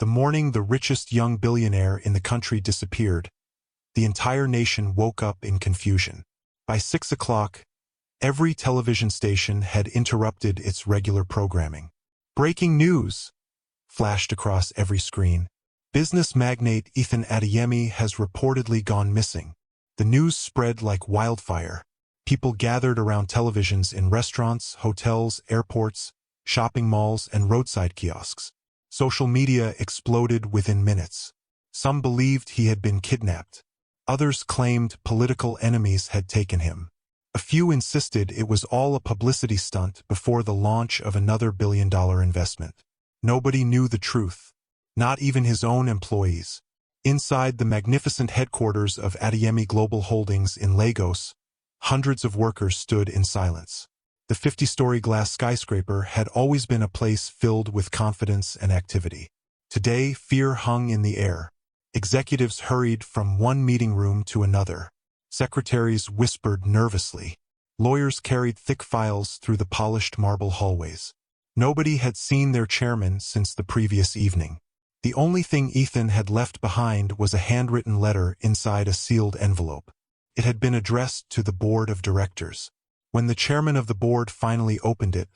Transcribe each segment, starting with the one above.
The morning the richest young billionaire in the country disappeared, the entire nation woke up in confusion. By 6 o'clock, every television station had interrupted its regular programming. Breaking news flashed across every screen. Business magnate Ethan Adeyemi has reportedly gone missing. The news spread like wildfire. People gathered around televisions in restaurants, hotels, airports, shopping malls, and roadside kiosks. Social media exploded within minutes. Some believed he had been kidnapped. Others claimed political enemies had taken him. A few insisted it was all a publicity stunt before the launch of another billion-dollar investment. Nobody knew the truth, not even his own employees. Inside the magnificent headquarters of Adeyemi Global Holdings in Lagos, hundreds of workers stood in silence. The 50-story glass skyscraper had always been a place filled with confidence and activity. Today, fear hung in the air. Executives hurried from one meeting room to another. Secretaries whispered nervously. Lawyers carried thick files through the polished marble hallways. Nobody had seen their chairman since the previous evening. The only thing Ethan had left behind was a handwritten letter inside a sealed envelope. It had been addressed to the board of directors. When the chairman of the board finally opened it,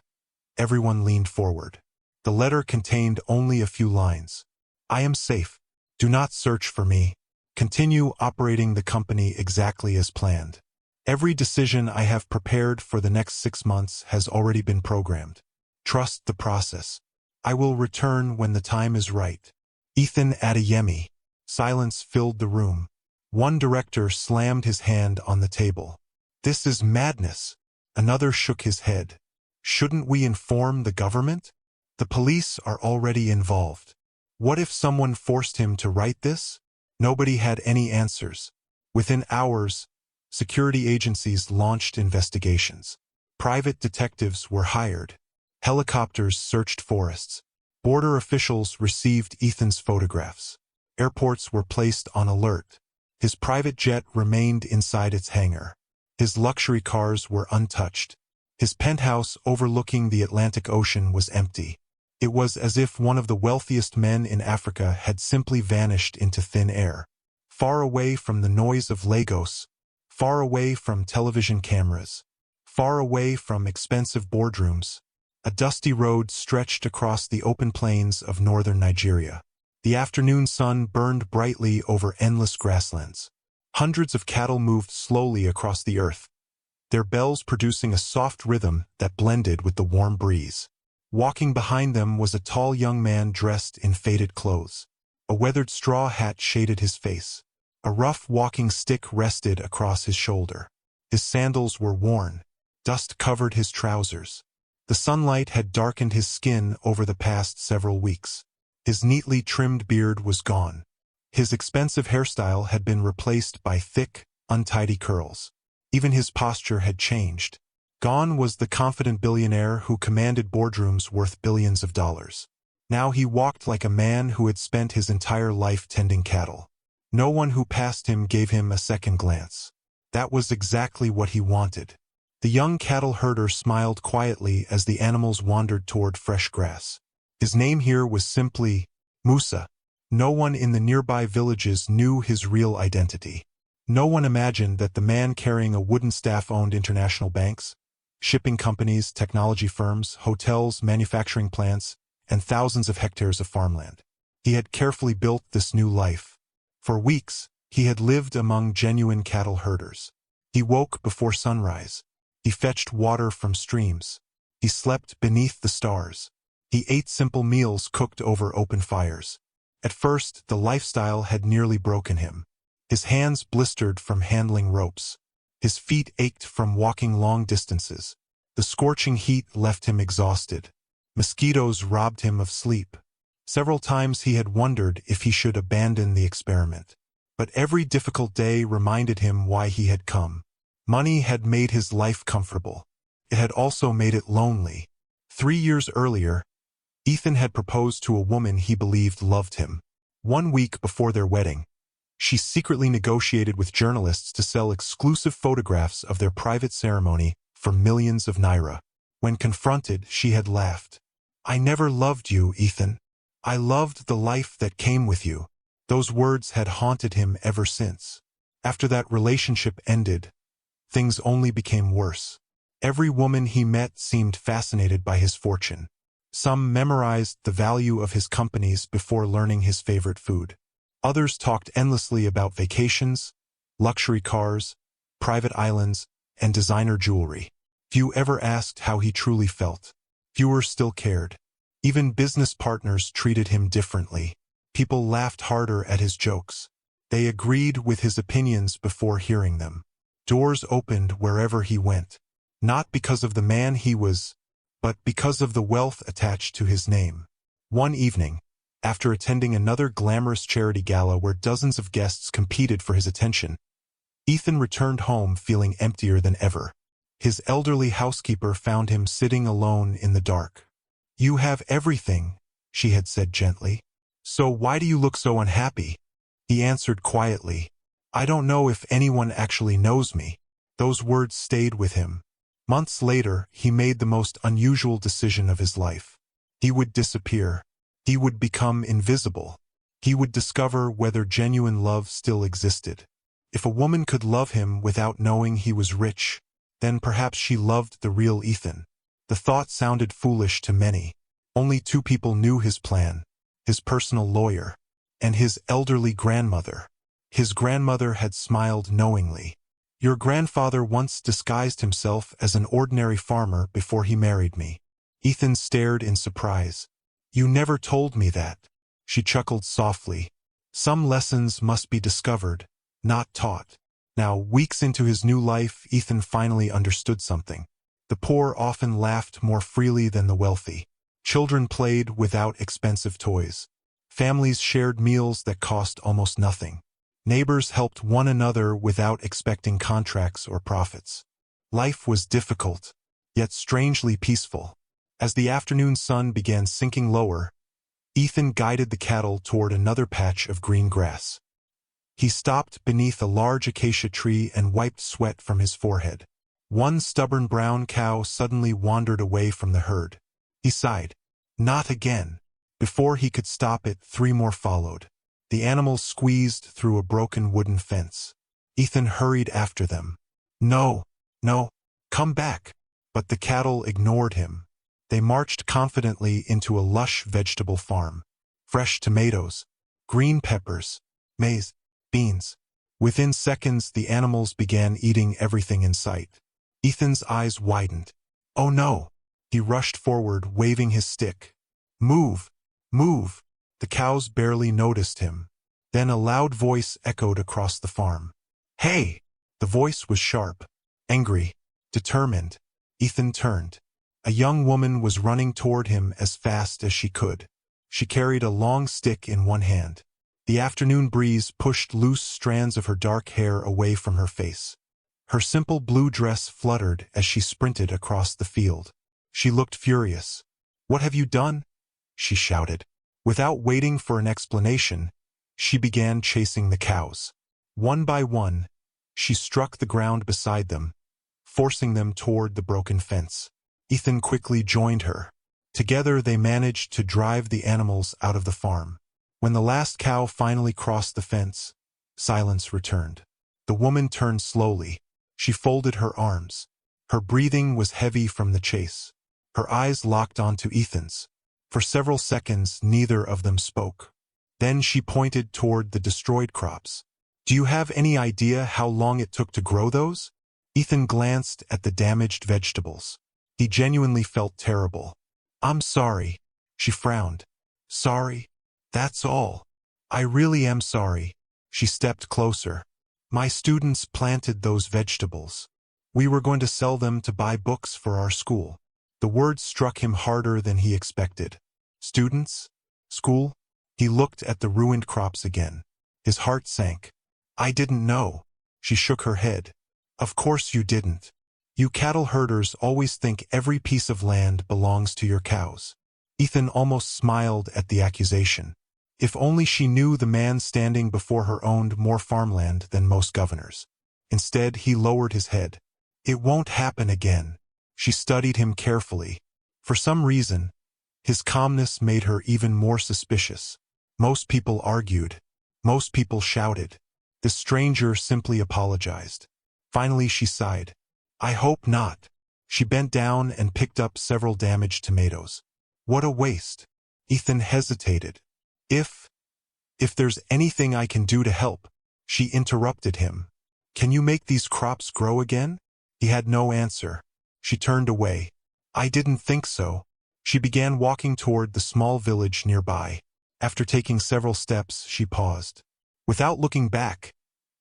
everyone leaned forward. The letter contained only a few lines. "I am safe. Do not search for me. Continue operating the company exactly as planned. Every decision I have prepared for the next 6 months has already been programmed. Trust the process. I will return when the time is right." Ethan Adeyemi. Silence filled the room. One director slammed his hand on the table. "This is madness." Another shook his head. "Shouldn't we inform the government? The police are already involved. What if someone forced him to write this?" Nobody had any answers. Within hours, security agencies launched investigations. Private detectives were hired. Helicopters searched forests. Border officials received Ethan's photographs. Airports were placed on alert. His private jet remained inside its hangar. His luxury cars were untouched. His penthouse overlooking the Atlantic Ocean was empty. It was as if one of the wealthiest men in Africa had simply vanished into thin air. Far away from the noise of Lagos, far away from television cameras, far away from expensive boardrooms, a dusty road stretched across the open plains of northern Nigeria. The afternoon sun burned brightly over endless grasslands. Hundreds of cattle moved slowly across the earth, their bells producing a soft rhythm that blended with the warm breeze. Walking behind them was a tall young man dressed in faded clothes. A weathered straw hat shaded his face. A rough walking stick rested across his shoulder. His sandals were worn. Dust covered his trousers. The sunlight had darkened his skin over the past several weeks. His neatly trimmed beard was gone. His expensive hairstyle had been replaced by thick, untidy curls. Even his posture had changed. Gone was the confident billionaire who commanded boardrooms worth billions of dollars. Now he walked like a man who had spent his entire life tending cattle. No one who passed him gave him a second glance. That was exactly what he wanted. The young cattle herder smiled quietly as the animals wandered toward fresh grass. His name here was simply Musa. No one in the nearby villages knew his real identity. No one imagined that the man carrying a wooden staff owned international banks, shipping companies, technology firms, hotels, manufacturing plants, and thousands of hectares of farmland. He had carefully built this new life. For weeks, he had lived among genuine cattle herders. He woke before sunrise. He fetched water from streams. He slept beneath the stars. He ate simple meals cooked over open fires. At first, the lifestyle had nearly broken him. His hands blistered from handling ropes. His feet ached from walking long distances. The scorching heat left him exhausted. Mosquitoes robbed him of sleep. Several times he had wondered if he should abandon the experiment. But every difficult day reminded him why he had come. Money had made his life comfortable. It had also made it lonely. 3 years earlier, Ethan had proposed to a woman he believed loved him. 1 week before their wedding, she secretly negotiated with journalists to sell exclusive photographs of their private ceremony for millions of naira. When confronted, she had laughed. "I never loved you, Ethan. I loved the life that came with you. Those words had haunted him ever since. After that relationship ended, things only became worse. Every woman he met seemed fascinated by his fortune. Some memorized the value of his companies before learning his favorite food. Others talked endlessly about vacations, luxury cars, private islands, and designer jewelry. Few ever asked how he truly felt. Fewer still cared. Even business partners treated him differently. People laughed harder at his jokes. They agreed with his opinions before hearing them. Doors opened wherever he went. Not because of the man he was, but because of the wealth attached to his name. One evening, after attending another glamorous charity gala where dozens of guests competed for his attention, Ethan returned home feeling emptier than ever. His elderly housekeeper found him sitting alone in the dark. "You have everything," she had said gently. "So why do you look so unhappy?" He answered quietly, "I don't know if anyone actually knows me." Those words stayed with him. Months later, he made the most unusual decision of his life. He would disappear. He would become invisible. He would discover whether genuine love still existed. If a woman could love him without knowing he was rich, then perhaps she loved the real Ethan. The thought sounded foolish to many. Only two people knew his plan: his personal lawyer and his elderly grandmother. His grandmother had smiled knowingly. "Your grandfather once disguised himself as an ordinary farmer before he married me." Ethan stared in surprise. "You never told me that." She chuckled softly. "Some lessons must be discovered, not taught." Now, weeks into his new life, Ethan finally understood something. The poor often laughed more freely than the wealthy. Children played without expensive toys. Families shared meals that cost almost nothing. Neighbors helped one another without expecting contracts or profits. Life was difficult, yet strangely peaceful. As the afternoon sun began sinking lower, Ethan guided the cattle toward another patch of green grass. He stopped beneath a large acacia tree and wiped sweat from his forehead. One stubborn brown cow suddenly wandered away from the herd. He sighed. "Not again." Before he could stop it, three more followed. The animals squeezed through a broken wooden fence. Ethan hurried after them. "No, no, come back." But the cattle ignored him. They marched confidently into a lush vegetable farm. Fresh tomatoes, green peppers, maize, beans. Within seconds, the animals began eating everything in sight. Ethan's eyes widened. "Oh no!" He rushed forward, waving his stick. "Move! Move!" The cows barely noticed him. Then a loud voice echoed across the farm. "Hey!" The voice was sharp, angry, determined. Ethan turned. A young woman was running toward him as fast as she could. She carried a long stick in one hand. The afternoon breeze pushed loose strands of her dark hair away from her face. Her simple blue dress fluttered as she sprinted across the field. She looked furious. "What have you done?" she shouted. Without waiting for an explanation, she began chasing the cows. One by one, she struck the ground beside them, forcing them toward the broken fence. Ethan quickly joined her. Together they managed to drive the animals out of the farm. When the last cow finally crossed the fence, silence returned. The woman turned slowly. She folded her arms. Her breathing was heavy from the chase. Her eyes locked onto Ethan's. For several seconds, neither of them spoke. Then she pointed toward the destroyed crops. "Do you have any idea how long it took to grow those?" Ethan glanced at the damaged vegetables. He genuinely felt terrible. "I'm sorry." She frowned. "Sorry? That's all. I really am sorry." She stepped closer. "My students planted those vegetables. We were going to sell them to buy books for our school." The words struck him harder than he expected. Students? School? He looked at the ruined crops again. His heart sank. "I didn't know." She shook her head. "Of course you didn't. You cattle herders always think every piece of land belongs to your cows." Ethan almost smiled at the accusation. If only she knew the man standing before her owned more farmland than most governors. Instead, he lowered his head. "It won't happen again." She studied him carefully. For some reason, His calmness made her even more suspicious. Most people argued. Most people shouted. The stranger simply apologized. Finally she sighed. I hope not. She bent down and picked up several damaged tomatoes. What a waste. Ethan hesitated. If there's anything I can do to help, she interrupted him. Can you make these crops grow again? He had no answer. She turned away. I didn't think so. She began walking toward the small village nearby. After taking several steps, she paused. Without looking back,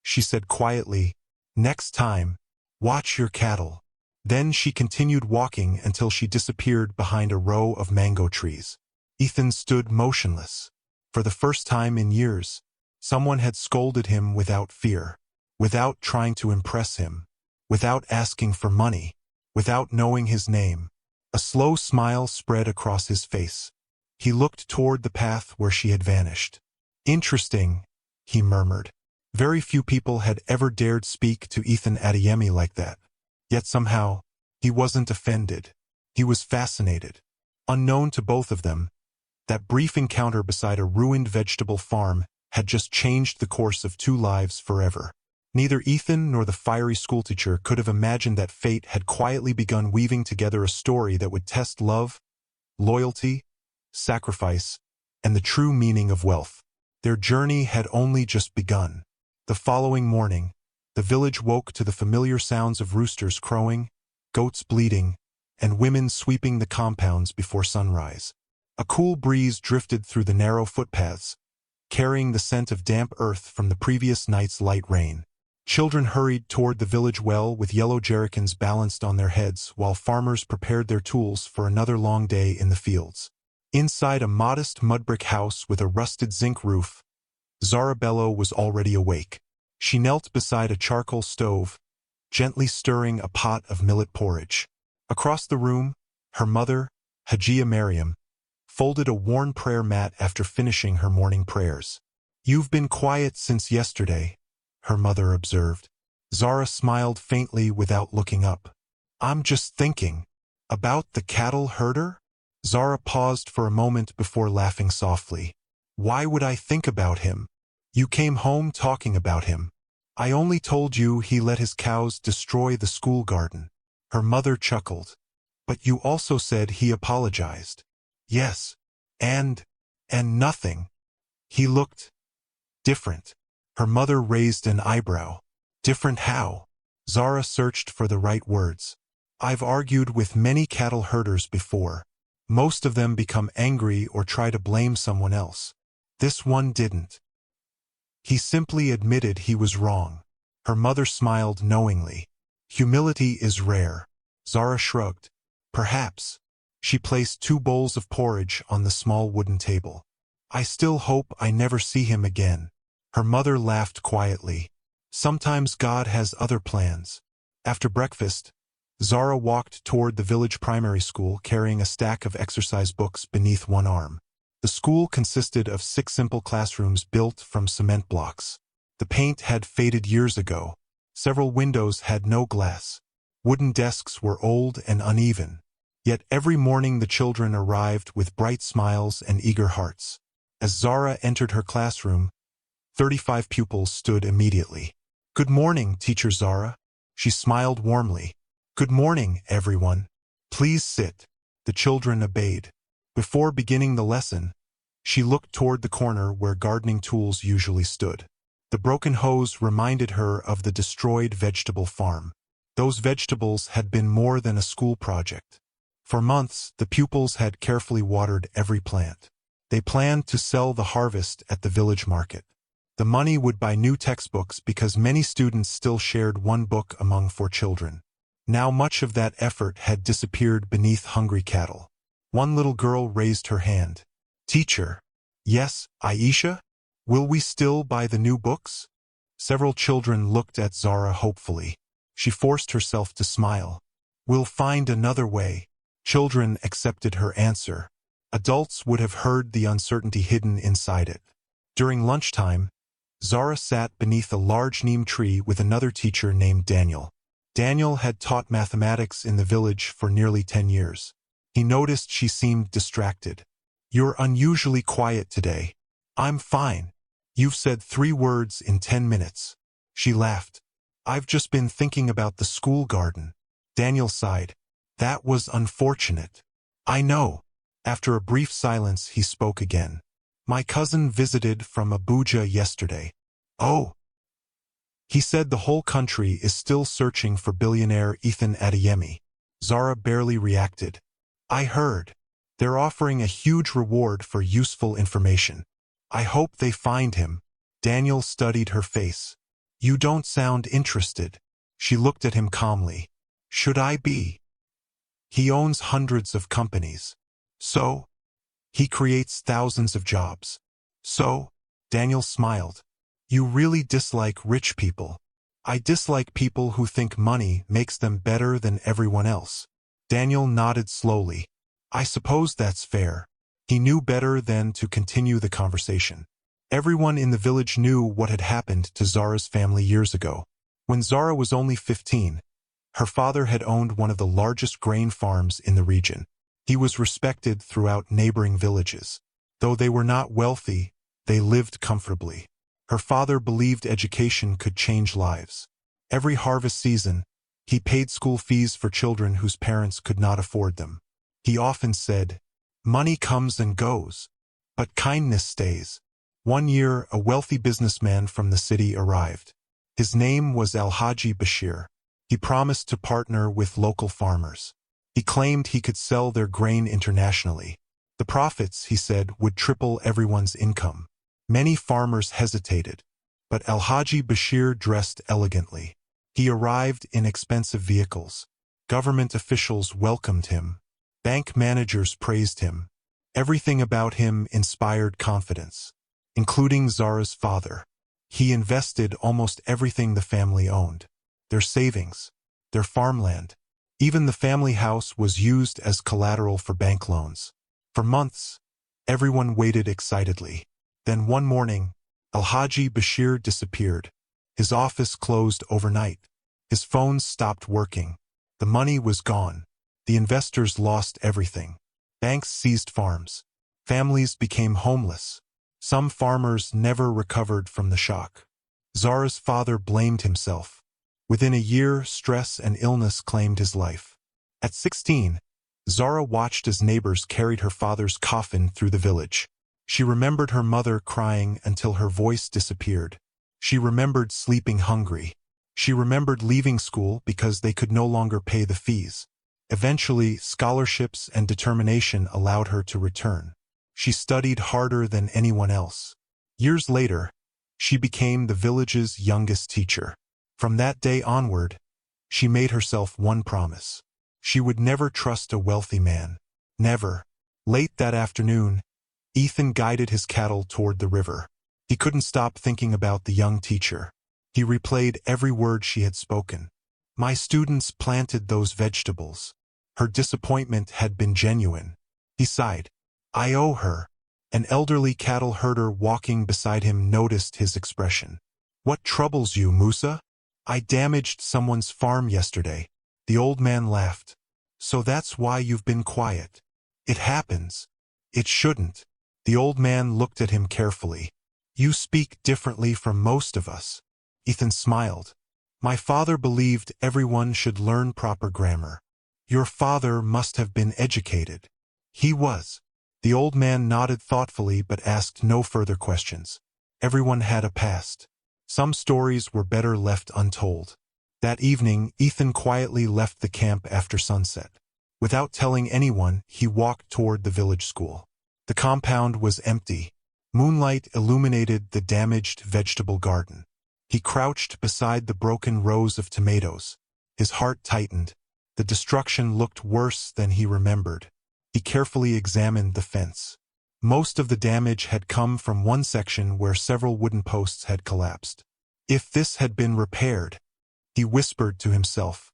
she said quietly, next time, watch your cattle. Then she continued walking until she disappeared behind a row of mango trees. Ethan stood motionless. For the first time in years, someone had scolded him without fear, without trying to impress him, without asking for money, without knowing his name. A slow smile spread across his face. He looked toward the path where she had vanished. Interesting, he murmured. Very few people had ever dared speak to Ethan Adeyemi like that. Yet somehow, he wasn't offended. He was fascinated. Unknown to both of them, that brief encounter beside a ruined vegetable farm had just changed the course of two lives forever. Neither Ethan nor the fiery schoolteacher could have imagined that fate had quietly begun weaving together a story that would test love, loyalty, sacrifice, and the true meaning of wealth. Their journey had only just begun. The following morning, the village woke to the familiar sounds of roosters crowing, goats bleating, and women sweeping the compounds before sunrise. A cool breeze drifted through the narrow footpaths, carrying the scent of damp earth from the previous night's light rain. Children hurried toward the village well with yellow jerrycans balanced on their heads while farmers prepared their tools for another long day in the fields. Inside a modest mud-brick house with a rusted zinc roof, Zara Bello was already awake. She knelt beside a charcoal stove, gently stirring a pot of millet porridge. Across the room, her mother, Hajia Mariam, folded a worn prayer mat after finishing her morning prayers. You've been quiet since yesterday, her mother observed. Zara smiled faintly without looking up. I'm just thinking. About the cattle herder? Zara paused for a moment before laughing softly. Why would I think about him? You came home talking about him. I only told you he let his cows destroy the school garden. Her mother chuckled. But you also said he apologized. Yes. And nothing. He looked different. Her mother raised an eyebrow. Different how? Zara searched for the right words. I've argued with many cattle herders before. Most of them become angry or try to blame someone else. This one didn't. He simply admitted he was wrong. Her mother smiled knowingly. Humility is rare. Zara shrugged. Perhaps. She placed 2 bowls of porridge on the small wooden table. I still hope I never see him again. Her mother laughed quietly. Sometimes God has other plans. After breakfast, Zara walked toward the village primary school carrying a stack of exercise books beneath one arm. The school consisted of 6 simple classrooms built from cement blocks. The paint had faded years ago. Several windows had no glass. Wooden desks were old and uneven. Yet every morning the children arrived with bright smiles and eager hearts. As Zara entered her classroom, 35 pupils stood immediately. Good morning, Teacher Zara. She smiled warmly. Good morning, everyone. Please sit. The children obeyed. Before beginning the lesson, she looked toward the corner where gardening tools usually stood. The broken hose reminded her of the destroyed vegetable farm. Those vegetables had been more than a school project. For months, the pupils had carefully watered every plant. They planned to sell the harvest at the village market. The money would buy new textbooks because many students still shared one book among 4 children. Now much of that effort had disappeared beneath hungry cattle. One little girl raised her hand. Teacher. Yes, Aisha? Will we still buy the new books? Several children looked at Zara hopefully. She forced herself to smile. We'll find another way. Children accepted her answer. Adults would have heard the uncertainty hidden inside it. During lunchtime, Zara sat beneath a large neem tree with another teacher named Daniel. Daniel had taught mathematics in the village for nearly 10 years. He noticed she seemed distracted. "You're unusually quiet today." "I'm fine. You've said 3 words in 10 minutes. She laughed. "I've just been thinking about the school garden." Daniel sighed. "That was unfortunate." "I know." After a brief silence, he spoke again. "My cousin visited from Abuja yesterday." "Oh." He said the whole country is still searching for billionaire Ethan Adeyemi. Zara barely reacted. "I heard. They're offering a huge reward for useful information. I hope they find him." Daniel studied her face. "You don't sound interested." She looked at him calmly. "Should I be?" "He owns hundreds of companies." "So?" "He creates thousands of jobs." "So?" Daniel smiled. "You really dislike rich people." "I dislike people who think money makes them better than everyone else." Daniel nodded slowly. "I suppose that's fair." He knew better than to continue the conversation. Everyone in the village knew what had happened to Zara's family years ago. When Zara was only 15, her father had owned one of the largest grain farms in the region. He was respected throughout neighboring villages. Though they were not wealthy, they lived comfortably. Her father believed education could change lives. Every harvest season, he paid school fees for children whose parents could not afford them. He often said, "Money comes and goes, but kindness stays." One year, a wealthy businessman from the city arrived. His name was Alhaji Bashir. He promised to partner with local farmers. He claimed he could sell their grain internationally. The profits, he said, would triple everyone's income. Many farmers hesitated, but Alhaji Bashir dressed elegantly. He arrived in expensive vehicles. Government officials welcomed him. Bank managers praised him. Everything about him inspired confidence, including Zara's father. He invested almost everything the family owned. Their savings, their farmland. Even the family house was used as collateral for bank loans. For months, everyone waited excitedly. Then one morning, Alhaji Bashir disappeared. His office closed overnight. His phones stopped working. The money was gone. The investors lost everything. Banks seized farms. Families became homeless. Some farmers never recovered from the shock. Zara's father blamed himself. Within a year, stress and illness claimed his life. At 16, Zara watched as neighbors carried her father's coffin through the village. She remembered her mother crying until her voice disappeared. She remembered sleeping hungry. She remembered leaving school because they could no longer pay the fees. Eventually, scholarships and determination allowed her to return. She studied harder than anyone else. Years later, she became the village's youngest teacher. From that day onward, she made herself one promise. She would never trust a wealthy man. Never. Late that afternoon, Ethan guided his cattle toward the river. He couldn't stop thinking about the young teacher. He replayed every word she had spoken. "My students planted those vegetables." Her disappointment had been genuine. He sighed. "I owe her." An elderly cattle herder walking beside him noticed his expression. "What troubles you, Musa?" "I damaged someone's farm yesterday." The old man laughed. "So that's why you've been quiet." "It happens." "It shouldn't." The old man looked at him carefully. "You speak differently from most of us." Ethan smiled. "My father believed everyone should learn proper grammar." "Your father must have been educated." "He was." The old man nodded thoughtfully but asked no further questions. Everyone had a past. Some stories were better left untold. That evening, Ethan quietly left the camp after sunset. Without telling anyone, he walked toward the village school. The compound was empty. Moonlight illuminated the damaged vegetable garden. He crouched beside the broken rows of tomatoes. His heart tightened. The destruction looked worse than he remembered. He carefully examined the fence. Most of the damage had come from one section where several wooden posts had collapsed. If this had been repaired, he whispered to himself,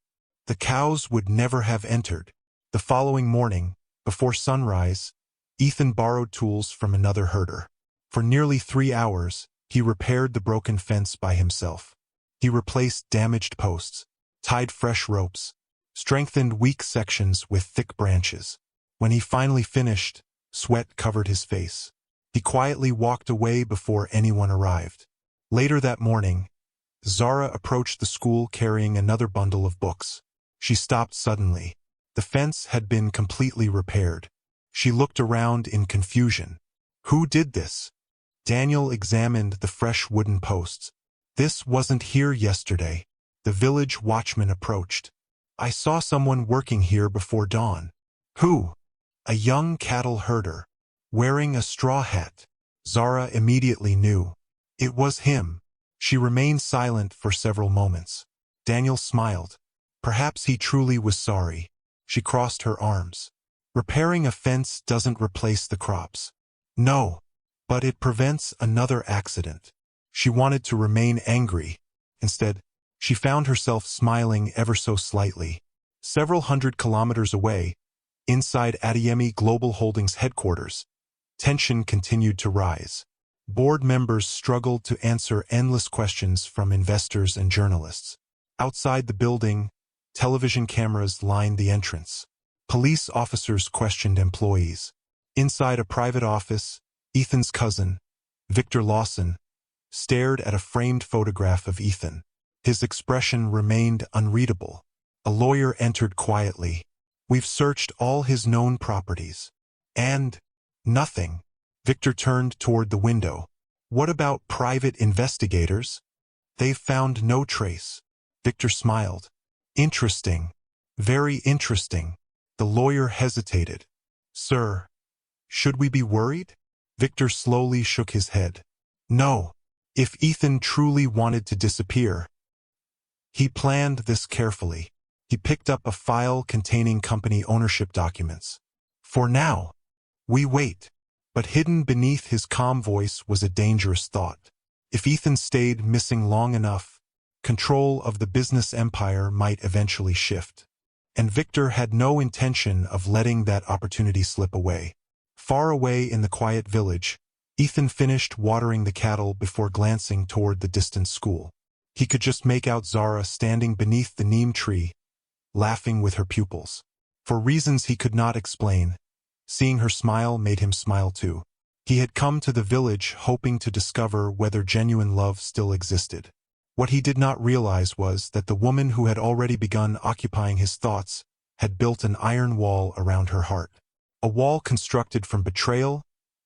the cows would never have entered. The following morning, before sunrise, Ethan borrowed tools from another herder. For nearly 3 hours, he repaired the broken fence by himself. He replaced damaged posts, tied fresh ropes, strengthened weak sections with thick branches. When he finally finished, sweat covered his face. He quietly walked away before anyone arrived. Later that morning, Zara approached the school carrying another bundle of books. She stopped suddenly. The fence had been completely repaired. She looked around in confusion. Who did this? Daniel examined the fresh wooden posts. This wasn't here yesterday. The village watchman approached. I saw someone working here before dawn. Who? A young cattle herder, wearing a straw hat. Zara immediately knew. It was him. She remained silent for several moments. Daniel smiled. Perhaps he truly was sorry. She crossed her arms. Repairing a fence doesn't replace the crops. No, but it prevents another accident. She wanted to remain angry. Instead, she found herself smiling ever so slightly. Several hundred kilometers away, inside Adeyemi Global Holdings headquarters, tension continued to rise. Board members struggled to answer endless questions from investors and journalists. Outside the building, television cameras lined the entrance. Police officers questioned employees. Inside a private office, Ethan's cousin, Victor Lawson, stared at a framed photograph of Ethan. His expression remained unreadable. A lawyer entered quietly. We've searched all his known properties. And nothing. Victor turned toward the window. What about private investigators? They've found no trace. Victor smiled. Interesting. Very interesting. The lawyer hesitated. Sir, should we be worried? Victor slowly shook his head. No. If Ethan truly wanted to disappear, he planned this carefully. He picked up a file containing company ownership documents. For now, we wait. But hidden beneath his calm voice was a dangerous thought. If Ethan stayed missing long enough, control of the business empire might eventually shift. And Victor had no intention of letting that opportunity slip away. Far away in the quiet village, Ethan finished watering the cattle before glancing toward the distant school. He could just make out Zara standing beneath the neem tree, laughing with her pupils. For reasons he could not explain, seeing her smile made him smile too. He had come to the village hoping to discover whether genuine love still existed. What he did not realize was that the woman who had already begun occupying his thoughts had built an iron wall around her heart. A wall constructed from betrayal,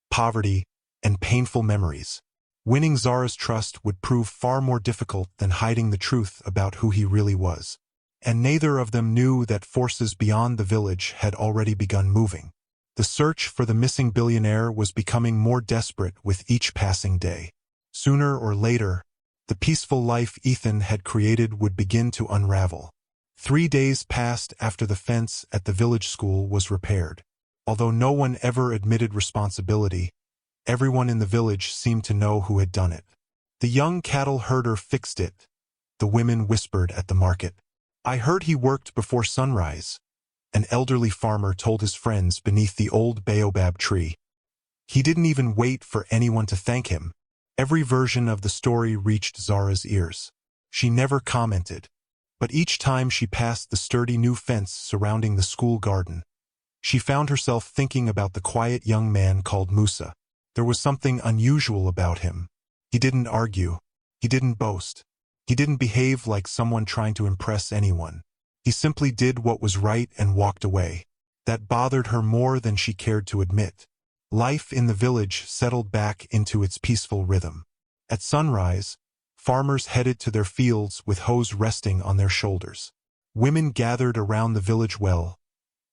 poverty, and painful memories. Winning Zara's trust would prove far more difficult than hiding the truth about who he really was. And neither of them knew that forces beyond the village had already begun moving. The search for the missing billionaire was becoming more desperate with each passing day. Sooner or later, the peaceful life Ethan had created would begin to unravel. 3 days passed after the fence at the village school was repaired. Although no one ever admitted responsibility, everyone in the village seemed to know who had done it. The young cattle herder fixed it, the women whispered at the market. I heard he worked before sunrise, an elderly farmer told his friends beneath the old baobab tree. He didn't even wait for anyone to thank him. Every version of the story reached Zara's ears. She never commented, but each time she passed the sturdy new fence surrounding the school garden, she found herself thinking about the quiet young man called Musa. There was something unusual about him. He didn't argue. He didn't boast. He didn't behave like someone trying to impress anyone. He simply did what was right and walked away. That bothered her more than she cared to admit. Life in the village settled back into its peaceful rhythm. At sunrise, farmers headed to their fields with hoes resting on their shoulders. Women gathered around the village well,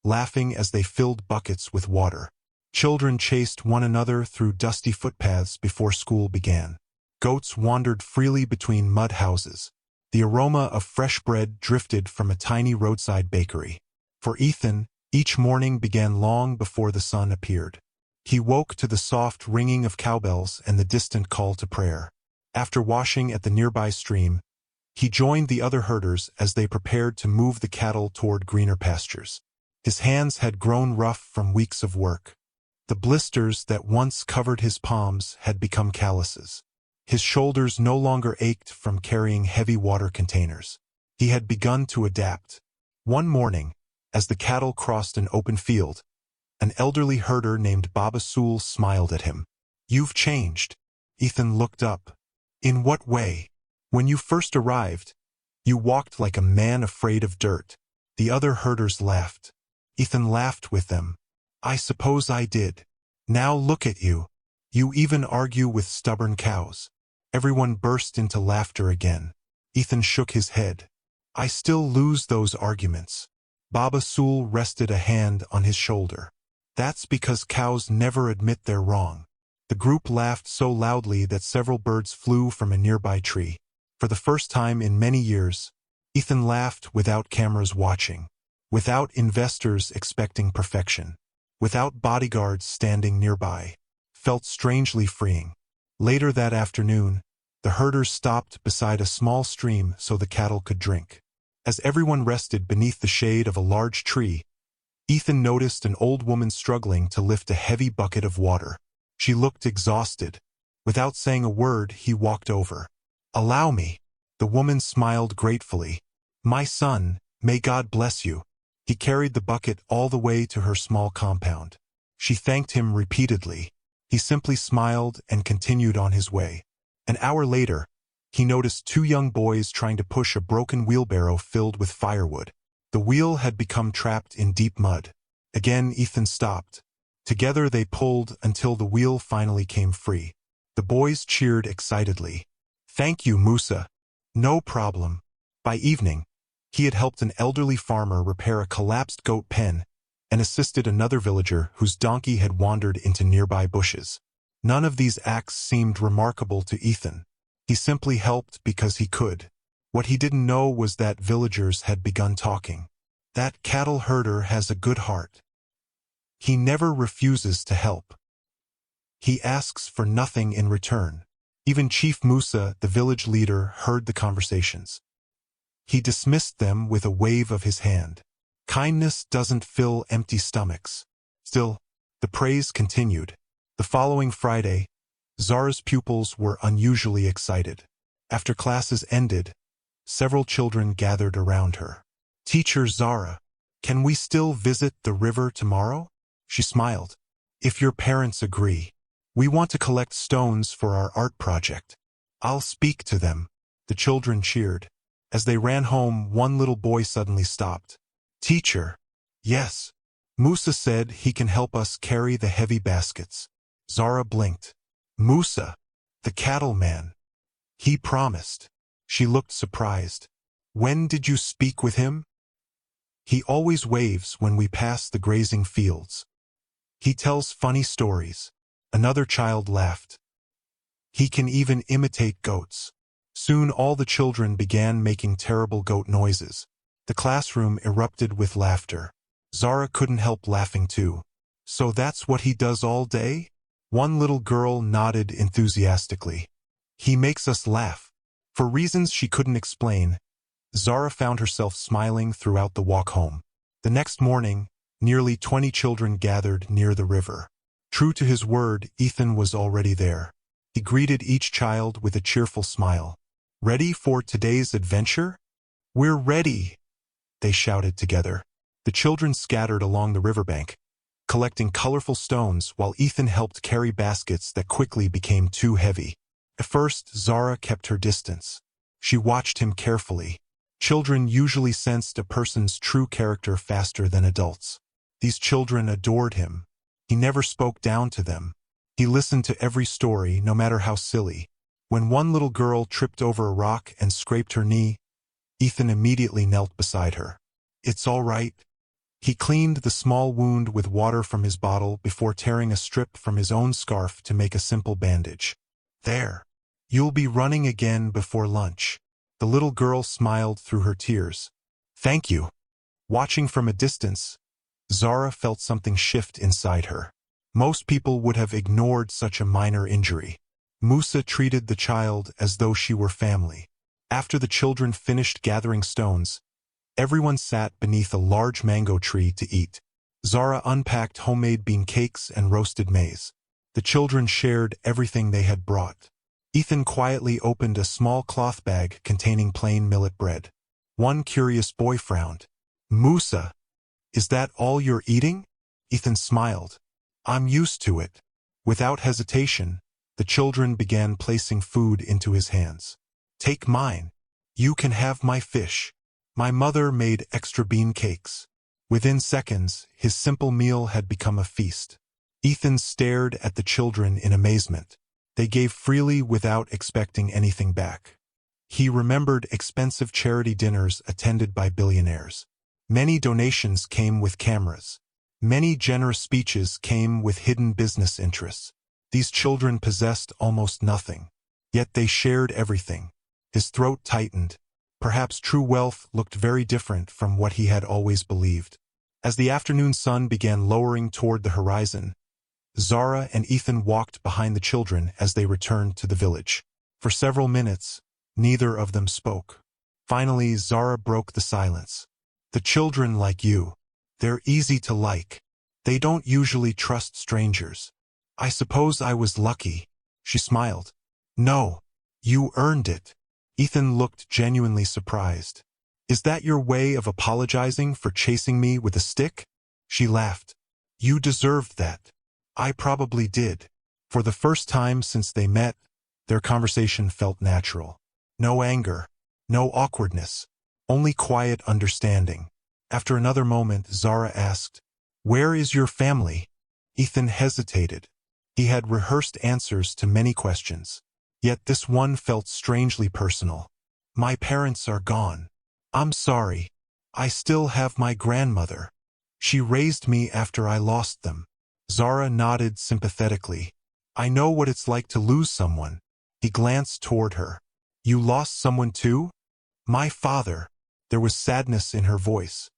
laughing as they filled buckets with water. Children chased one another through dusty footpaths before school began. Goats wandered freely between mud houses. The aroma of fresh bread drifted from a tiny roadside bakery. For Ethan, each morning began long before the sun appeared. He woke to the soft ringing of cowbells and the distant call to prayer. After washing at the nearby stream, he joined the other herders as they prepared to move the cattle toward greener pastures. His hands had grown rough from weeks of work. The blisters that once covered his palms had become calluses. His shoulders no longer ached from carrying heavy water containers. He had begun to adapt. One morning, as the cattle crossed an open field, An elderly herder named Baba Sool smiled at him. "You've changed." Ethan looked up. "In what way?" "When you first arrived, you walked like a man afraid of dirt." The other herders laughed. Ethan laughed with them. "I suppose I did. Now look at you. You even argue with stubborn cows." Everyone burst into laughter again. Ethan shook his head. "I still lose those arguments." Baba Sool rested a hand on his shoulder. "That's because cows never admit they're wrong." The group laughed so loudly that several birds flew from a nearby tree. For the first time in many years, Ethan laughed without cameras watching, without investors expecting perfection, without bodyguards standing nearby. Felt strangely freeing. Later that afternoon, the herders stopped beside a small stream so the cattle could drink. As everyone rested beneath the shade of a large tree, Ethan noticed an old woman struggling to lift a heavy bucket of water. She looked exhausted. Without saying a word, he walked over. "Allow me." The woman smiled gratefully. "My son, may God bless you." He carried the bucket all the way to her small compound. She thanked him repeatedly. He simply smiled and continued on his way. An hour later, he noticed two young boys trying to push a broken wheelbarrow filled with firewood. The wheel had become trapped in deep mud. Again, Ethan stopped. Together they pulled until the wheel finally came free. The boys cheered excitedly. "Thank you, Musa." "No problem." By evening, he had helped an elderly farmer repair a collapsed goat pen and assisted another villager whose donkey had wandered into nearby bushes. None of these acts seemed remarkable to Ethan. He simply helped because he could. What he didn't know was that villagers had begun talking. "That cattle herder has a good heart. He never refuses to help. He asks for nothing in return." Even Chief Musa, the village leader, heard the conversations. He dismissed them with a wave of his hand. Kindness doesn't fill empty stomachs. Still, the praise continued. The following Friday, Zara's pupils were unusually excited. After classes ended, several children gathered around her. "Teacher Zara, can we still visit the river tomorrow?" She smiled. "If your parents agree. We want to collect stones for our art project." "I'll speak to them." The children cheered. As they ran home, one little boy suddenly stopped. "Teacher." "Yes." "Musa said he can help us carry the heavy baskets." Zara blinked. "Musa, the cattleman. He promised." She looked surprised. "When did you speak with him?" "He always waves when we pass the grazing fields. He tells funny stories." Another child laughed. "He can even imitate goats." Soon all the children began making terrible goat noises. The classroom erupted with laughter. Zara couldn't help laughing too. "So that's what he does all day?" One little girl nodded enthusiastically. "He makes us laugh." For reasons she couldn't explain, Zara found herself smiling throughout the walk home. The next morning, nearly 20 children gathered near the river. True to his word, Ethan was already there. He greeted each child with a cheerful smile. "Ready for today's adventure?" "We're ready," they shouted together. The children scattered along the riverbank, collecting colorful stones while Ethan helped carry baskets that quickly became too heavy. At first, Zara kept her distance. She watched him carefully. Children usually sensed a person's true character faster than adults. These children adored him. He never spoke down to them. He listened to every story, no matter how silly. When one little girl tripped over a rock and scraped her knee, Ethan immediately knelt beside her. "It's all right." He cleaned the small wound with water from his bottle before tearing a strip from his own scarf to make a simple bandage. "There. You'll be running again before lunch." The little girl smiled through her tears. "Thank you." Watching from a distance, Zara felt something shift inside her. Most people would have ignored such a minor injury. Musa treated the child as though she were family. After the children finished gathering stones, everyone sat beneath a large mango tree to eat. Zara unpacked homemade bean cakes and roasted maize. The children shared everything they had brought. Ethan quietly opened a small cloth bag containing plain millet bread. One curious boy frowned. "Musa, is that all you're eating?" Ethan smiled. I'm used to it. Without hesitation, the children began placing food into his hands. Take mine. You can have my fish. My mother made extra bean cakes. Within seconds, his simple meal had become a feast. Ethan stared at the children in amazement. They gave freely without expecting anything back. He remembered expensive charity dinners attended by billionaires. Many donations came with cameras. Many generous speeches came with hidden business interests. These children possessed almost nothing. Yet they shared everything. His throat tightened. Perhaps true wealth looked very different from what he had always believed. As the afternoon sun began lowering toward the horizon, Zara and Ethan walked behind the children as they returned to the village. For several minutes, neither of them spoke. Finally, Zara broke the silence. The children like you. They're easy to like. They don't usually trust strangers. I suppose I was lucky. She smiled. No, you earned it. Ethan looked genuinely surprised. Is that your way of apologizing for chasing me with a stick? She laughed. You deserved that. I probably did. For the first time since they met, their conversation felt natural. No anger, no awkwardness, only quiet understanding. After another moment, Zara asked, "Where is your family?" Ethan hesitated. He had rehearsed answers to many questions. Yet this one felt strangely personal. My parents are gone. I'm sorry. I still have my grandmother. She raised me after I lost them. Zara nodded sympathetically. I know what it's like to lose someone. He glanced toward her. You lost someone too? My father. There was sadness in her voice.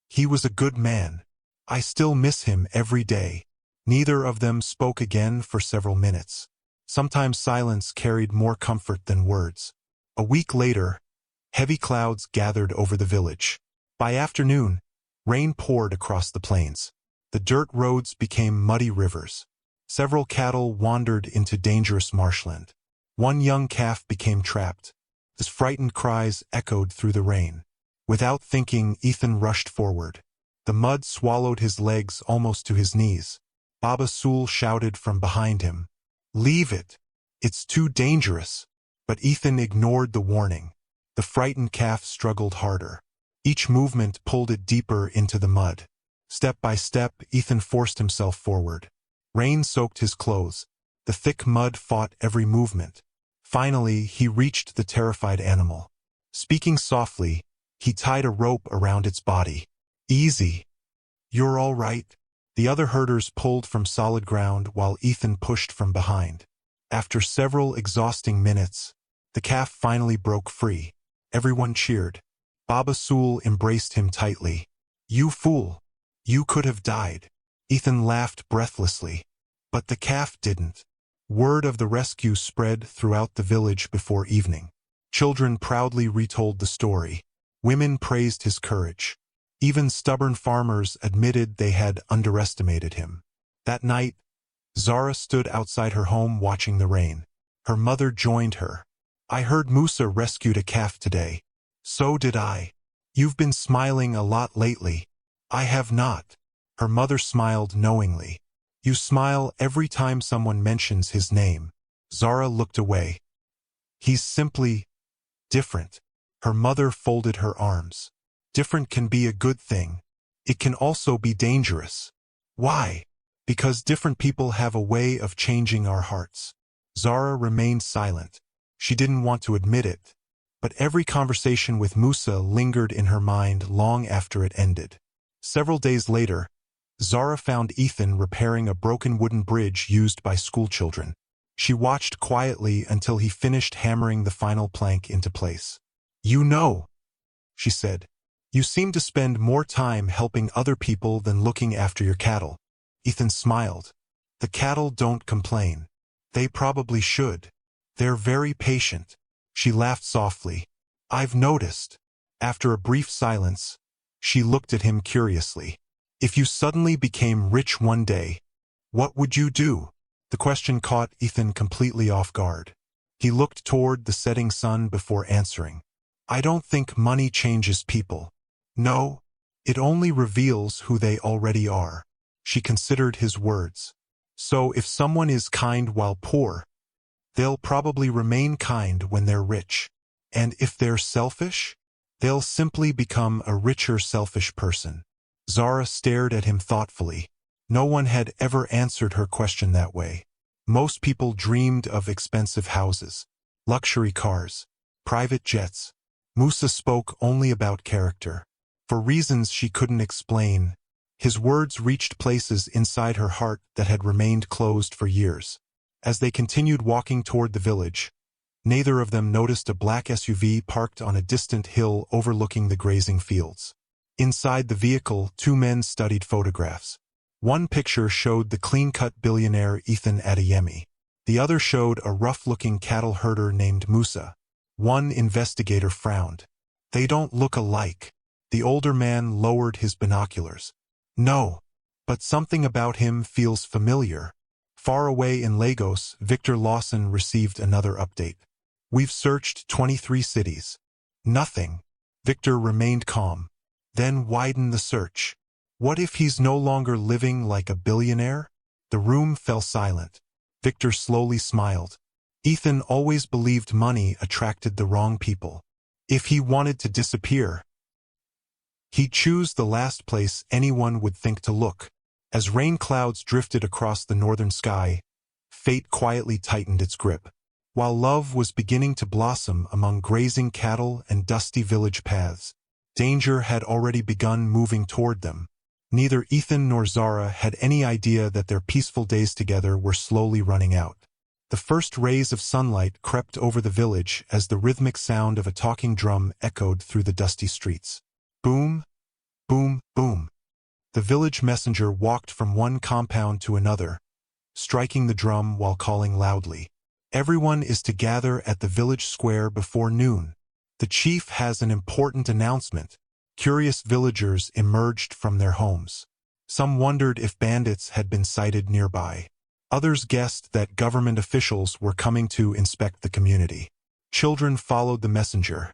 He was a good man. I still miss him every day. Neither of them spoke again for several minutes. Sometimes silence carried more comfort than words. A week later, heavy clouds gathered over the village. By afternoon, rain poured across the plains. The dirt roads became muddy rivers. Several cattle wandered into dangerous marshland. One young calf became trapped. His frightened cries echoed through the rain. Without thinking, Ethan rushed forward. The mud swallowed his legs almost to his knees. Baba Sool shouted from behind him, "Leave it! It's too dangerous!" But Ethan ignored the warning. The frightened calf struggled harder. Each movement pulled it deeper into the mud. Step by step, Ethan forced himself forward. Rain soaked his clothes. The thick mud fought every movement. Finally, he reached the terrified animal. Speaking softly, he tied a rope around its body. Easy. You're all right. The other herders pulled from solid ground while Ethan pushed from behind. After several exhausting minutes, the calf finally broke free. Everyone cheered. Baba Sool embraced him tightly. You fool. You could have died. Ethan laughed breathlessly. But the calf didn't. Word of the rescue spread throughout the village before evening. Children proudly retold the story. Women praised his courage. Even stubborn farmers admitted they had underestimated him. That night, Zara stood outside her home watching the rain. Her mother joined her. I heard Musa rescued a calf today. So did I. You've been smiling a lot lately. I have not. Her mother smiled knowingly. You smile every time someone mentions his name. Zara looked away. He's simply different. Her mother folded her arms. Different can be a good thing. It can also be dangerous. Why? Because different people have a way of changing our hearts. Zara remained silent. She didn't want to admit it, but every conversation with Musa lingered in her mind long after it ended. Several days later, Zara found Ethan repairing a broken wooden bridge used by schoolchildren. She watched quietly until he finished hammering the final plank into place. You know, she said, you seem to spend more time helping other people than looking after your cattle. Ethan smiled. The cattle don't complain. They probably should. They're very patient. She laughed softly. I've noticed. After a brief silence, she looked at him curiously. If you suddenly became rich one day, what would you do? The question caught Ethan completely off guard. He looked toward the setting sun before answering. I don't think money changes people. No, it only reveals who they already are. She considered his words. So if someone is kind while poor, they'll probably remain kind when they're rich. And if they're selfish, they'll simply become a richer selfish person. Zara stared at him thoughtfully. No one had ever answered her question that way. Most people dreamed of expensive houses, luxury cars, private jets. Musa spoke only about character. For reasons she couldn't explain, his words reached places inside her heart that had remained closed for years. As they continued walking toward the village, neither of them noticed a black SUV parked on a distant hill overlooking the grazing fields. Inside the vehicle, two men studied photographs. One picture showed the clean-cut billionaire Ethan Adeyemi. The other showed a rough-looking cattle herder named Musa. One investigator frowned. "They don't look alike." The older man lowered his binoculars. "No, but something about him feels familiar." Far away in Lagos, Victor Lawson received another update. "We've searched 23 cities. Nothing." Victor remained calm, then widened the search. What if he's no longer living like a billionaire? The room fell silent. Victor slowly smiled. Ethan always believed money attracted the wrong people. If he wanted to disappear, he'd choose the last place anyone would think to look. As rain clouds drifted across the northern sky, fate quietly tightened its grip. While love was beginning to blossom among grazing cattle and dusty village paths, danger had already begun moving toward them. Neither Ethan nor Zara had any idea that their peaceful days together were slowly running out. The first rays of sunlight crept over the village as the rhythmic sound of a talking drum echoed through the dusty streets. Boom, boom, boom. The village messenger walked from one compound to another, striking the drum while calling loudly. "Everyone is to gather at the village square before noon. The chief has an important announcement." Curious villagers emerged from their homes. Some wondered if bandits had been sighted nearby. Others guessed that government officials were coming to inspect the community. Children followed the messenger,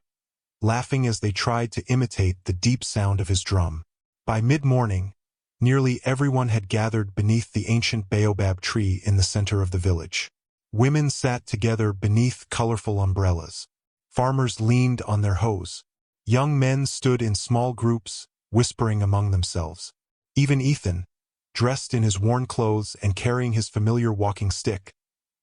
laughing as they tried to imitate the deep sound of his drum. By mid-morning, nearly everyone had gathered beneath the ancient baobab tree in the center of the village. Women sat together beneath colorful umbrellas. Farmers leaned on their hoes. Young men stood in small groups, whispering among themselves. Even Ethan, dressed in his worn clothes and carrying his familiar walking stick,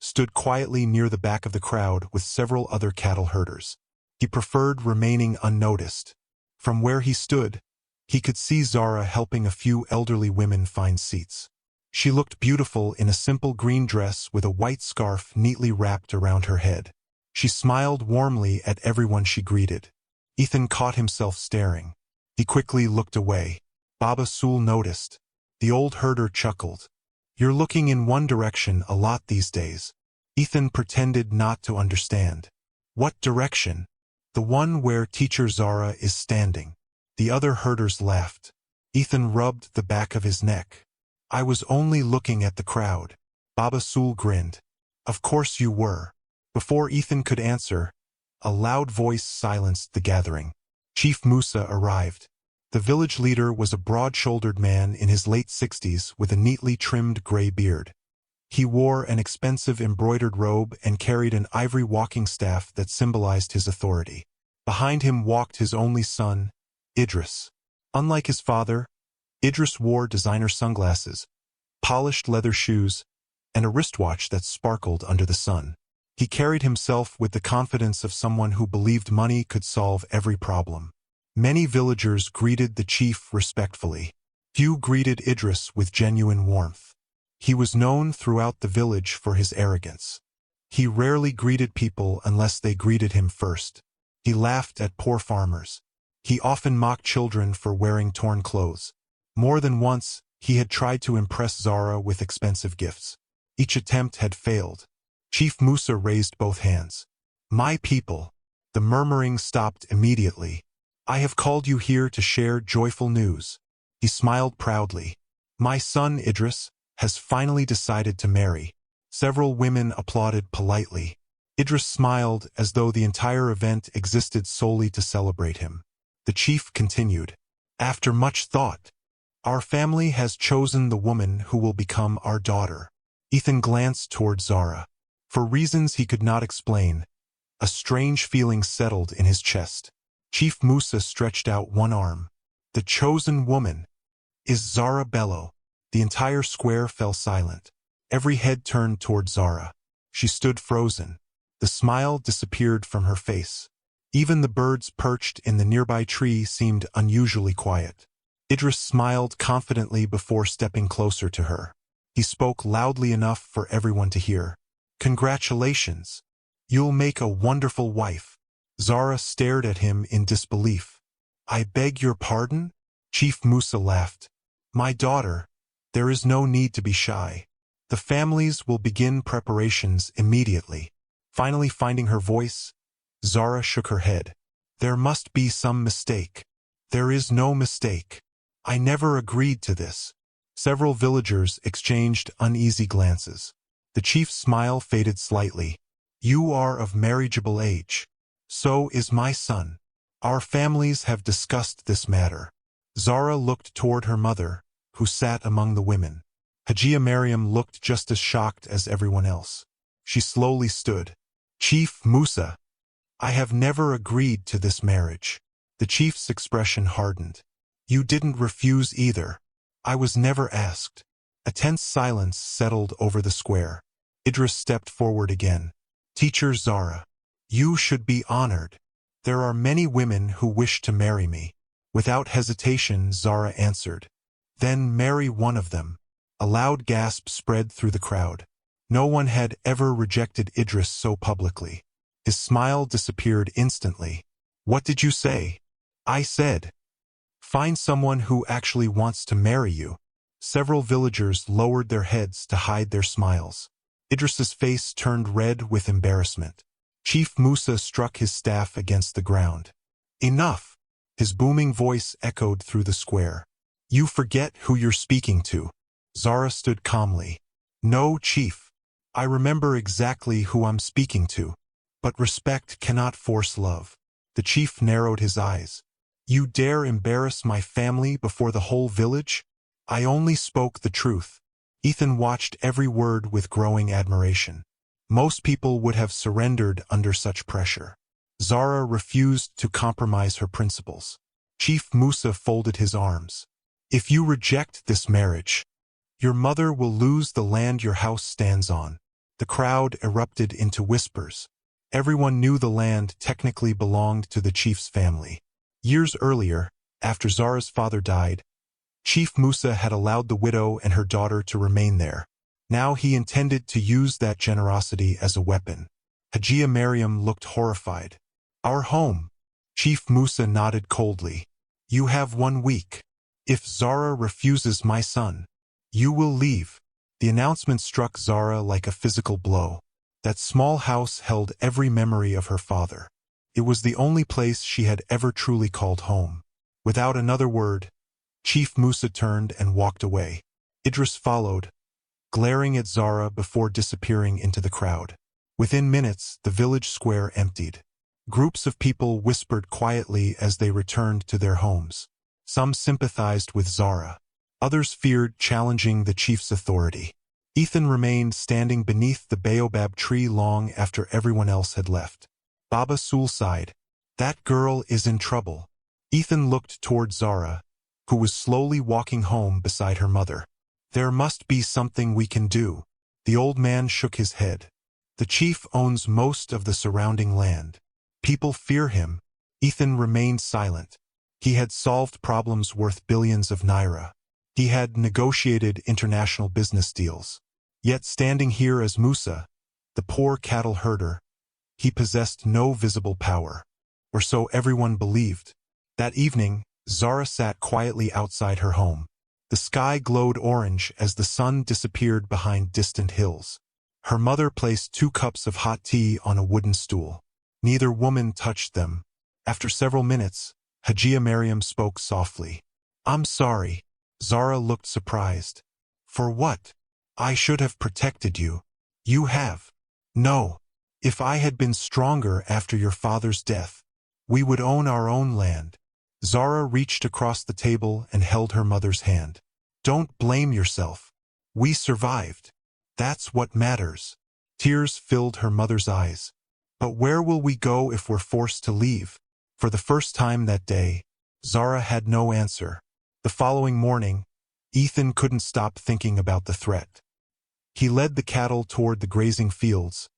stood quietly near the back of the crowd with several other cattle herders. He preferred remaining unnoticed. From where he stood, he could see Zara helping a few elderly women find seats. She looked beautiful in a simple green dress with a white scarf neatly wrapped around her head. She smiled warmly at everyone she greeted. Ethan caught himself staring. He quickly looked away. Baba Sul noticed. The old herder chuckled. "You're looking in one direction a lot these days." Ethan pretended not to understand. "What direction?" "The one where teacher Zara is standing." The other herders laughed. Ethan rubbed the back of his neck. "I was only looking at the crowd." Baba Sul grinned. "Of course you were." Before Ethan could answer, a loud voice silenced the gathering. Chief Musa arrived. The village leader was a broad-shouldered man in his late 60s with a neatly trimmed gray beard. He wore an expensive embroidered robe and carried an ivory walking staff that symbolized his authority. Behind him walked his only son, Idris. Unlike his father, Idris wore designer sunglasses, polished leather shoes, and a wristwatch that sparkled under the sun. He carried himself with the confidence of someone who believed money could solve every problem. Many villagers greeted the chief respectfully. Few greeted Idris with genuine warmth. He was known throughout the village for his arrogance. He rarely greeted people unless they greeted him first. He laughed at poor farmers. He often mocked children for wearing torn clothes. More than once, he had tried to impress Zara with expensive gifts. Each attempt had failed. Chief Musa raised both hands. "My people." The murmuring stopped immediately. "I have called you here to share joyful news." He smiled proudly. "My son Idris has finally decided to marry." Several women applauded politely. Idris smiled as though the entire event existed solely to celebrate him. The chief continued. "After much thought, Our family has chosen the woman who will become our daughter. Ethan glanced toward Zara. For reasons he could not explain, a strange feeling settled in his chest. Chief Musa stretched out one arm. The chosen woman is Zara Bello. The entire square fell silent. Every head turned toward Zara. She stood frozen. The smile disappeared from her face. Even the birds perched in the nearby tree seemed unusually quiet. Idris smiled confidently before stepping closer to her. He spoke loudly enough for everyone to hear. Congratulations. You'll make a wonderful wife. Zara stared at him in disbelief. I beg your pardon? Chief Musa laughed. My daughter, there is no need to be shy. The families will begin preparations immediately. Finally finding her voice, Zara shook her head. There must be some mistake. There is no mistake. I never agreed to this. Several villagers exchanged uneasy glances. The chief's smile faded slightly. You are of marriageable age. So is my son. Our families have discussed this matter. Zara looked toward her mother, who sat among the women. Hajia Mariam looked just as shocked as everyone else. She slowly stood. Chief Musa, I have never agreed to this marriage. The chief's expression hardened. You didn't refuse either. I was never asked. A tense silence settled over the square. Idris stepped forward again. Teacher Zara, you should be honored. There are many women who wish to marry me. Without hesitation, Zara answered. Then marry one of them. A loud gasp spread through the crowd. No one had ever rejected Idris so publicly. His smile disappeared instantly. What did you say? I said, find someone who actually wants to marry you. Several villagers lowered their heads to hide their smiles. Idris's face turned red with embarrassment. Chief Musa struck his staff against the ground. Enough! His booming voice echoed through the square. You forget who you're speaking to. Zara stood calmly. No, Chief. I remember exactly who I'm speaking to. But respect cannot force love. The chief narrowed his eyes. You dare embarrass my family before the whole village? I only spoke the truth. Ethan watched every word with growing admiration. Most people would have surrendered under such pressure. Zara refused to compromise her principles. Chief Musa folded his arms. If you reject this marriage, your mother will lose the land your house stands on. The crowd erupted into whispers. Everyone knew the land technically belonged to the chief's family. Years earlier, after Zara's father died, Chief Musa had allowed the widow and her daughter to remain there. Now he intended to use that generosity as a weapon. Hajia Mariam looked horrified. Our home. Chief Musa nodded coldly. You have 1 week. If Zara refuses my son, you will leave. The announcement struck Zara like a physical blow. That small house held every memory of her father. It was the only place she had ever truly called home. Without another word, Chief Musa turned and walked away. Idris followed, glaring at Zara before disappearing into the crowd. Within minutes, the village square emptied. Groups of people whispered quietly as they returned to their homes. Some sympathized with Zara. Others feared challenging the chief's authority. Ethan remained standing beneath the baobab tree long after everyone else had left. Baba Sul sighed. That girl is in trouble. Ethan looked toward Zara, who was slowly walking home beside her mother. There must be something we can do. The old man shook his head. The chief owns most of the surrounding land. People fear him. Ethan remained silent. He had solved problems worth billions of naira. He had negotiated international business deals. Yet standing here as Musa, the poor cattle herder, he possessed no visible power. Or so everyone believed. That evening, Zara sat quietly outside her home. The sky glowed orange as the sun disappeared behind distant hills. Her mother placed 2 cups of hot tea on a wooden stool. Neither woman touched them. After several minutes, Hajia Mariam spoke softly. I'm sorry. Zara looked surprised. For what? I should have protected you. You have. No. If I had been stronger after your father's death, we would own our own land. Zara reached across the table and held her mother's hand. Don't blame yourself. We survived. That's what matters. Tears filled her mother's eyes. But where will we go if we're forced to leave? For the first time that day, Zara had no answer. The following morning, Ethan couldn't stop thinking about the threat. He led the cattle toward the grazing fields,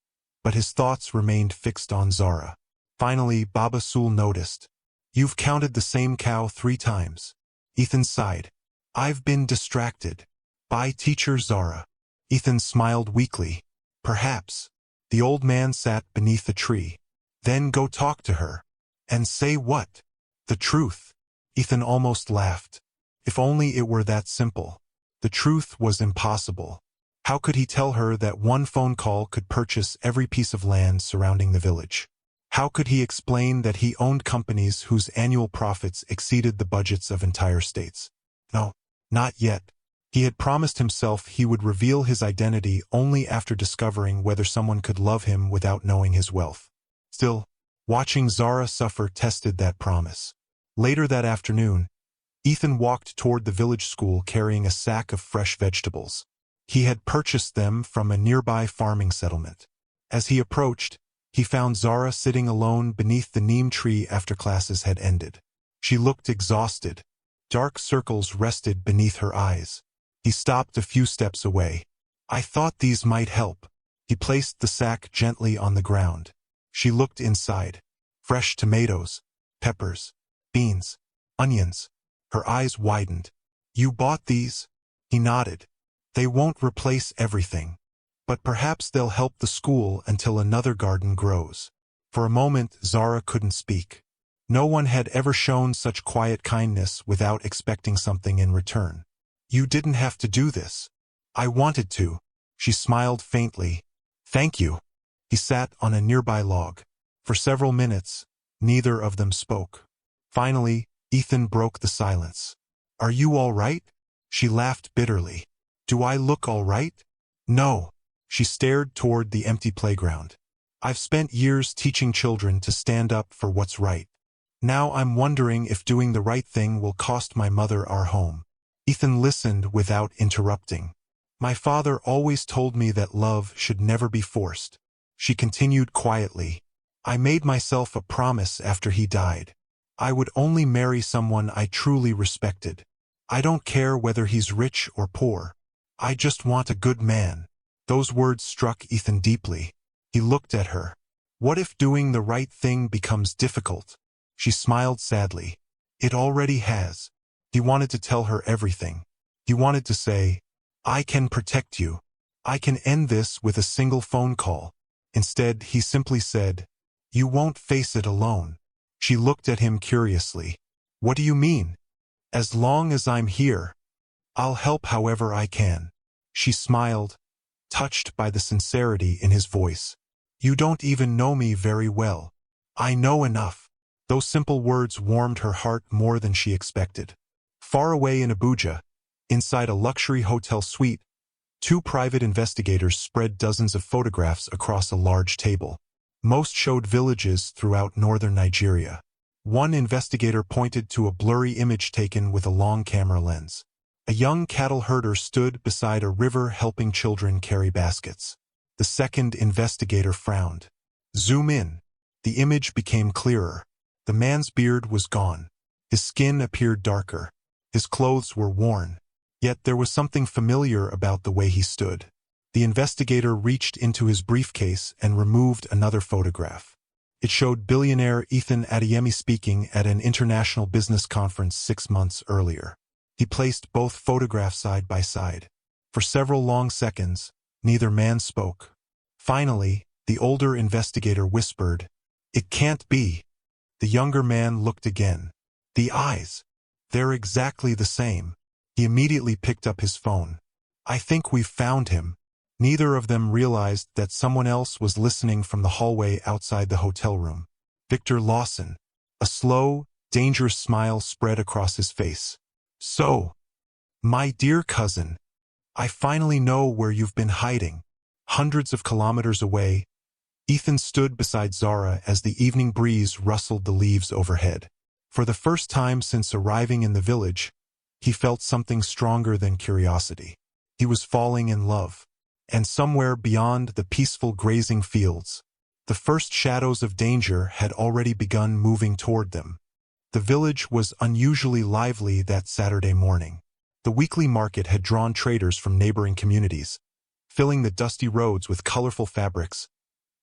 but his thoughts remained fixed on Zara. Finally, Baba Sul noticed. You've counted the same cow 3 times. Ethan sighed. I've been distracted. By teacher Zara. Ethan smiled weakly. Perhaps. The old man sat beneath a tree. Then go talk to her. And say what? The truth. Ethan almost laughed. If only it were that simple. The truth was impossible. How could he tell her that one phone call could purchase every piece of land surrounding the village? How could he explain that he owned companies whose annual profits exceeded the budgets of entire states? No, not yet. He had promised himself he would reveal his identity only after discovering whether someone could love him without knowing his wealth. Still, watching Zara suffer tested that promise. Later that afternoon, Ethan walked toward the village school carrying a sack of fresh vegetables. He had purchased them from a nearby farming settlement. As he approached, he found Zara sitting alone beneath the neem tree after classes had ended. She looked exhausted. Dark circles rested beneath her eyes. He stopped a few steps away. I thought these might help. He placed the sack gently on the ground. She looked inside. Fresh tomatoes, peppers, beans, onions. Her eyes widened. You bought these? He nodded. They won't replace everything. But perhaps they'll help the school until another garden grows. For a moment, Zara couldn't speak. No one had ever shown such quiet kindness without expecting something in return. You didn't have to do this. I wanted to. She smiled faintly. Thank you. He sat on a nearby log. For several minutes, neither of them spoke. Finally, Ethan broke the silence. Are you all right? She laughed bitterly. Do I look all right? No. She stared toward the empty playground. I've spent years teaching children to stand up for what's right. Now I'm wondering if doing the right thing will cost my mother our home. Ethan listened without interrupting. My father always told me that love should never be forced. She continued quietly. I made myself a promise after he died. I would only marry someone I truly respected. I don't care whether he's rich or poor. I just want a good man. Those words struck Ethan deeply. He looked at her. What if doing the right thing becomes difficult? She smiled sadly. It already has. He wanted to tell her everything. He wanted to say, I can protect you. I can end this with a single phone call. Instead, he simply said, You won't face it alone. She looked at him curiously. What do you mean? As long as I'm here, I'll help however I can. She smiled, touched by the sincerity in his voice. You don't even know me very well. I know enough. Those simple words warmed her heart more than she expected. Far away in Abuja, inside a luxury hotel suite, 2 private investigators spread dozens of photographs across a large table. Most showed villages throughout northern Nigeria. One investigator pointed to a blurry image taken with a long camera lens. A young cattle herder stood beside a river helping children carry baskets. The second investigator frowned. Zoom in. The image became clearer. The man's beard was gone. His skin appeared darker. His clothes were worn. Yet there was something familiar about the way he stood. The investigator reached into his briefcase and removed another photograph. It showed billionaire Ethan Adeyemi speaking at an international business conference 6 months earlier. He placed both photographs side by side. For several long seconds, neither man spoke. Finally, the older investigator whispered, It can't be. The younger man looked again. The eyes. They're exactly the same. He immediately picked up his phone. I think we've found him. Neither of them realized that someone else was listening from the hallway outside the hotel room. Victor Lawson. A slow, dangerous smile spread across his face. So, my dear cousin, I finally know where you've been hiding. Hundreds of kilometers away, Ethan stood beside Zara as the evening breeze rustled the leaves overhead. For the first time since arriving in the village, he felt something stronger than curiosity. He was falling in love. And somewhere beyond the peaceful grazing fields, the first shadows of danger had already begun moving toward them. The village was unusually lively that Saturday morning. The weekly market had drawn traders from neighboring communities, filling the dusty roads with colorful fabrics,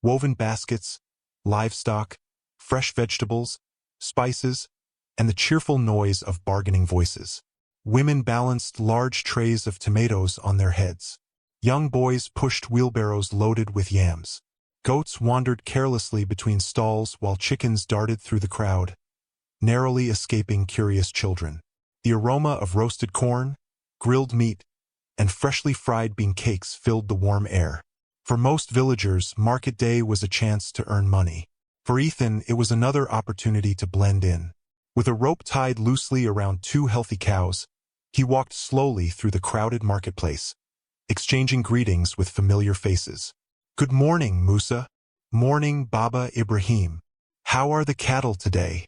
woven baskets, livestock, fresh vegetables, spices, and the cheerful noise of bargaining voices. Women balanced large trays of tomatoes on their heads. Young boys pushed wheelbarrows loaded with yams. Goats wandered carelessly between stalls while chickens darted through the crowd, narrowly escaping curious children. The aroma of roasted corn, grilled meat, and freshly fried bean cakes filled the warm air. For most villagers, market day was a chance to earn money. For Ethan, it was another opportunity to blend in. With a rope tied loosely around 2 healthy cows, he walked slowly through the crowded marketplace, exchanging greetings with familiar faces. "Good morning, Musa." "Morning, Baba Ibrahim." "How are the cattle today?"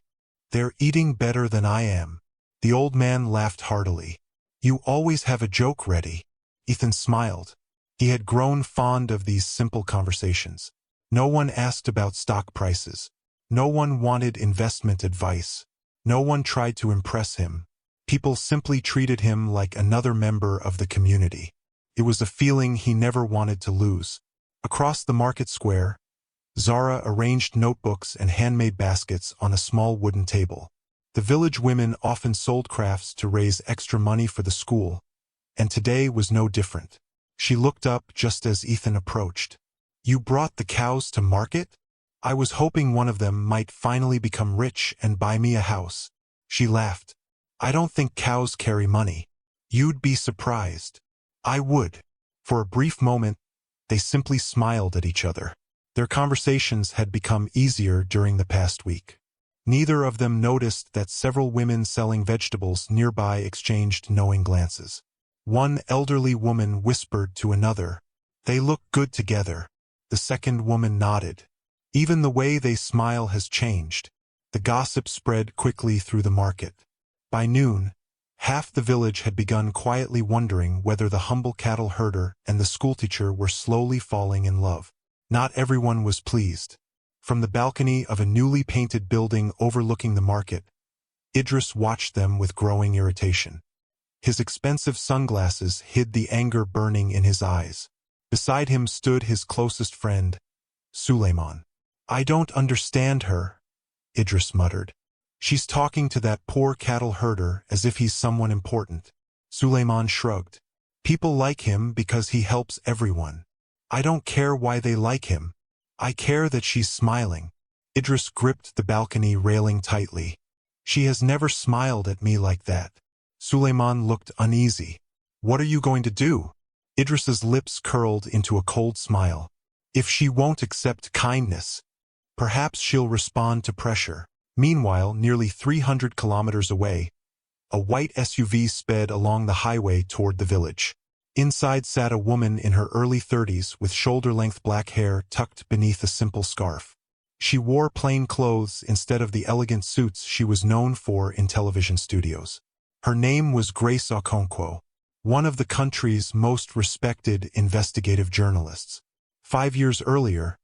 "They're eating better than I am." The old man laughed heartily. "You always have a joke ready." Ethan smiled. He had grown fond of these simple conversations. No one asked about stock prices. No one wanted investment advice. No one tried to impress him. People simply treated him like another member of the community. It was a feeling he never wanted to lose. Across the market square, Zara arranged notebooks and handmade baskets on a small wooden table. The village women often sold crafts to raise extra money for the school, and today was no different. She looked up just as Ethan approached. "You brought the cows to market? I was hoping one of them might finally become rich and buy me a house." She laughed. "I don't think cows carry money." "You'd be surprised." "I would." For a brief moment, they simply smiled at each other. Their conversations had become easier during the past week. Neither of them noticed that several women selling vegetables nearby exchanged knowing glances. One elderly woman whispered to another, "They look good together." The second woman nodded. Even the way they smile has changed. The gossip spread quickly through the market. By noon, half the village had begun quietly wondering whether the humble cattle herder and the schoolteacher were slowly falling in love. Not everyone was pleased. From the balcony of a newly painted building overlooking the market, Idris watched them with growing irritation. His expensive sunglasses hid the anger burning in his eyes. Beside him stood his closest friend, Suleiman. "I don't understand her," Idris muttered. "She's talking to that poor cattle herder as if he's someone important." Suleiman shrugged. "People like him because he helps everyone. I don't care why they like him. I care that she's smiling." Idris gripped the balcony railing tightly. "She has never smiled at me like that." Suleiman looked uneasy. "What are you going to do?" Idris's lips curled into a cold smile. "If she won't accept kindness, perhaps she'll respond to pressure." Meanwhile, nearly 300 kilometers away, a white SUV sped along the highway toward the village. Inside sat a woman in her early 30s with shoulder-length black hair tucked beneath a simple scarf. She wore plain clothes instead of the elegant suits she was known for in television studios. Her name was Grace Okonkwo, one of the country's most respected investigative journalists. 5 years earlier,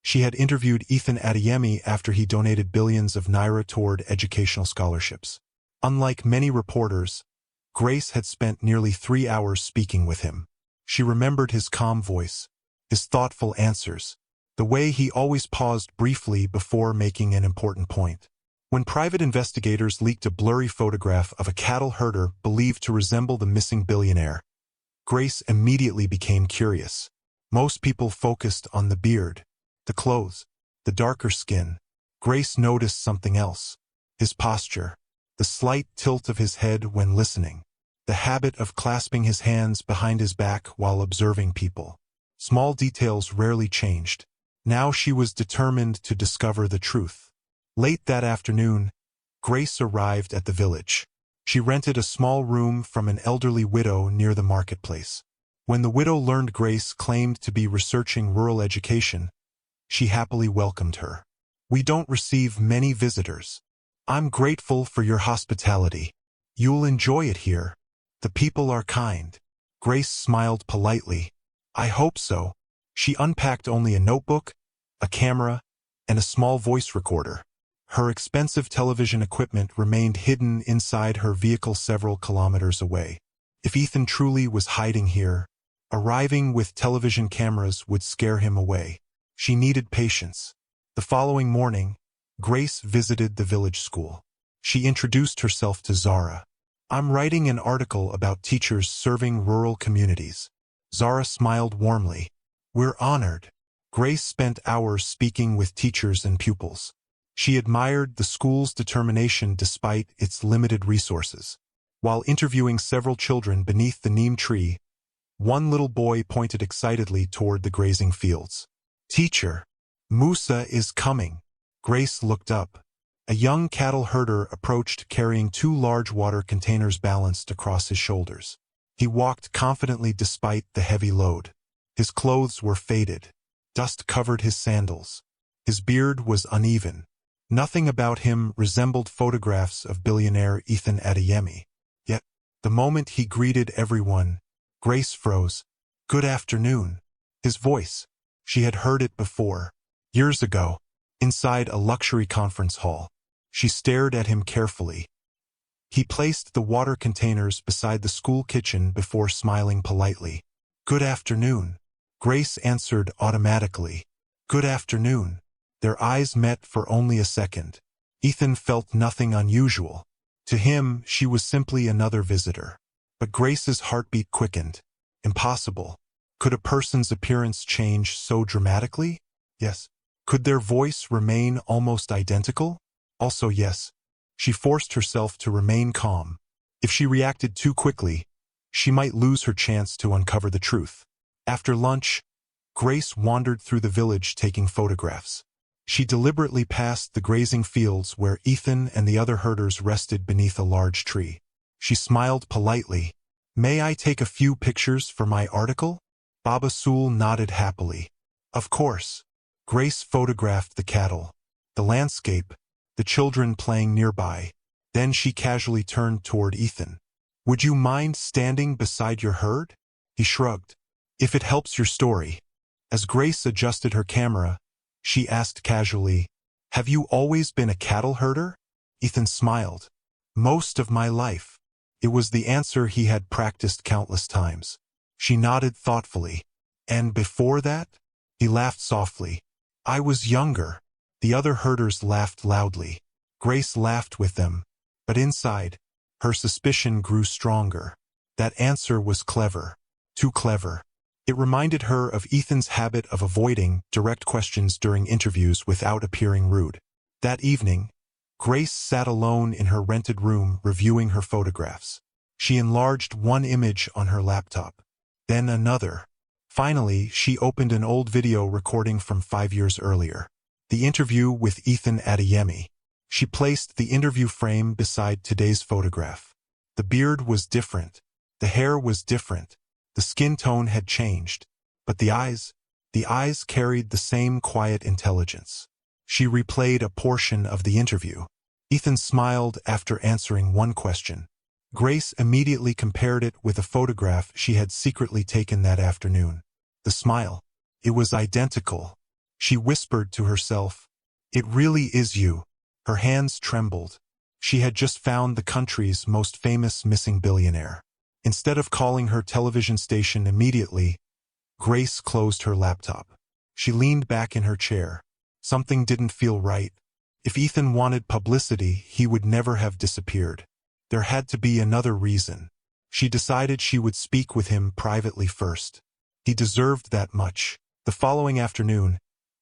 she had interviewed Ethan Adeyemi after he donated billions of naira toward educational scholarships. Unlike many reporters, Grace had spent nearly 3 hours speaking with him. She remembered his calm voice, his thoughtful answers, the way he always paused briefly before making an important point. When private investigators leaked a blurry photograph of a cattle herder believed to resemble the missing billionaire, Grace immediately became curious. Most people focused on the beard, the clothes, the darker skin. Grace noticed something else: his posture, the slight tilt of his head when listening, the habit of clasping his hands behind his back while observing people. Small details rarely changed. Now she was determined to discover the truth. Late that afternoon, Grace arrived at the village. She rented a small room from an elderly widow near the marketplace. When the widow learned Grace claimed to be researching rural education, she happily welcomed her. "We don't receive many visitors," I'm grateful for your hospitality. You'll enjoy it here. The people are kind. Grace smiled politely. I hope so. She unpacked only a notebook, a camera, and a small voice recorder. Her expensive television equipment remained hidden inside her vehicle several kilometers away. If Ethan truly was hiding here, arriving with television cameras would scare him away. She needed patience. The following morning, Grace visited the village school. She introduced herself to Zara. I'm writing an article about teachers serving rural communities. Zara smiled warmly. We're honored. Grace spent hours speaking with teachers and pupils. She admired the school's determination despite its limited resources. While interviewing several children beneath the neem tree, one little boy pointed excitedly toward the grazing fields. Teacher, Musa is coming. Grace looked up. A young cattle herder approached carrying 2 large water containers balanced across his shoulders. He walked confidently despite the heavy load. His clothes were faded. Dust covered his sandals. His beard was uneven. Nothing about him resembled photographs of billionaire Ethan Adeyemi. Yet, the moment he greeted everyone, Grace froze. Good afternoon. His voice. She had heard it before. Years ago, inside a luxury conference hall. She stared at him carefully. He placed the water containers beside the school kitchen before smiling politely. Good afternoon. Grace answered automatically. Good afternoon. Their eyes met for only a second. Ethan felt nothing unusual. To him, she was simply another visitor. But Grace's heartbeat quickened. Impossible. Could a person's appearance change so dramatically? Yes. Could their voice remain almost identical? Also yes. She forced herself to remain calm. If she reacted too quickly, she might lose her chance to uncover the truth. After lunch, Grace wandered through the village taking photographs. She deliberately passed the grazing fields where Ethan and the other herders rested beneath a large tree. She smiled politely. May I take a few pictures for my article? Baba Sool nodded happily. Of course. Grace photographed the cattle, the landscape, the children playing nearby. Then she casually turned toward Ethan. Would you mind standing beside your herd? He shrugged. If it helps your story. As Grace adjusted her camera, she asked casually, Have you always been a cattle herder? Ethan smiled. Most of my life. It was the answer he had practiced countless times. She nodded thoughtfully. And before that? He laughed softly. I was younger. The other herders laughed loudly. Grace laughed with them. But inside, her suspicion grew stronger. That answer was clever. Too clever. It reminded her of Ethan's habit of avoiding direct questions during interviews without appearing rude. That evening, Grace sat alone in her rented room reviewing her photographs. She enlarged one image on her laptop, then another. Finally, she opened an old video recording from 5 years earlier. The interview with Ethan Adeyemi. She placed the interview frame beside today's photograph. The beard was different. The hair was different. The skin tone had changed. But the eyes carried the same quiet intelligence. She replayed a portion of the interview. Ethan smiled after answering one question. Grace immediately compared it with a photograph she had secretly taken that afternoon. The smile. It was identical. She whispered to herself, It really is you. Her hands trembled. She had just found the country's most famous missing billionaire. Instead of calling her television station immediately, Grace closed her laptop. She leaned back in her chair. Something didn't feel right. If Ethan wanted publicity, he would never have disappeared. There had to be another reason. She decided she would speak with him privately first. He deserved that much. The following afternoon,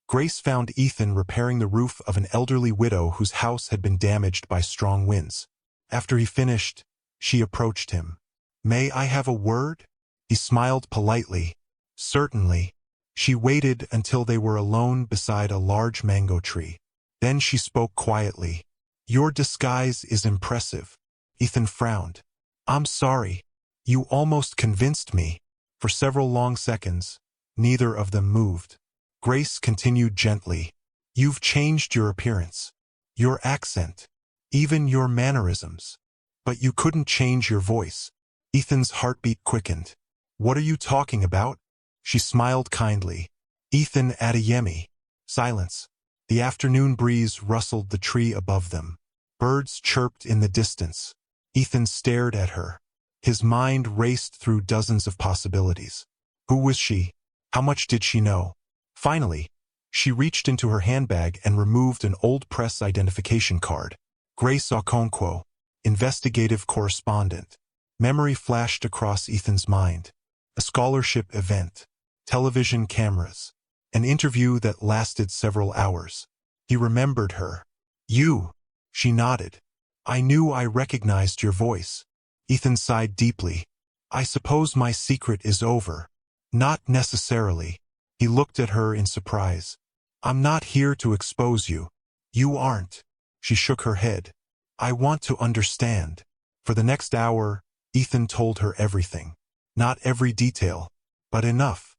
Grace found Ethan repairing the roof of an elderly widow whose house had been damaged by strong winds. After he finished, she approached him. May I have a word? He smiled politely. Certainly. She waited until they were alone beside a large mango tree. Then she spoke quietly. Your disguise is impressive. Ethan frowned. I'm sorry. You almost convinced me. For several long seconds, neither of them moved. Grace continued gently. You've changed your appearance. Your accent. even your mannerisms. But you couldn't change your voice. Ethan's heartbeat quickened. What are you talking about? She smiled kindly. Ethan Adeyemi. Silence. The afternoon breeze rustled the tree above them. Birds chirped in the distance. Ethan stared at her. His mind raced through dozens of possibilities. Who was she? How much did she know? Finally, she reached into her handbag and removed an old press identification card. Grace Okonkwo, investigative correspondent. Memory flashed across Ethan's mind. A scholarship event. Television cameras. An interview that lasted several hours. He remembered her. You. She nodded. I knew I recognized your voice. Ethan sighed deeply. I suppose my secret is over. Not necessarily. He looked at her in surprise. I'm not here to expose you. You aren't. She shook her head. I want to understand. For the next hour, Ethan told her everything. Not every detail, but enough.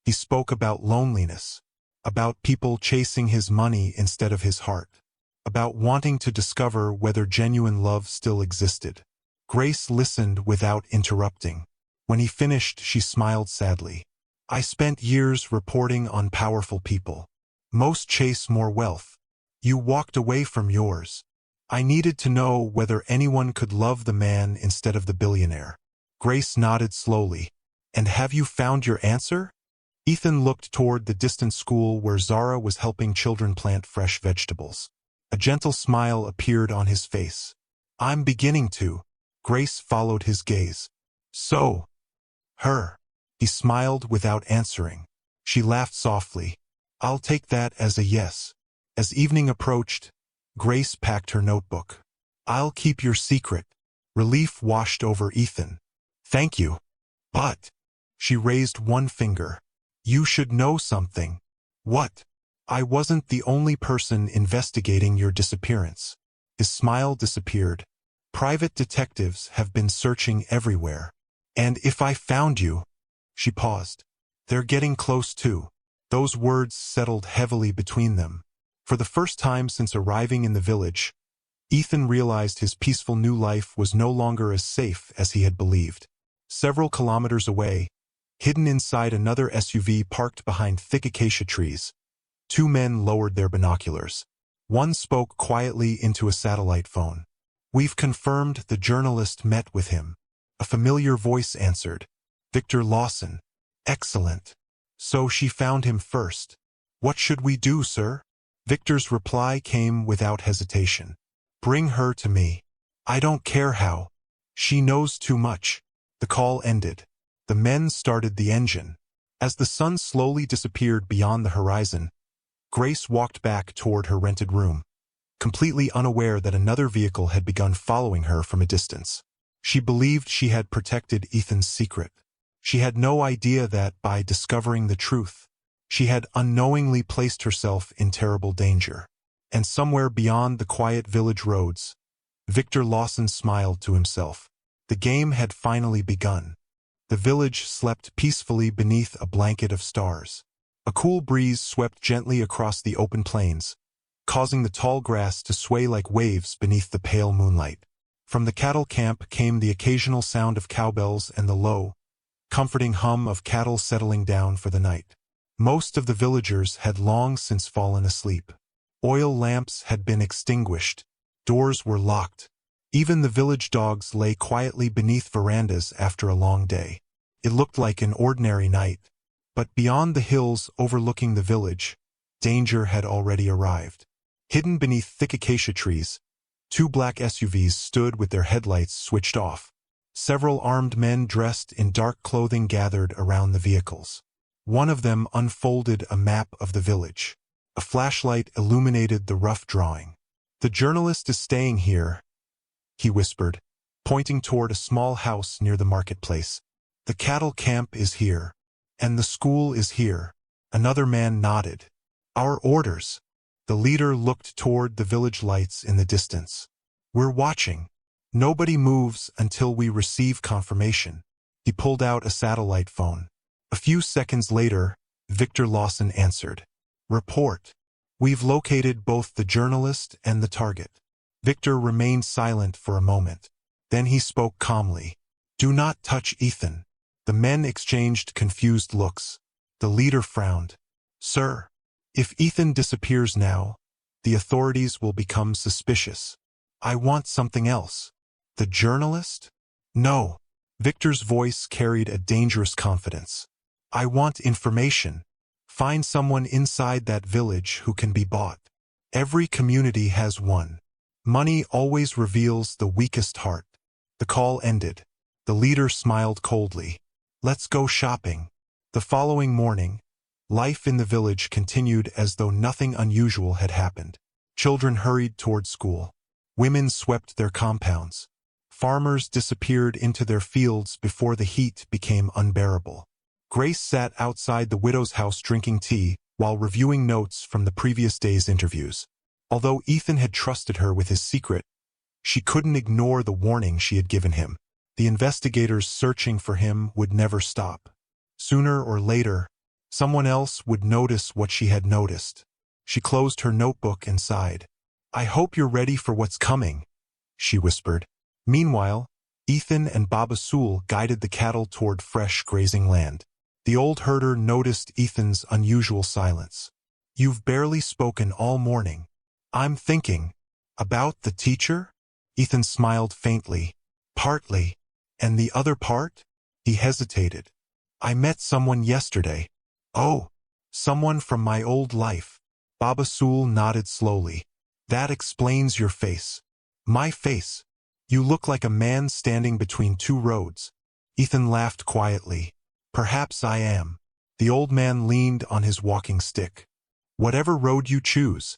He spoke about loneliness, about people chasing his money instead of his heart, about wanting to discover whether genuine love still existed. Grace listened without interrupting. When he finished, she smiled sadly. I spent years reporting on powerful people. Most chase more wealth. You walked away from yours. I needed to know whether anyone could love the man instead of the billionaire. Grace nodded slowly. And have you found your answer? Ethan looked toward the distant school where Zara was helping children plant fresh vegetables. A gentle smile appeared on his face. I'm beginning to. Grace followed his gaze. So. Her. He smiled without answering. She laughed softly. I'll take that as a yes. As evening approached, Grace packed her notebook. I'll keep your secret. Relief washed over Ethan. Thank you. But. She raised one finger. You should know something. What? I wasn't the only person investigating your disappearance. His smile disappeared. Private detectives have been searching everywhere. And if I found you... She paused. They're getting close too. Those words settled heavily between them. For the first time since arriving in the village, Ethan realized his peaceful new life was no longer as safe as he had believed. Several kilometers away, hidden inside another SUV parked behind thick acacia trees, two men lowered their binoculars. One spoke quietly into a satellite phone. We've confirmed the journalist met with him. A familiar voice answered. Victor Lawson. Excellent. So she found him first. What should we do, sir? Victor's reply came without hesitation. Bring her to me. I don't care how. She knows too much. The call ended. The men started the engine. As the sun slowly disappeared beyond the horizon, Grace walked back toward her rented room, completely unaware that another vehicle had begun following her from a distance. She believed she had protected Ethan's secret. She had no idea that, by discovering the truth, she had unknowingly placed herself in terrible danger. And somewhere beyond the quiet village roads, Victor Lawson smiled to himself. The game had finally begun. The village slept peacefully beneath a blanket of stars. A cool breeze swept gently across the open plains, causing the tall grass to sway like waves beneath the pale moonlight. From the cattle camp came the occasional sound of cowbells and the low, comforting hum of cattle settling down for the night. Most of the villagers had long since fallen asleep. Oil lamps had been extinguished. Doors were locked. Even the village dogs lay quietly beneath verandas after a long day. It looked like an ordinary night. But beyond the hills overlooking the village, danger had already arrived. Hidden beneath thick acacia trees, two black SUVs stood with their headlights switched off. Several armed men dressed in dark clothing gathered around the vehicles. One of them unfolded a map of the village. A flashlight illuminated the rough drawing. The journalist is staying here, he whispered, pointing toward a small house near the marketplace. The cattle camp is here. And the school is here. Another man nodded. Our orders. The leader looked toward the village lights in the distance. We're watching. Nobody moves until we receive confirmation. He pulled out a satellite phone. A few seconds later, Victor Lawson answered. Report. We've located both the journalist and the target. Victor remained silent for a moment. Then he spoke calmly. "Do not touch Ethan." The men exchanged confused looks. The leader frowned. "Sir, if Ethan disappears now, the authorities will become suspicious. I want something else." "The journalist?" "No." Victor's voice carried a dangerous confidence. "I want information. Find someone inside that village who can be bought. Every community has one. Money always reveals the weakest heart." The call ended. The leader smiled coldly. "Let's go shopping." The following morning, life in the village continued as though nothing unusual had happened. Children hurried toward school. Women swept their compounds. Farmers disappeared into their fields before the heat became unbearable. Grace sat outside the widow's house drinking tea while reviewing notes from the previous day's interviews. Although Ethan had trusted her with his secret, she couldn't ignore the warning she had given him. The investigators searching for him would never stop. Sooner or later, someone else would notice what she had noticed. She closed her notebook and sighed. "I hope you're ready for what's coming," she whispered. Meanwhile, Ethan and Baba Sool guided the cattle toward fresh grazing land. The old herder noticed Ethan's unusual silence. "You've barely spoken all morning." "I'm thinking." "About the teacher?" Ethan smiled faintly. "Partly. And the other part?" He hesitated. "I met someone yesterday." "Oh, someone from my old life." Baba Sool nodded slowly. "That explains your face." "My face? You look like a man standing between two roads." Ethan laughed quietly. "Perhaps I am." The old man leaned on his walking stick. "Whatever road you choose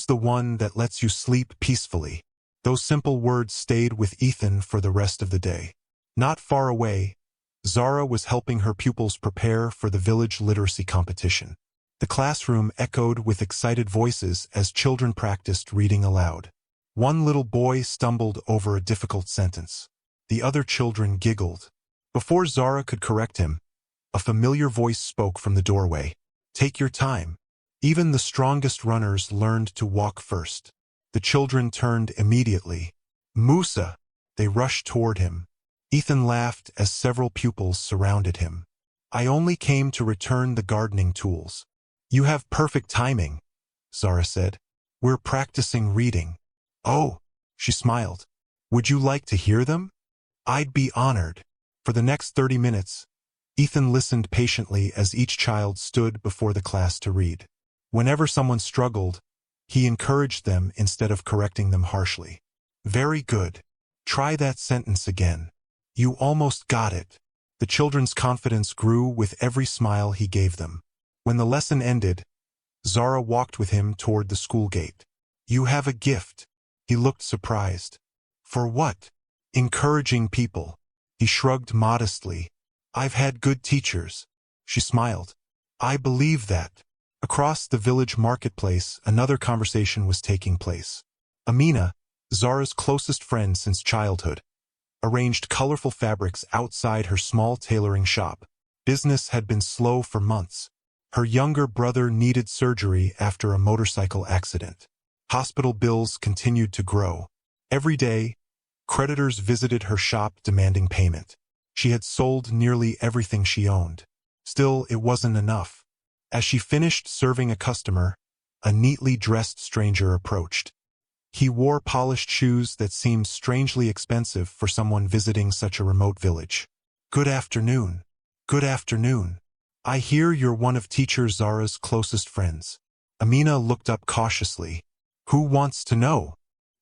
the one that lets you sleep peacefully." Those simple words stayed with Ethan for the rest of the day. Not far away, Zara was helping her pupils prepare for the village literacy competition. The classroom echoed with excited voices as children practiced reading aloud. One little boy stumbled over a difficult sentence. The other children giggled. Before Zara could correct him, a familiar voice spoke from the doorway. "Take your time." Even the strongest runners learned to walk first. The children turned immediately. "Musa!" They rushed toward him. Ethan laughed as several pupils surrounded him. "I only came to return the gardening tools." "You have perfect timing," Zara said. "We're practicing reading." "Oh," she smiled. "Would you like to hear them?" "I'd be honored." For the next 30 minutes, Ethan listened patiently as each child stood before the class to read. Whenever someone struggled, he encouraged them instead of correcting them harshly. "Very good. Try that sentence again. You almost got it." The children's confidence grew with every smile he gave them. When the lesson ended, Zara walked with him toward the school gate. "You have a gift." He looked surprised. "For what?" "Encouraging people." He shrugged modestly. "I've had good teachers." She smiled. "I believe that." Across the village marketplace, another conversation was taking place. Amina, Zara's closest friend since childhood, arranged colorful fabrics outside her small tailoring shop. Business had been slow for months. Her younger brother needed surgery after a motorcycle accident. Hospital bills continued to grow. Every day, creditors visited her shop demanding payment. She had sold nearly everything she owned. Still, it wasn't enough. As she finished serving a customer, a neatly dressed stranger approached. He wore polished shoes that seemed strangely expensive for someone visiting such a remote village. "Good afternoon." "Good afternoon. I hear you're one of Teacher Zara's closest friends." Amina looked up cautiously. "Who wants to know?"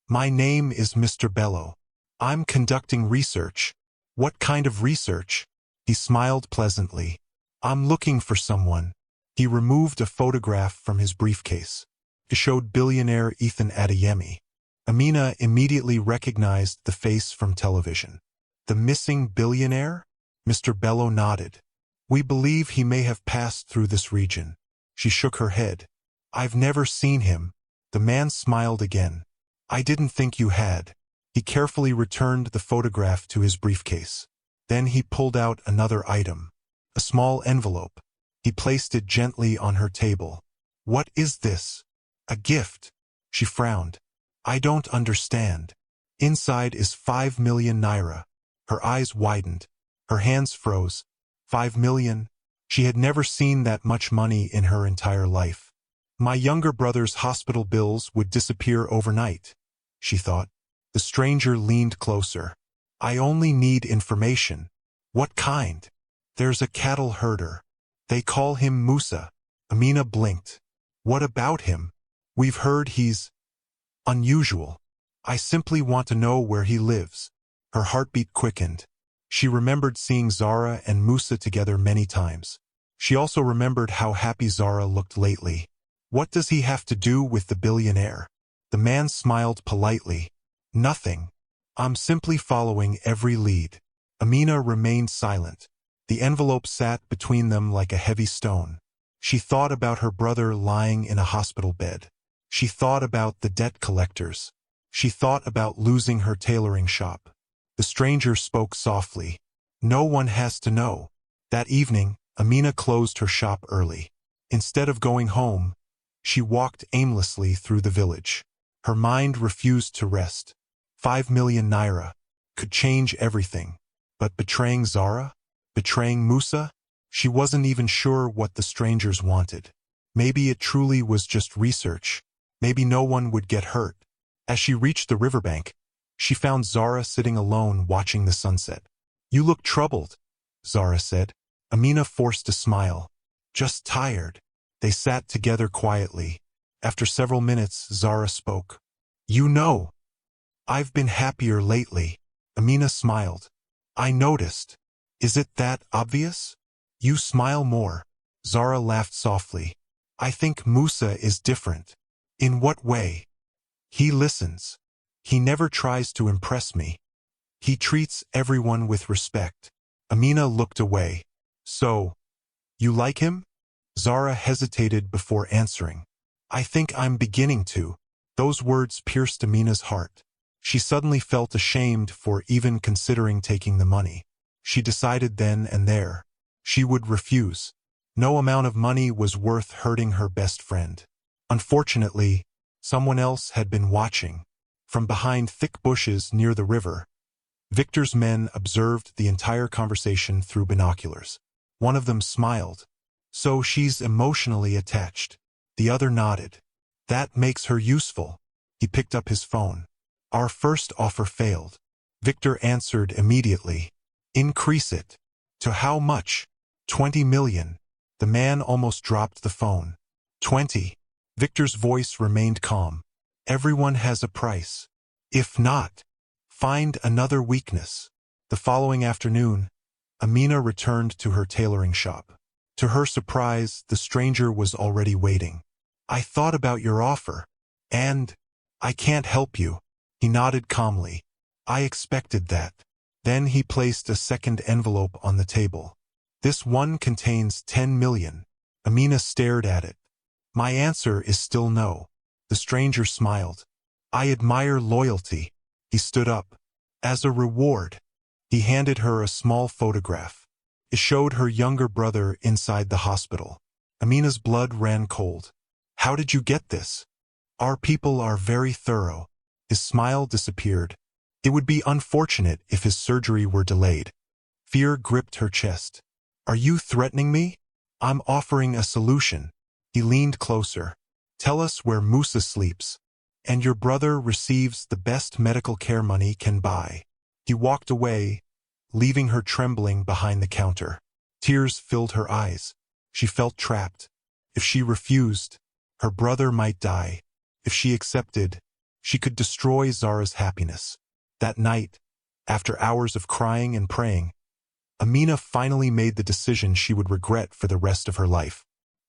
"My name is Mr. Bello. I'm conducting research." "What kind of research?" He smiled pleasantly. "I'm looking for someone." He removed a photograph from his briefcase. It showed billionaire Ethan Adeyemi. Amina immediately recognized the face from television. "The missing billionaire?" Mr. Bello nodded. "We believe he may have passed through this region." She shook her head. "I've never seen him." The man smiled again. "I didn't think you had." He carefully returned the photograph to his briefcase. Then he pulled out another item, a small envelope. He placed it gently on her table. "What is this?" "A gift." She frowned. I don't understand. Inside is 5 million naira. Her eyes widened. Her hands froze. 5 million? She had never seen that much money in her entire life. My younger brother's hospital bills would disappear overnight, she thought. The stranger leaned closer. I only need information. What kind? There's a cattle herder. They call him Musa. Amina blinked. What about him? We've heard he's unusual. I simply want to know where he lives. Her heartbeat quickened. She remembered seeing Zara and Musa together many times. She also remembered how happy Zara looked lately. What does he have to do with the billionaire? The man smiled politely. Nothing. I'm simply following every lead. Amina remained silent. The envelope sat between them like a heavy stone. She thought about her brother lying in a hospital bed. She thought about the debt collectors. She thought about losing her tailoring shop. The stranger spoke softly. No one has to know. That evening, Amina closed her shop early. Instead of going home, she walked aimlessly through the village. Her mind refused to rest. 5 million naira could change everything. But betraying Zara? Betraying Musa? She wasn't even sure what the strangers wanted. Maybe it truly was just research. Maybe no one would get hurt. As she reached the riverbank, she found Zara sitting alone watching the sunset. You look troubled, Zara said. Amina forced a smile. Just tired. They sat together quietly. After several minutes, Zara spoke. You know, I've been happier lately. Amina smiled. I noticed. Is it that obvious? You smile more. Zara laughed softly. I think Musa is different. In what way? He listens. He never tries to impress me. He treats everyone with respect. Amina looked away. So, you like him? Zara hesitated before answering. I think I'm beginning to. Those words pierced Amina's heart. She suddenly felt ashamed for even considering taking the money. She decided then and there. She would refuse. No amount of money was worth hurting her best friend. Unfortunately, someone else had been watching. From behind thick bushes near the river, Victor's men observed the entire conversation through binoculars. One of them smiled. So she's emotionally attached. The other nodded. That makes her useful. He picked up his phone. Our first offer failed. Victor answered immediately. Increase it. To how much? 20 million. The man almost dropped the phone. 20. Victor's voice remained calm. Everyone has a price. If not, find another weakness. The following afternoon, Amina returned to her tailoring shop. To her surprise, the stranger was already waiting. I thought about your offer. And I can't help you. He nodded calmly. I expected that. Then he placed a second envelope on the table. This one contains 10 million. Amina stared at it. My answer is still no. The stranger smiled. I admire loyalty. He stood up. As a reward, he handed her a small photograph. It showed her younger brother inside the hospital. Amina's blood ran cold. How did you get this? Our people are very thorough. His smile disappeared. It would be unfortunate if his surgery were delayed. Fear gripped her chest. Are you threatening me? I'm offering a solution. He leaned closer. Tell us where Musa sleeps, and your brother receives the best medical care money can buy. He walked away, leaving her trembling behind the counter. Tears filled her eyes. She felt trapped. If she refused, her brother might die. If she accepted, she could destroy Zara's happiness. That night, after hours of crying and praying, Amina finally made the decision she would regret for the rest of her life.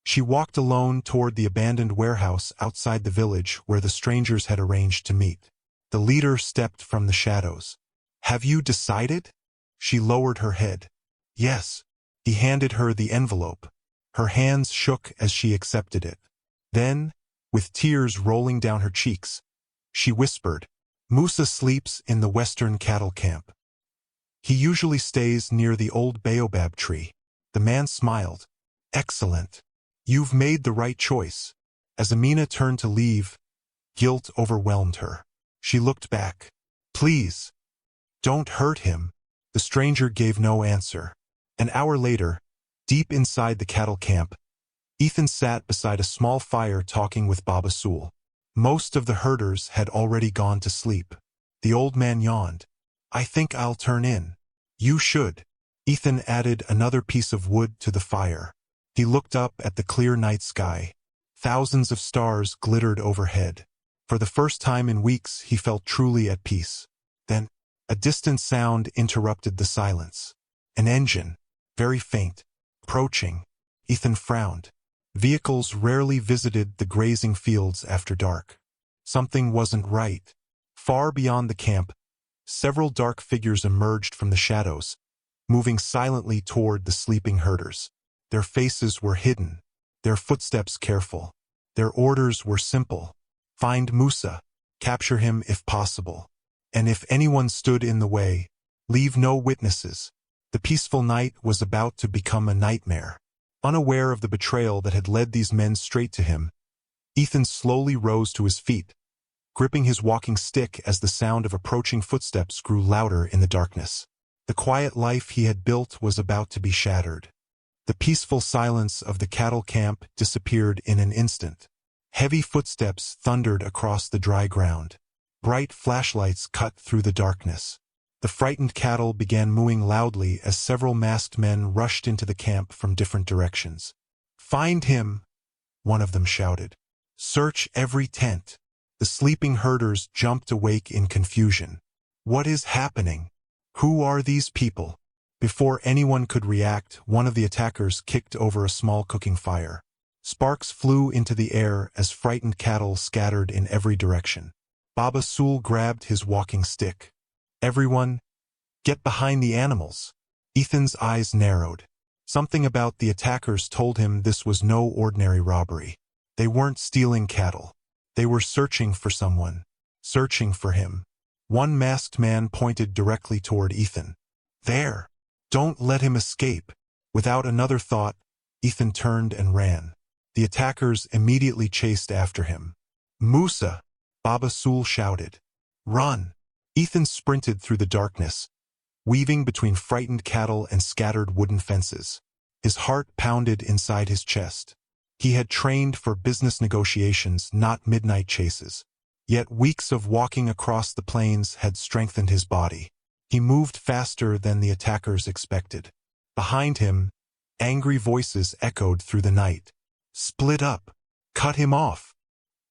She walked alone toward the abandoned warehouse outside the village where the strangers had arranged to meet. The leader stepped from the shadows. Have you decided? She lowered her head. Yes. He handed her the envelope. Her hands shook as she accepted it. Then, with tears rolling down her cheeks, she whispered, Musa sleeps in the western cattle camp. He usually stays near the old baobab tree. The man smiled. Excellent. You've made the right choice. As Amina turned to leave, Guilt overwhelmed her. She looked back. "Please, don't hurt him." The stranger gave no answer. An hour later, deep inside the cattle camp, Ethan sat beside a small fire talking with Baba Sool. Most of the herders had already gone to sleep. The old man yawned. "I think I'll turn in." "You should." Ethan added another piece of wood to the fire. He looked up at the clear night sky. Thousands of stars glittered overhead. For the first time in weeks, he felt truly at peace. Then, a distant sound interrupted the silence. An engine, very faint, approaching. Ethan frowned. Vehicles rarely visited the grazing fields after dark. Something wasn't right. Far beyond the camp, several dark figures emerged from the shadows, moving silently toward the sleeping herders. Their faces were hidden, their footsteps careful. Their orders were simple. Find Musa, capture him if possible. And if anyone stood in the way, leave no witnesses. The peaceful night was about to become a nightmare. Unaware of the betrayal that had led these men straight to him, Ethan slowly rose to his feet, gripping his walking stick as the sound of approaching footsteps grew louder in the darkness. The quiet life he had built was about to be shattered. The peaceful silence of the cattle camp disappeared in an instant. Heavy footsteps thundered across the dry ground. Bright flashlights cut through the darkness. The frightened cattle began mooing loudly as several masked men rushed into the camp from different directions. "Find him!" one of them shouted. "Search every tent." The sleeping herders jumped awake in confusion. "What is happening? Who are these people?" Before anyone could react, one of the attackers kicked over a small cooking fire. Sparks flew into the air as frightened cattle scattered in every direction. Baba Sool grabbed his walking stick. "Everyone, get behind the animals." Ethan's eyes narrowed. Something about the attackers told him this was no ordinary robbery. They weren't stealing cattle. They were searching for someone. Searching for him. One masked man pointed directly toward Ethan. "There! Don't let him escape." Without another thought, Ethan turned and ran. The attackers immediately chased after him. "Musa!" Baba Sool shouted. "Run!" Ethan sprinted through the darkness, weaving between frightened cattle and scattered wooden fences. His heart pounded inside his chest. He had trained for business negotiations, not midnight chases. Yet weeks of walking across the plains had strengthened his body. He moved faster than the attackers expected. Behind him, angry voices echoed through the night. "Split up! Cut him off!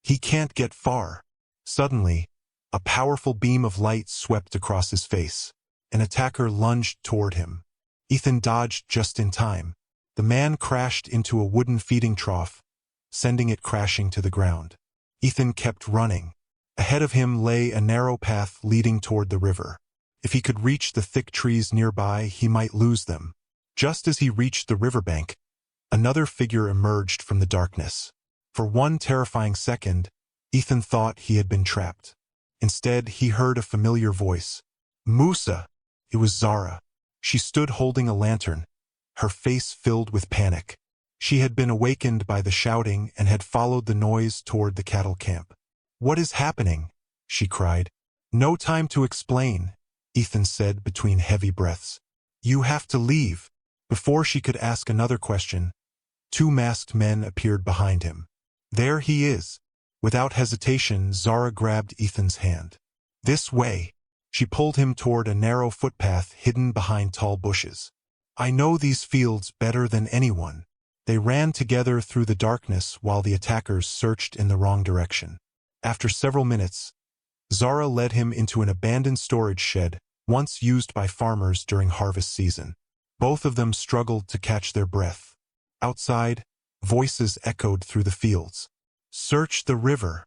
He can't get far!" Suddenly, a powerful beam of light swept across his face. An attacker lunged toward him. Ethan dodged just in time. The man crashed into a wooden feeding trough, sending it crashing to the ground. Ethan kept running. Ahead of him lay a narrow path leading toward the river. If he could reach the thick trees nearby, he might lose them. Just as he reached the riverbank, another figure emerged from the darkness. For one terrifying second, Ethan thought he had been trapped. Instead, he heard a familiar voice. "Musa!" It was Zara. She stood holding a lantern, her face filled with panic. She had been awakened by the shouting and had followed the noise toward the cattle camp. "What is happening?" she cried. "No time to explain," Ethan said between heavy breaths. "You have to leave." Before she could ask another question, two masked men appeared behind him. "There he is." Without hesitation, Zara grabbed Ethan's hand. "This way." She pulled him toward a narrow footpath hidden behind tall bushes. "I know these fields better than anyone." They ran together through the darkness while the attackers searched in the wrong direction. After several minutes, Zara led him into an abandoned storage shed, once used by farmers during harvest season. Both of them struggled to catch their breath. Outside, voices echoed through the fields. "Search the river.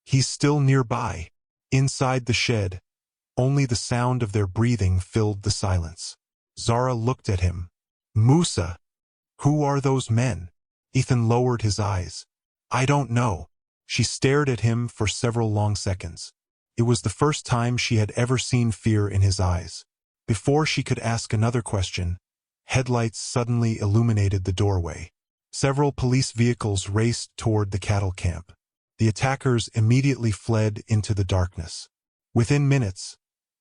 He's still nearby." Inside the shed, only the sound of their breathing filled the silence. Zara looked at him. "Musa, who are those men?" Ethan lowered his eyes. "I don't know." She stared at him for several long seconds. It was the first time she had ever seen fear in his eyes. Before she could ask another question, headlights suddenly illuminated the doorway. Several police vehicles raced toward the cattle camp. The attackers immediately fled into the darkness. Within minutes,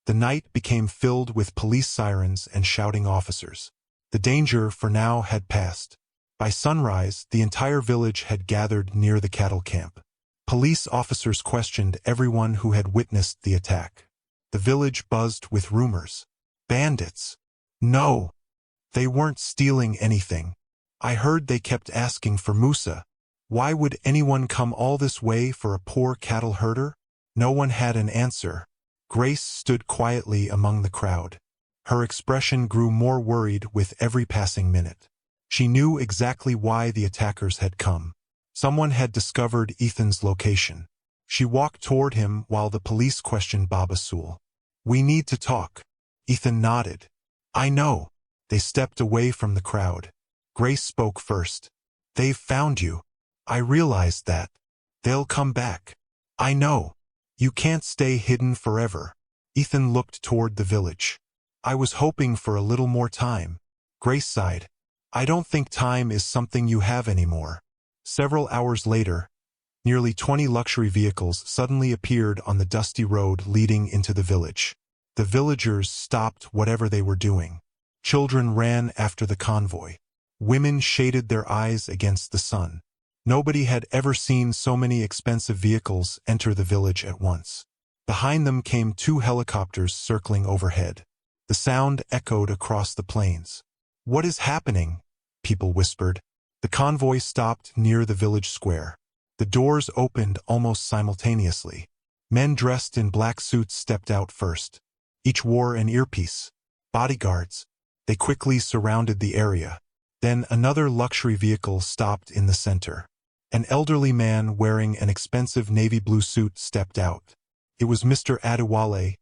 the night became filled with police sirens and shouting officers. The danger for now had passed. By sunrise, the entire village had gathered near the cattle camp. Police officers questioned everyone who had witnessed the attack. The village buzzed with rumors. Bandits. No. They weren't stealing anything. I heard they kept asking for Musa. Why would anyone come all this way for a poor cattle herder? No one had an answer. Grace stood quietly among the crowd. Her expression grew more worried with every passing minute. She knew exactly why the attackers had come. Someone had discovered Ethan's location. She walked toward him while the police questioned Baba Sool. "We need to talk." Ethan nodded. "I know." They stepped away from the crowd. Grace spoke first. "They've found you. I realized that. They'll come back. I know. You can't stay hidden forever." Ethan looked toward the village. "I was hoping for a little more time." Grace sighed. "I don't think time is something you have anymore." Several hours later, nearly 20 luxury vehicles suddenly appeared on the dusty road leading into the village. The villagers stopped whatever they were doing. Children ran after the convoy. Women shaded their eyes against the sun. Nobody had ever seen so many expensive vehicles enter the village at once. Behind them came 2 helicopters circling overhead. The sound echoed across the plains. "What is happening?" people whispered. The convoy stopped near the village square. The doors opened almost simultaneously. Men dressed in black suits stepped out first. Each wore an earpiece. Bodyguards. They quickly surrounded the area. Then another luxury vehicle stopped in the center. An elderly man wearing an expensive navy blue suit stepped out. It was Mr. Adewale,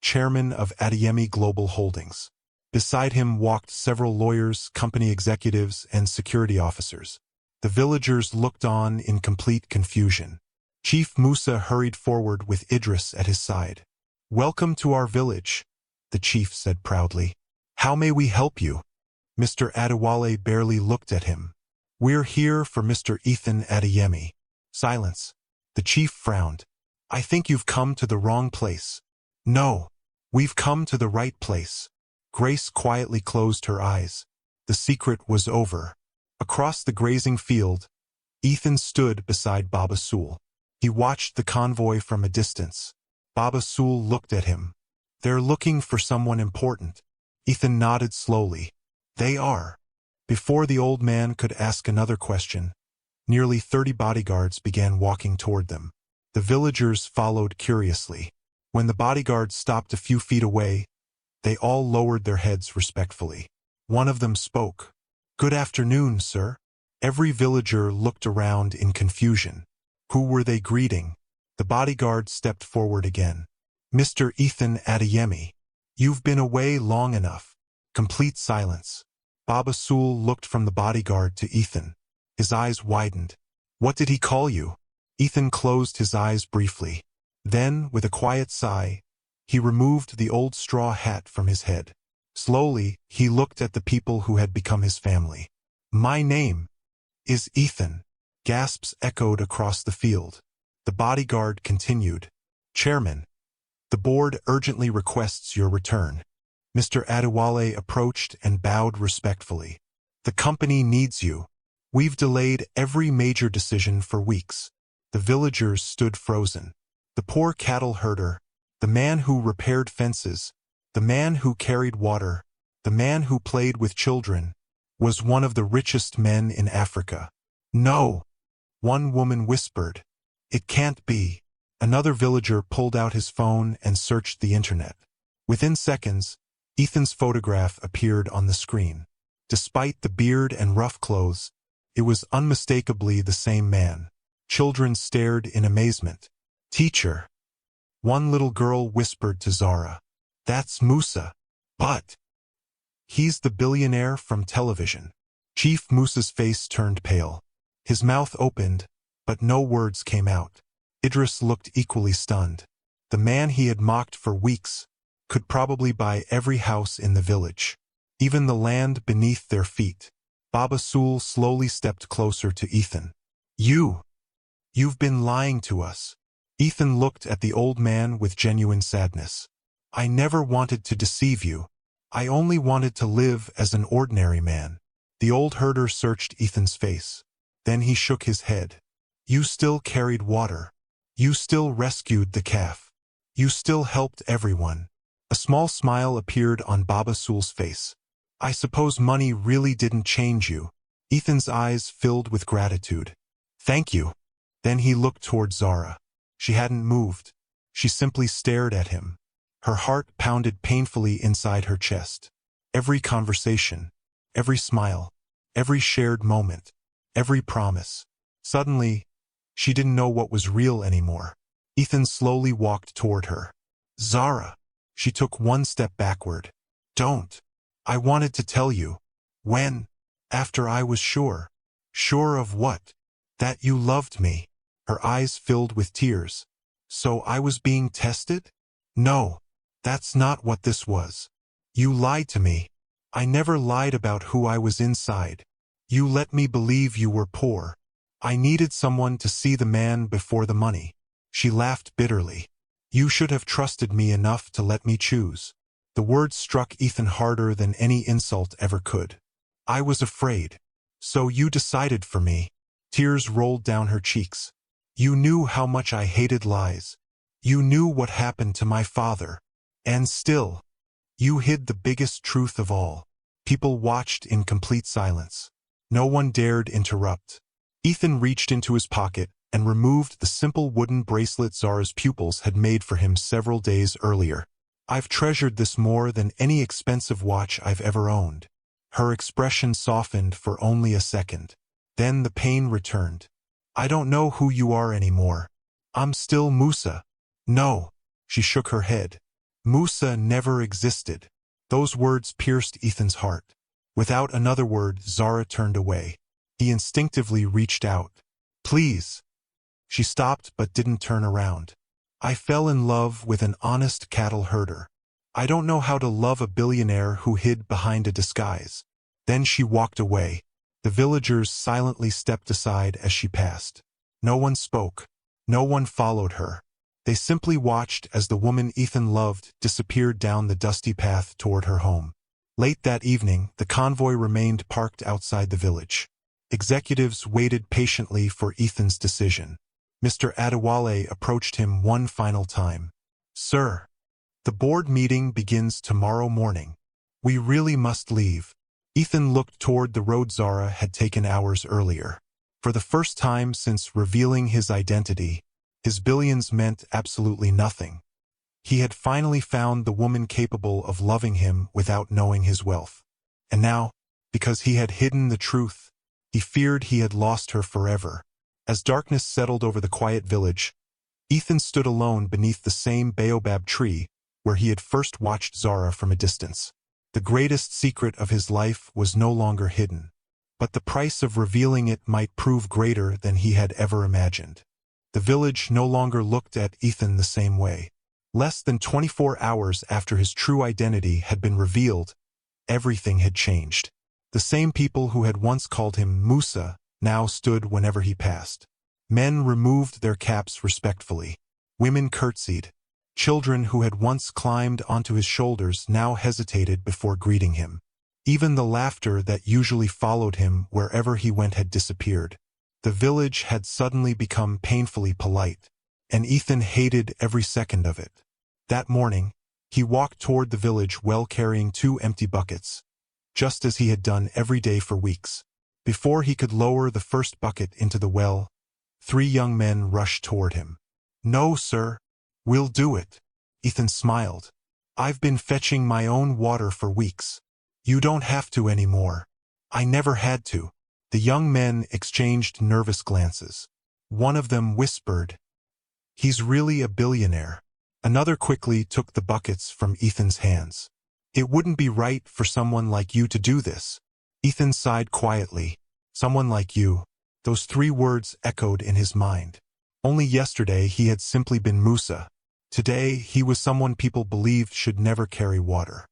chairman of Adeyemi Global Holdings. Beside him walked several lawyers, company executives, and security officers. The villagers looked on in complete confusion. Chief Musa hurried forward with Idris at his side. "Welcome to our village," the chief said proudly. "How may we help you?" Mr. Adewale barely looked at him. "We're here for Mr. Ethan Adeyemi." Silence. The chief frowned. "I think you've come to the wrong place." "No, we've come to the right place." Grace quietly closed her eyes. The secret was over. Across the grazing field, Ethan stood beside Baba Sool. He watched the convoy from a distance. Baba Sool looked at him. "They're looking for someone important." Ethan nodded slowly. "They are." Before the old man could ask another question, nearly 30 bodyguards began walking toward them. The villagers followed curiously. When the bodyguards stopped a few feet away, they all lowered their heads respectfully. One of them spoke. "Good afternoon, sir." Every villager looked around in confusion. Who were they greeting? The bodyguard stepped forward again. "Mr. Ethan Adeyemi, you've been away long enough." Complete silence. Baba Sool looked from the bodyguard to Ethan. His eyes widened. "What did he call you?" Ethan closed his eyes briefly. Then, with a quiet sigh, he removed the old straw hat from his head. Slowly, he looked at the people who had become his family. "My name is Ethan." Gasps echoed across the field. The bodyguard continued. "Chairman, the board urgently requests your return." Mr. Adewale approached and bowed respectfully. "The company needs you. We've delayed every major decision for weeks." The villagers stood frozen. The poor cattle herder, the man who repaired fences, the man who carried water, the man who played with children, was one of the richest men in Africa. "No," one woman whispered. "It can't be." Another villager pulled out his phone and searched the internet. Within seconds, Ethan's photograph appeared on the screen. Despite the beard and rough clothes, it was unmistakably the same man. Children stared in amazement. "Teacher." One little girl whispered to Zara. "That's Musa." "But he's the billionaire from television." Chief Musa's face turned pale. His mouth opened, but no words came out. Idris looked equally stunned. The man he had mocked for weeks could probably buy every house in the village, even the land beneath their feet. Baba Sool slowly stepped closer to Ethan. "You." You've been lying to us. Ethan looked at the old man with genuine sadness. I never wanted to deceive you. I only wanted to live as an ordinary man. The old herder searched Ethan's face. Then he shook his head. You still carried water. You still rescued the calf. You still helped everyone. A small smile appeared on Baba Sul's face. I suppose money really didn't change you. Ethan's eyes filled with gratitude. Thank you. Then he looked toward Zara. She hadn't moved. She simply stared at him. Her heart pounded painfully inside her chest. Every conversation, every smile, every shared moment, every promise. Suddenly, she didn't know what was real anymore. Ethan slowly walked toward her. Zara. She took one step backward. Don't. I wanted to tell you. When? After I was sure. Sure of what? That you loved me. Her eyes filled with tears. So I was being tested? No. That's not what this was. You lied to me. I never lied about who I was inside. You let me believe you were poor. I needed someone to see the man before the money. She laughed bitterly. You should have trusted me enough to let me choose. The words struck Ethan harder than any insult ever could. I was afraid. So you decided for me. Tears rolled down her cheeks. You knew how much I hated lies. You knew what happened to my father. And still, you hid the biggest truth of all. People watched in complete silence. No one dared interrupt. Ethan reached into his pocket and removed the simple wooden bracelet Zara's pupils had made for him several days earlier. I've treasured this more than any expensive watch I've ever owned. Her expression softened for only a second. Then the pain returned. I don't know who you are anymore. I'm still Musa. No. She shook her head. Musa never existed. Those words pierced Ethan's heart. Without another word, Zara turned away. He instinctively reached out. Please. She stopped but didn't turn around. I fell in love with an honest cattle herder. I don't know how to love a billionaire who hid behind a disguise. Then she walked away. The villagers silently stepped aside as she passed. No one spoke. No one followed her. They simply watched as the woman Ethan loved disappeared down the dusty path toward her home. Late that evening, the convoy remained parked outside the village. Executives waited patiently for Ethan's decision. Mr. Adewale approached him one final time. Sir, the board meeting begins tomorrow morning. We really must leave. Ethan looked toward the road Zara had taken hours earlier. For the first time since revealing his identity, his billions meant absolutely nothing. He had finally found the woman capable of loving him without knowing his wealth. And now, because he had hidden the truth, he feared he had lost her forever. As darkness settled over the quiet village, Ethan stood alone beneath the same baobab tree where he had first watched Zara from a distance. The greatest secret of his life was no longer hidden, but the price of revealing it might prove greater than he had ever imagined. The village no longer looked at Ethan the same way. Less than 24 hours after his true identity had been revealed, everything had changed. The same people who had once called him Musa now stood whenever he passed. Men removed their caps respectfully. Women curtsied. Children who had once climbed onto his shoulders now hesitated before greeting him. Even the laughter that usually followed him wherever he went had disappeared. The village had suddenly become painfully polite, and Ethan hated every second of it. That morning, he walked toward the village well carrying 2 empty buckets, just as he had done every day for weeks. Before he could lower the first bucket into the well, 3 young men rushed toward him. No, sir. We'll do it. Ethan smiled. I've been fetching my own water for weeks. You don't have to anymore. I never had to. The young men exchanged nervous glances. One of them whispered, He's really a billionaire. Another quickly took the buckets from Ethan's hands. It wouldn't be right for someone like you to do this. Ethan sighed quietly. Someone like you. Those 3 words echoed in his mind. Only yesterday he had simply been Musa. Today he was someone people believed should never carry water.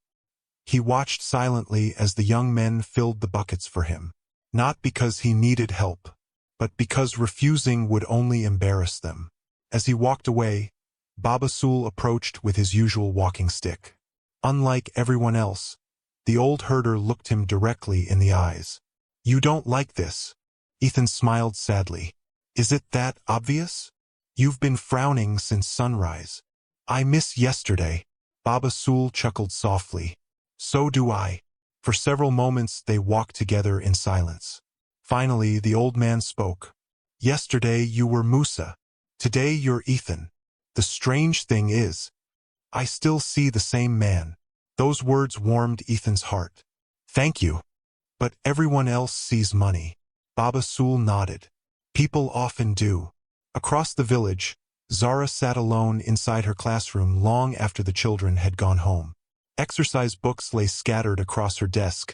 He watched silently as the young men filled the buckets for him. Not because he needed help, but because refusing would only embarrass them. As he walked away, Baba Sool approached with his usual walking stick. Unlike everyone else, the old herder looked him directly in the eyes. "You don't like this?" Ethan smiled sadly. "Is it that obvious? You've been frowning since sunrise." "I miss yesterday." Baba Sool chuckled softly. "So do I." For several moments they walked together in silence. Finally, the old man spoke. "Yesterday you were Musa. Today you're Ethan. The strange thing is, I still see the same man." Those words warmed Ethan's heart. "Thank you. But everyone else sees money." Baba Sool nodded. "People often do." Across the village, Zara sat alone inside her classroom long after the children had gone home. Exercise books lay scattered across her desk,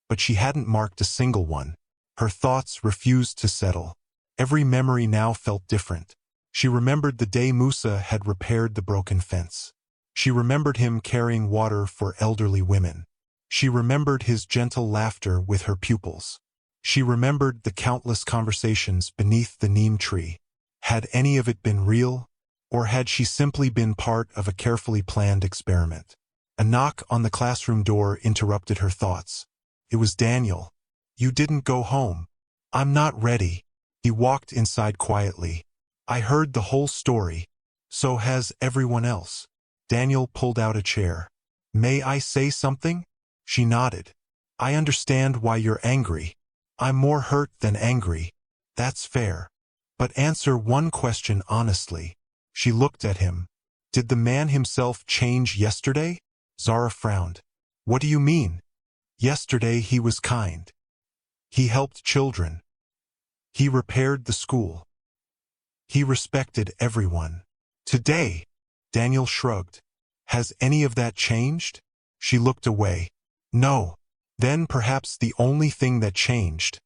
but she hadn't marked a single one. Her thoughts refused to settle. Every memory now felt different. She remembered the day Musa had repaired the broken fence. She remembered him carrying water for elderly women. She remembered his gentle laughter with her pupils. She remembered the countless conversations beneath the neem tree. Had any of it been real, or had she simply been part of a carefully planned experiment? A knock on the classroom door interrupted her thoughts. It was Daniel. "You didn't go home." "I'm not ready." He walked inside quietly. "I heard the whole story. So has everyone else." Daniel pulled out a chair. "May I say something?" She nodded. "I understand why you're angry. I'm more hurt than angry." "That's fair. But answer one question honestly." She looked at him. "Did the man himself change yesterday?" Zara frowned. "What do you mean?" "Yesterday he was kind. He helped children. He repaired the school. He respected everyone. Today," Daniel shrugged. "Has any of that changed?" She looked away. "No." "Then perhaps the only thing that changed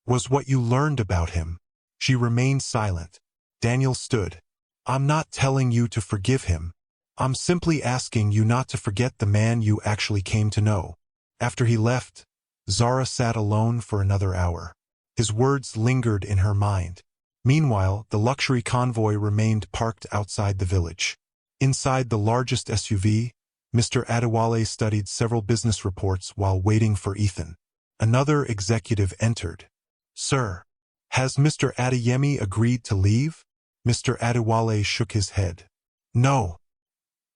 was what you learned about him." She remained silent. Daniel stood. "I'm not telling you to forgive him. I'm simply asking you not to forget the man you actually came to know." After he left, Zara sat alone for another hour. His words lingered in her mind. Meanwhile, the luxury convoy remained parked outside the village. Inside the largest SUV, Mr. Adewale studied several business reports while waiting for Ethan. Another executive entered. "Sir, has Mr. Adeyemi agreed to leave?" Mr. Adewale shook his head. "No.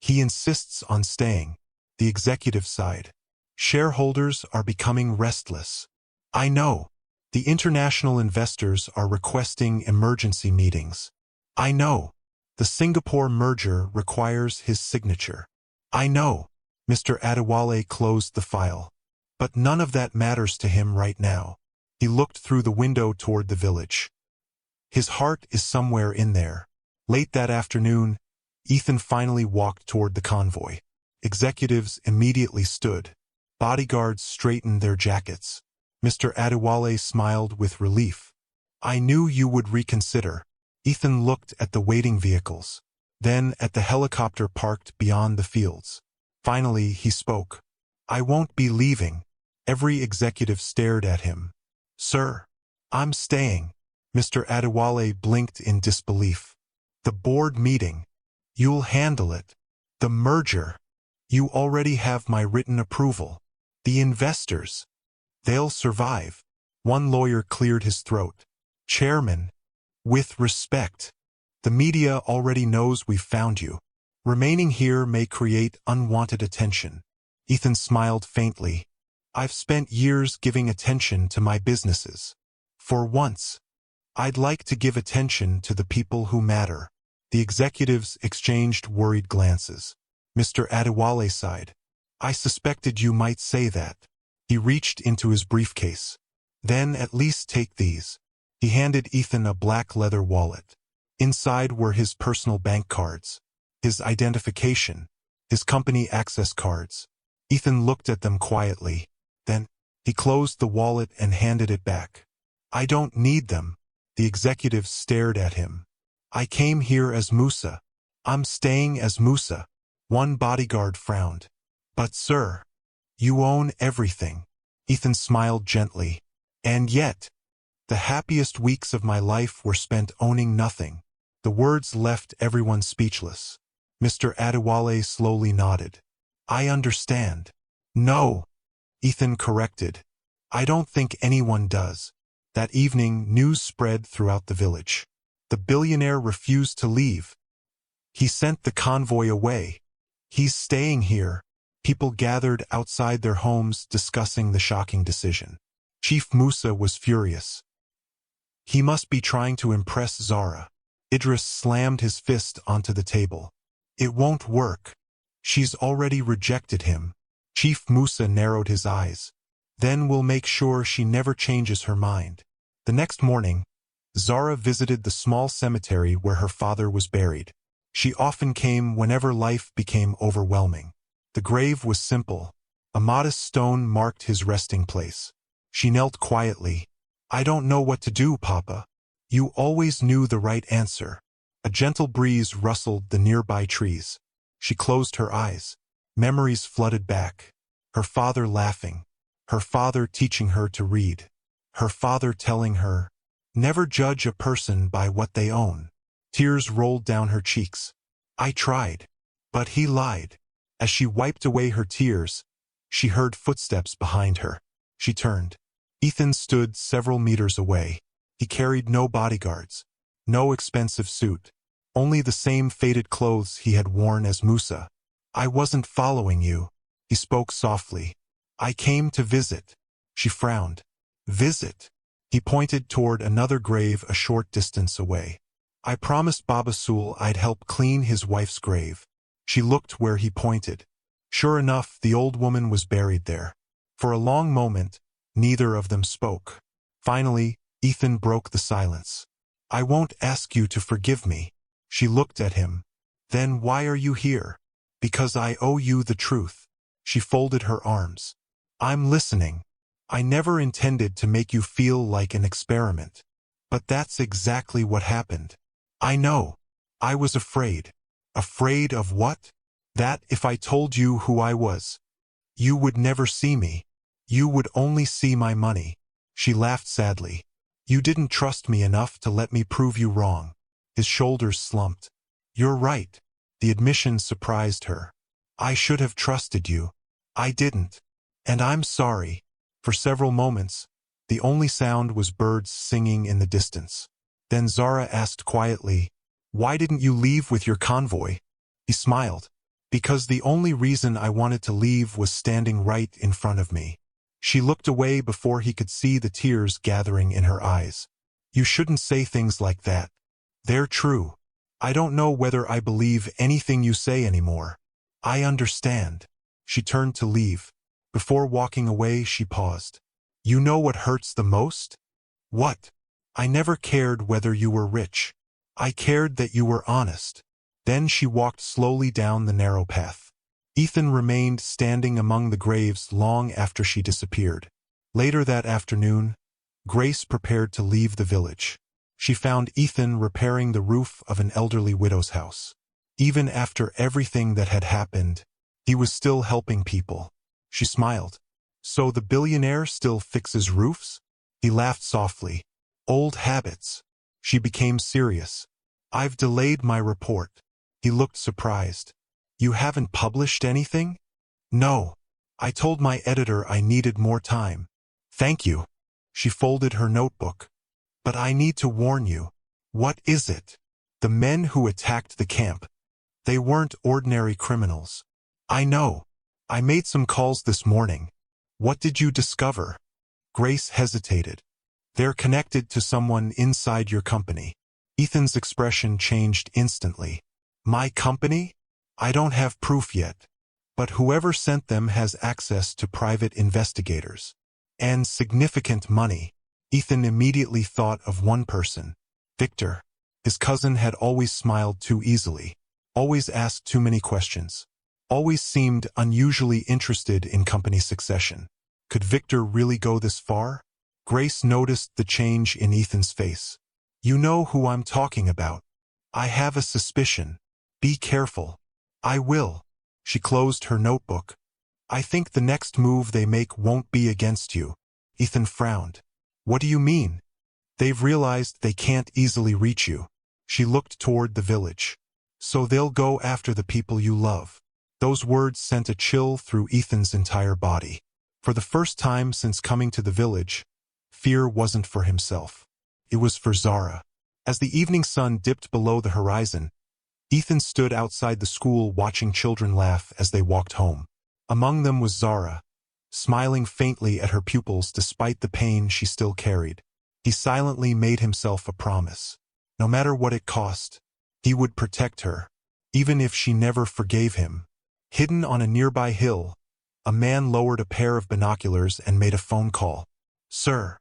He insists on staying." The executive sighed. "Shareholders are becoming restless." "I know. The international investors are requesting emergency meetings." "I know. The Singapore merger requires his signature." "I know." Mr. Adewale closed the file. "But none of that matters to him right now." He looked through the window toward the village. His heart is somewhere in there. Late that afternoon, Ethan finally walked toward the convoy. Executives immediately stood. Bodyguards straightened their jackets. Mr. Adewale smiled with relief. "I knew you would reconsider." Ethan looked at the waiting vehicles, then at the helicopter parked beyond the fields. Finally, he spoke. "I won't be leaving." Every executive stared at him. "Sir, I'm staying." Mr. Adewale blinked in disbelief. "The board meeting. You'll handle it. The merger. You already have my written approval. The investors. They'll survive." One lawyer cleared his throat. "Chairman, with respect, the media already knows we've found you. Remaining here may create unwanted attention." Ethan smiled faintly. "I've spent years giving attention to my businesses. For once, I'd like to give attention to the people who matter." The executives exchanged worried glances. Mr. Adewale sighed. "I suspected you might say that." He reached into his briefcase. "Then at least take these." He handed Ethan a black leather wallet. Inside were his personal bank cards, his identification, his company access cards. Ethan looked at them quietly. Then, he closed the wallet and handed it back. "I don't need them." The executives stared at him. "I came here as Musa. I'm staying as Musa." One bodyguard frowned. "But sir, you own everything." Ethan smiled gently. "And yet, The happiest weeks of my life were spent owning nothing. The words left everyone speechless. Mr. Adewale slowly nodded. I understand. No, Ethan corrected. I don't think anyone does. That evening, news spread throughout the village. The billionaire refused to leave. He sent the convoy away. He's staying here. People gathered outside their homes discussing the shocking decision. Chief Musa was furious. He must be trying to impress Zara. Idris slammed his fist onto the table. It won't work. She's already rejected him. Chief Musa narrowed his eyes. Then we'll make sure she never changes her mind. The next morning, Zara visited the small cemetery where her father was buried. She often came whenever life became overwhelming. The grave was simple. A modest stone marked his resting place. She knelt quietly. I don't know what to do, Papa. You always knew the right answer. A gentle breeze rustled the nearby trees. She closed her eyes. Memories flooded back. Her father laughing. Her father teaching her to read. Her father telling her, never judge a person by what they own. Tears rolled down her cheeks. I tried. But he lied. As she wiped away her tears, she heard footsteps behind her. She turned. Ethan stood several meters away. He carried no bodyguards, no expensive suit, only the same faded clothes he had worn as Musa. I wasn't following you, he spoke softly. I came to visit. She frowned. Visit? He pointed toward another grave a short distance away. I promised Baba Sul I'd help clean his wife's grave. She looked where he pointed. Sure enough, the old woman was buried there. For a long moment, neither of them spoke. Finally, Ethan broke the silence. I won't ask you to forgive me. She looked at him. Then why are you here? Because I owe you the truth. She folded her arms. I'm listening. I never intended to make you feel like an experiment. But that's exactly what happened. I know. I was afraid. Afraid of what? That if I told you who I was, you would never see me. You would only see my money. She laughed sadly. You didn't trust me enough to let me prove you wrong. His shoulders slumped. You're right. The admission surprised her. I should have trusted you. I didn't. And I'm sorry. For several moments, the only sound was birds singing in the distance. Then Zara asked quietly, why didn't you leave with your convoy? He smiled. Because the only reason I wanted to leave was standing right in front of me. She looked away before he could see the tears gathering in her eyes. You shouldn't say things like that. They're true. I don't know whether I believe anything you say anymore. I understand. She turned to leave. Before walking away, she paused. You know what hurts the most? What? I never cared whether you were rich. I cared that you were honest. Then she walked slowly down the narrow path. Ethan remained standing among the graves long after she disappeared. Later that afternoon, Grace prepared to leave the village. She found Ethan repairing the roof of an elderly widow's house. Even after everything that had happened, he was still helping people. She smiled. So the billionaire still fixes roofs? He laughed softly. Old habits. She became serious. I've delayed my report. He looked surprised. You haven't published anything? No. I told my editor I needed more time. Thank you. She folded her notebook. But I need to warn you. What is it? The men who attacked the camp. They weren't ordinary criminals. I know. I made some calls this morning. What did you discover? Grace hesitated. They're connected to someone inside your company. Ethan's expression changed instantly. My company? I don't have proof yet. But whoever sent them has access to private investigators. And significant money. Ethan immediately thought of one person. Victor. His cousin had always smiled too easily. Always asked too many questions. Always seemed unusually interested in company succession. Could Victor really go this far? Grace noticed the change in Ethan's face. You know who I'm talking about. I have a suspicion. Be careful. I will. She closed her notebook. I think the next move they make won't be against you. Ethan frowned. What do you mean? They've realized they can't easily reach you. She looked toward the village. So they'll go after the people you love. Those words sent a chill through Ethan's entire body. For the first time since coming to the village, fear wasn't for himself. It was for Zara. As the evening sun dipped below the horizon, Ethan stood outside the school watching children laugh as they walked home. Among them was Zara, smiling faintly at her pupils despite the pain she still carried. He silently made himself a promise. No matter what it cost, he would protect her, even if she never forgave him. Hidden on a nearby hill, a man lowered a pair of binoculars and made a phone call. "Sir."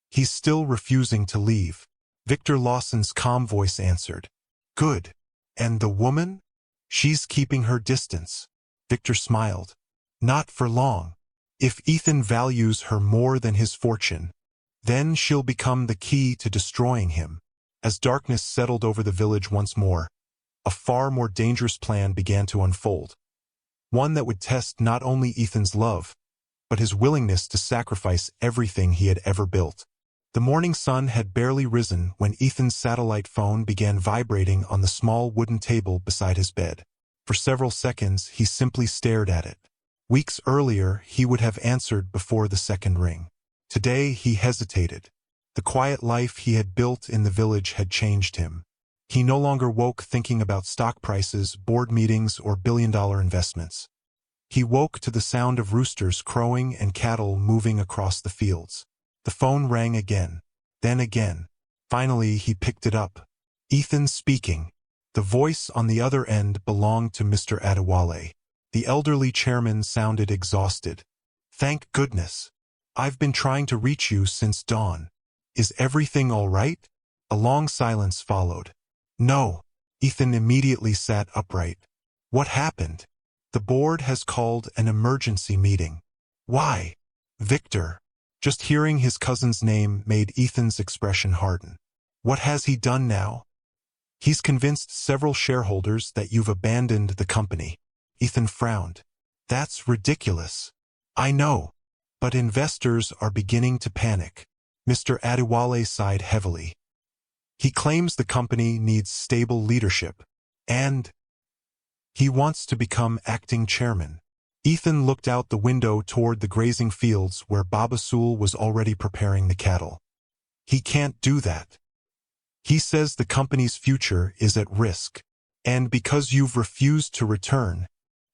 "He's still refusing to leave." Victor Lawson's calm voice answered. "Good. And the woman?" "She's keeping her distance." Victor smiled. "Not for long. If Ethan values her more than his fortune, then she'll become the key to destroying him." As darkness settled over the village once more, a far more dangerous plan began to unfold. One that would test not only Ethan's love, but his willingness to sacrifice everything he had ever built. The morning sun had barely risen when Ethan's satellite phone began vibrating on the small wooden table beside his bed. For several seconds, he simply stared at it. Weeks earlier, he would have answered before the second ring. Today, he hesitated. The quiet life he had built in the village had changed him. He no longer woke thinking about stock prices, board meetings, or billion-dollar investments. He woke to the sound of roosters crowing and cattle moving across the fields. The phone rang again, then again. Finally, he picked it up. Ethan speaking. The voice on the other end belonged to Mr. Adewale. The elderly chairman sounded exhausted. "Thank goodness. I've been trying to reach you since dawn. Is everything all right?" A long silence followed. "No." Ethan immediately sat upright. "What happened?" "The board has called an emergency meeting." "Why?" "Victor." Just hearing his cousin's name made Ethan's expression harden. "What has he done now?" "He's convinced several shareholders that you've abandoned the company." Ethan frowned. "That's ridiculous." "I know. But investors are beginning to panic." Mr. Adewale sighed heavily. "He claims the company needs stable leadership, and he wants to become acting chairman." Ethan looked out the window toward the grazing fields where Baba Sool was already preparing the cattle. "He can't do that. He says the company's future is at risk. And because you've refused to return,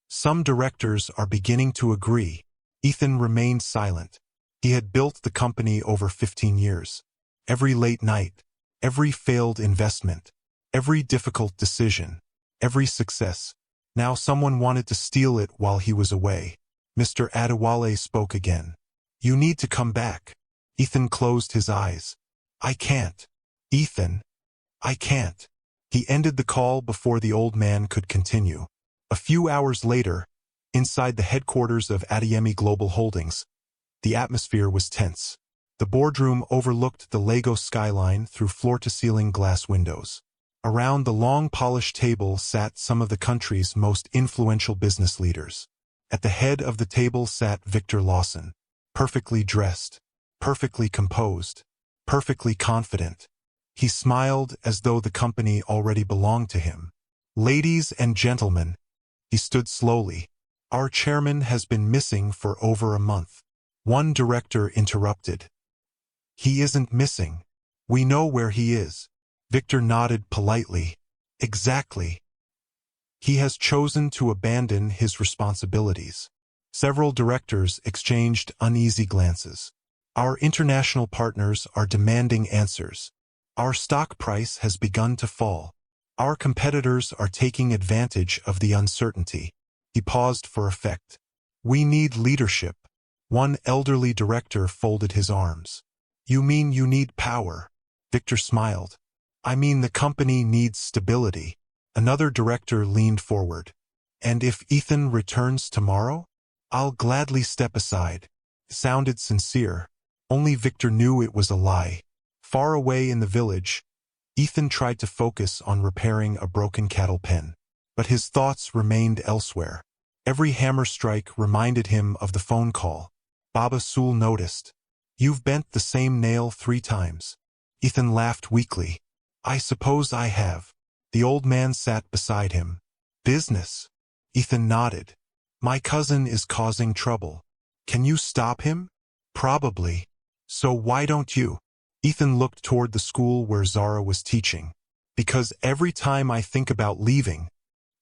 some directors are beginning to agree." Ethan remained silent. He had built the company over 15 years. Every late night, every failed investment, every difficult decision, every success. Now someone wanted to steal it while he was away. Mr. Adewale spoke again. "You need to come back." Ethan closed his eyes. "I can't. Ethan, I can't." He ended the call before the old man could continue. A few hours later, inside the headquarters of Adeyemi Global Holdings, the atmosphere was tense. The boardroom overlooked the Lagos skyline through floor-to-ceiling glass windows. Around the long polished table sat some of the country's most influential business leaders. At the head of the table sat Victor Lawson, perfectly dressed, perfectly composed, perfectly confident. He smiled as though the company already belonged to him. "Ladies and gentlemen," he stood slowly, "our chairman has been missing for over a month." One director interrupted. "He isn't missing. We know where he is." Victor nodded politely. "Exactly. He has chosen to abandon his responsibilities." Several directors exchanged uneasy glances. "Our international partners are demanding answers. Our stock price has begun to fall. Our competitors are taking advantage of the uncertainty." He paused for effect. "We need leadership." One elderly director folded his arms. "You mean you need power?" Victor smiled. "I mean the company needs stability." Another director leaned forward. "And if Ethan returns tomorrow, I'll gladly step aside." It sounded sincere. Only Victor knew it was a lie. Far away in the village, Ethan tried to focus on repairing a broken cattle pen. But his thoughts remained elsewhere. Every hammer strike reminded him of the phone call. Baba Sool noticed. "You've bent the same nail 3 times. Ethan laughed weakly. I suppose I have. The old man sat beside him. Business? Ethan nodded. My cousin is causing trouble. Can you stop him? Probably. So why don't you? Ethan looked toward the school where Zara was teaching. Because every time I think about leaving,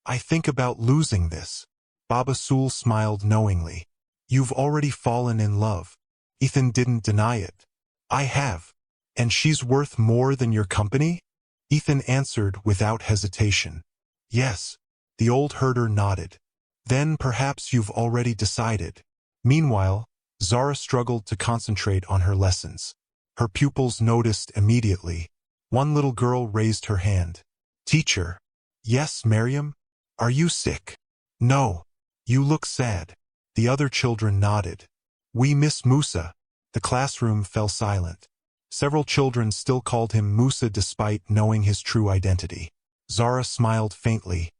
I think about losing this. Baba Sool smiled knowingly. You've already fallen in love. Ethan didn't deny it. I have. And she's worth more than your company? Ethan answered without hesitation. Yes. The old herder nodded. Then perhaps you've already decided. Meanwhile, Zara struggled to concentrate on her lessons. Her pupils noticed immediately. One little girl raised her hand. Teacher. Yes, Miriam? Are you sick? No. You look sad. The other children nodded. We miss Musa. The classroom fell silent. Several children still called him Musa despite knowing his true identity. Zara smiled faintly.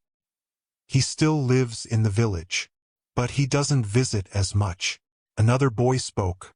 He still lives in the village. But he doesn't visit as much. Another boy spoke.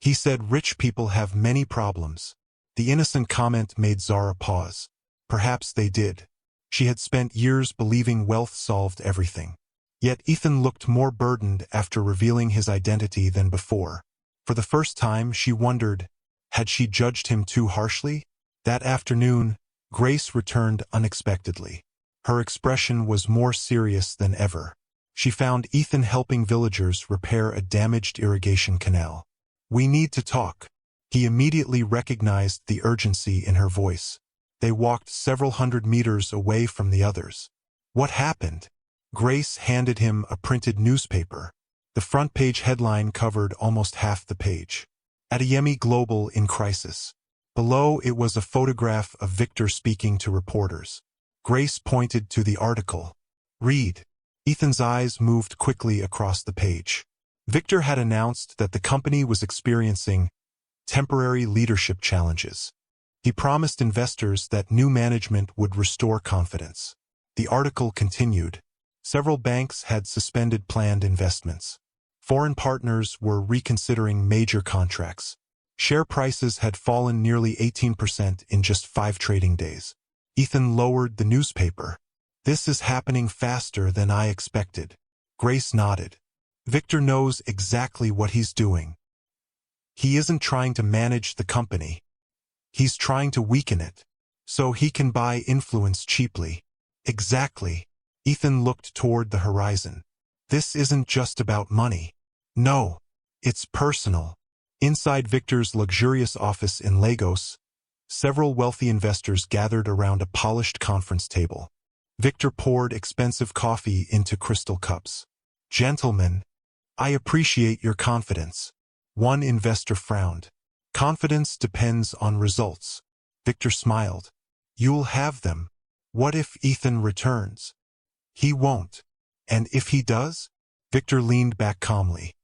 He said rich people have many problems. The innocent comment made Zara pause. Perhaps they did. She had spent years believing wealth solved everything. Yet Ethan looked more burdened after revealing his identity than before. For the first time, she wondered, had she judged him too harshly? That afternoon, Grace returned unexpectedly. Her expression was more serious than ever. She found Ethan helping villagers repair a damaged irrigation canal. We need to talk. He immediately recognized the urgency in her voice. They walked several hundred meters away from the others. What happened? Grace handed him a printed newspaper. The front page headline covered almost half the page. Adeyemi Global in Crisis. Below it was a photograph of Victor speaking to reporters. Grace pointed to the article. Read. Ethan's eyes moved quickly across the page. Victor had announced that the company was experiencing temporary leadership challenges. He promised investors that new management would restore confidence. The article continued. Several banks had suspended planned investments. Foreign partners were reconsidering major contracts. Share prices had fallen nearly 18% in just 5 trading days. Ethan lowered the newspaper. This is happening faster than I expected. Grace nodded. Victor knows exactly what he's doing. He isn't trying to manage the company. He's trying to weaken it, so he can buy influence cheaply. Exactly. Ethan looked toward the horizon. This isn't just about money. No, it's personal. Inside Victor's luxurious office in Lagos, several wealthy investors gathered around a polished conference table. Victor poured expensive coffee into crystal cups. Gentlemen, I appreciate your confidence. One investor frowned. Confidence depends on results. Victor smiled. You'll have them. What if Ethan returns? He won't. And if he does? Victor leaned back calmly.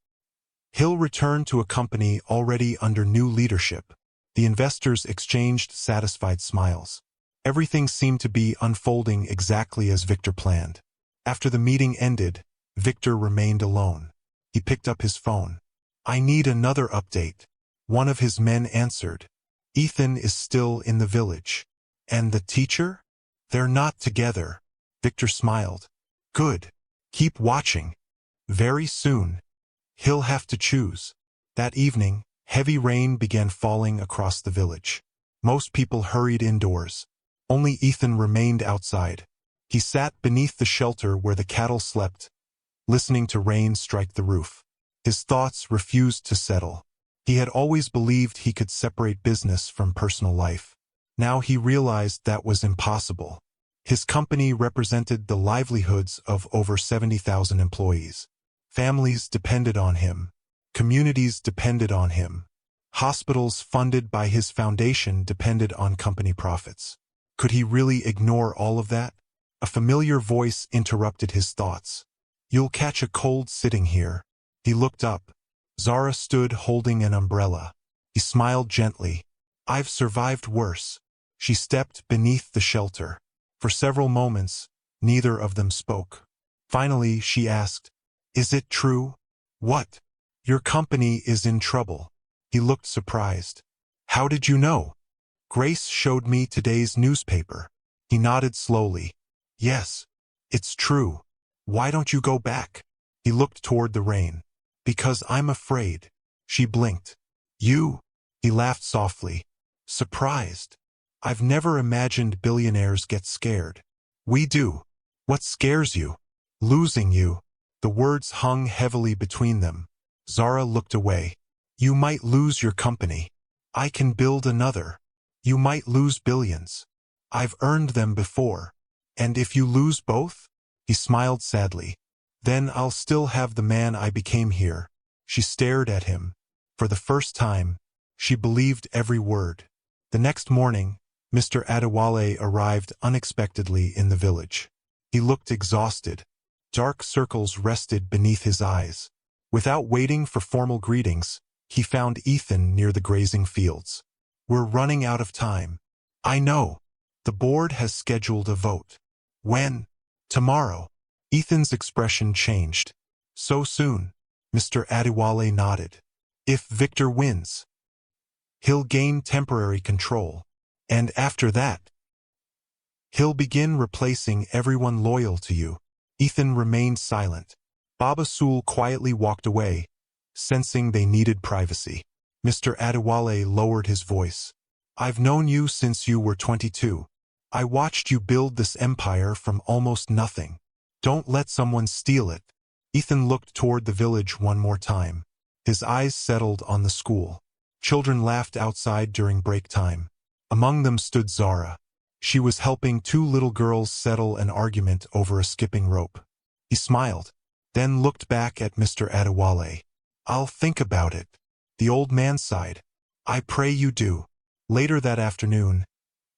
He'll return to a company already under new leadership. The investors exchanged satisfied smiles. Everything seemed to be unfolding exactly as Victor planned. After the meeting ended, Victor remained alone. He picked up his phone. I need another update. One of his men answered. Ethan is still in the village. And the teacher? They're not together. Victor smiled. Good. Keep watching. Very soon, he'll have to choose. That evening, heavy rain began falling across the village. Most people hurried indoors. Only Ethan remained outside. He sat beneath the shelter where the cattle slept, listening to rain strike the roof. His thoughts refused to settle. He had always believed he could separate business from personal life. Now he realized that was impossible. His company represented the livelihoods of over 70,000 employees. Families depended on him. Communities depended on him. Hospitals funded by his foundation depended on company profits. Could he really ignore all of that? A familiar voice interrupted his thoughts. You'll catch a cold sitting here. He looked up. Zara stood holding an umbrella. He smiled gently. I've survived worse. She stepped beneath the shelter. For several moments, neither of them spoke. Finally, she asked, Is it true? What? Your company is in trouble. He looked surprised. How did you know? Grace showed me today's newspaper. He nodded slowly. Yes, it's true. Why don't you go back? He looked toward the rain. Because I'm afraid. She blinked. You? He laughed softly. Surprised. I've never imagined billionaires get scared. We do. What scares you? Losing you. The words hung heavily between them. Zara looked away. You might lose your company. I can build another. You might lose billions. I've earned them before. And if you lose both? He smiled sadly. Then I'll still have the man I became here. She stared at him. For the first time, she believed every word. The next morning, Mr. Adewale arrived unexpectedly in the village. He looked exhausted. Dark circles rested beneath his eyes. Without waiting for formal greetings, he found Ethan near the grazing fields. We're running out of time. I know. The board has scheduled a vote. When? Tomorrow. Ethan's expression changed. So soon? Mr. Adewale nodded. If Victor wins, he'll gain temporary control. And after that, he'll begin replacing everyone loyal to you. Ethan remained silent. Baba Sool quietly walked away, sensing they needed privacy. Mr. Adewale lowered his voice. I've known you since you were 22. I watched you build this empire from almost nothing. Don't let someone steal it. Ethan looked toward the village one more time. His eyes settled on the school. Children laughed outside during break time. Among them stood Zara. She was helping two little girls settle an argument over a skipping rope. He smiled, then looked back at Mr. Adewale. I'll think about it. The old man sighed. I pray you do. Later that afternoon,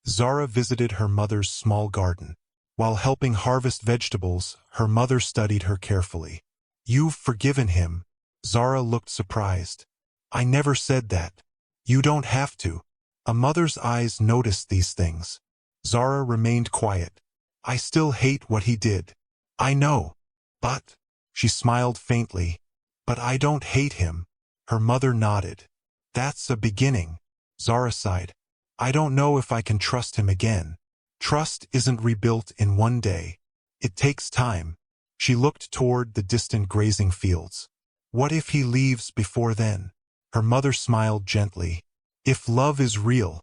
Zara visited her mother's small garden. While helping harvest vegetables, her mother studied her carefully. You've forgiven him. Zara looked surprised. I never said that. You don't have to. A mother's eyes noticed these things. Zara remained quiet. I still hate what he did. I know. But, she smiled faintly. But I don't hate him. Her mother nodded. That's a beginning. Zara sighed. I don't know if I can trust him again. Trust isn't rebuilt in one day. It takes time. She looked toward the distant grazing fields. What if he leaves before then? Her mother smiled gently. If love is real,